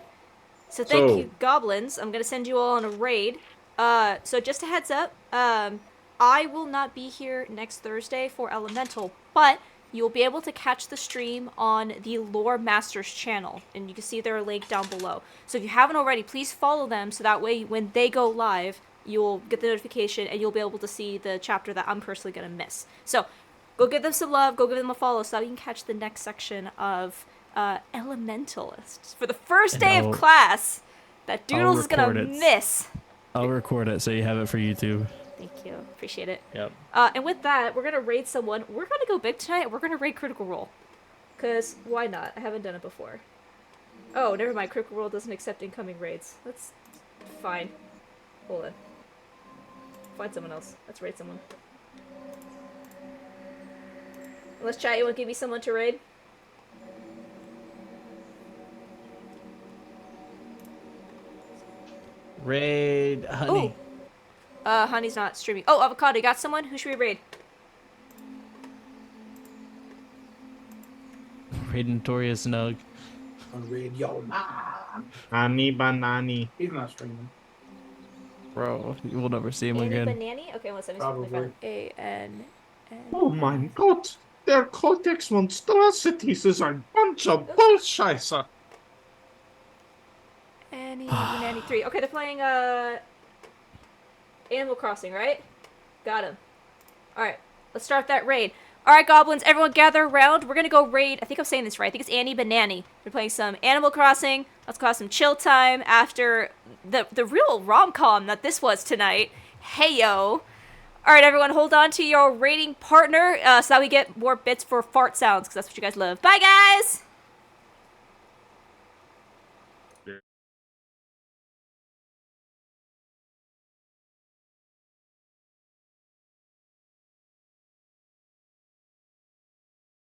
So thank you, goblins. I'm gonna send you all on a raid. So just a heads up. I will not be here next Thursday for Elemental, but you'll be able to catch the stream on the Lore Masters channel, and you can see their link down below. So if you haven't already, please follow them so that way when they go live, you'll get the notification and you'll be able to see the chapter that I'm personally going to miss. So go give them some love, go give them a follow so that you can catch the next section of Elementalist for the first day of class that Doodles is going to miss. I'll record it so you have it for YouTube. Thank you. Appreciate it. Yep. And with that, we're going to raid someone. We're going to go big tonight. We're going to raid Critical Role. Because why not? I haven't done it before. Oh, never mind. Critical Role doesn't accept incoming raids. That's fine. Hold on. Find someone else. Let's raid someone. Let's chat. You want to give me someone to raid? Raid Honey. Ooh. Honey's not streaming. Oh, Avocado, you got someone? Who should we raid? raiding Toria Snug. Read your mom. Nani banani. He's not streaming. Bro, you will never see him Annie again. Banani? Okay, one second. Probably. A-N-N. Oh my god. Their cortex monstrosities is a bunch of bullshit. Annie Banani 3. Okay, they're playing Animal Crossing, right? Got him. Alright, let's start that raid. Alright, goblins, everyone gather around. We're gonna go raid. I think I'm saying this right. I think it's Annie Banani. We're playing some Animal Crossing. Let's call some chill time after the real rom-com that this was tonight. Heyo. Alright, everyone, hold on to your raiding partner so that we get more bits for fart sounds, because that's what you guys love. Bye, guys!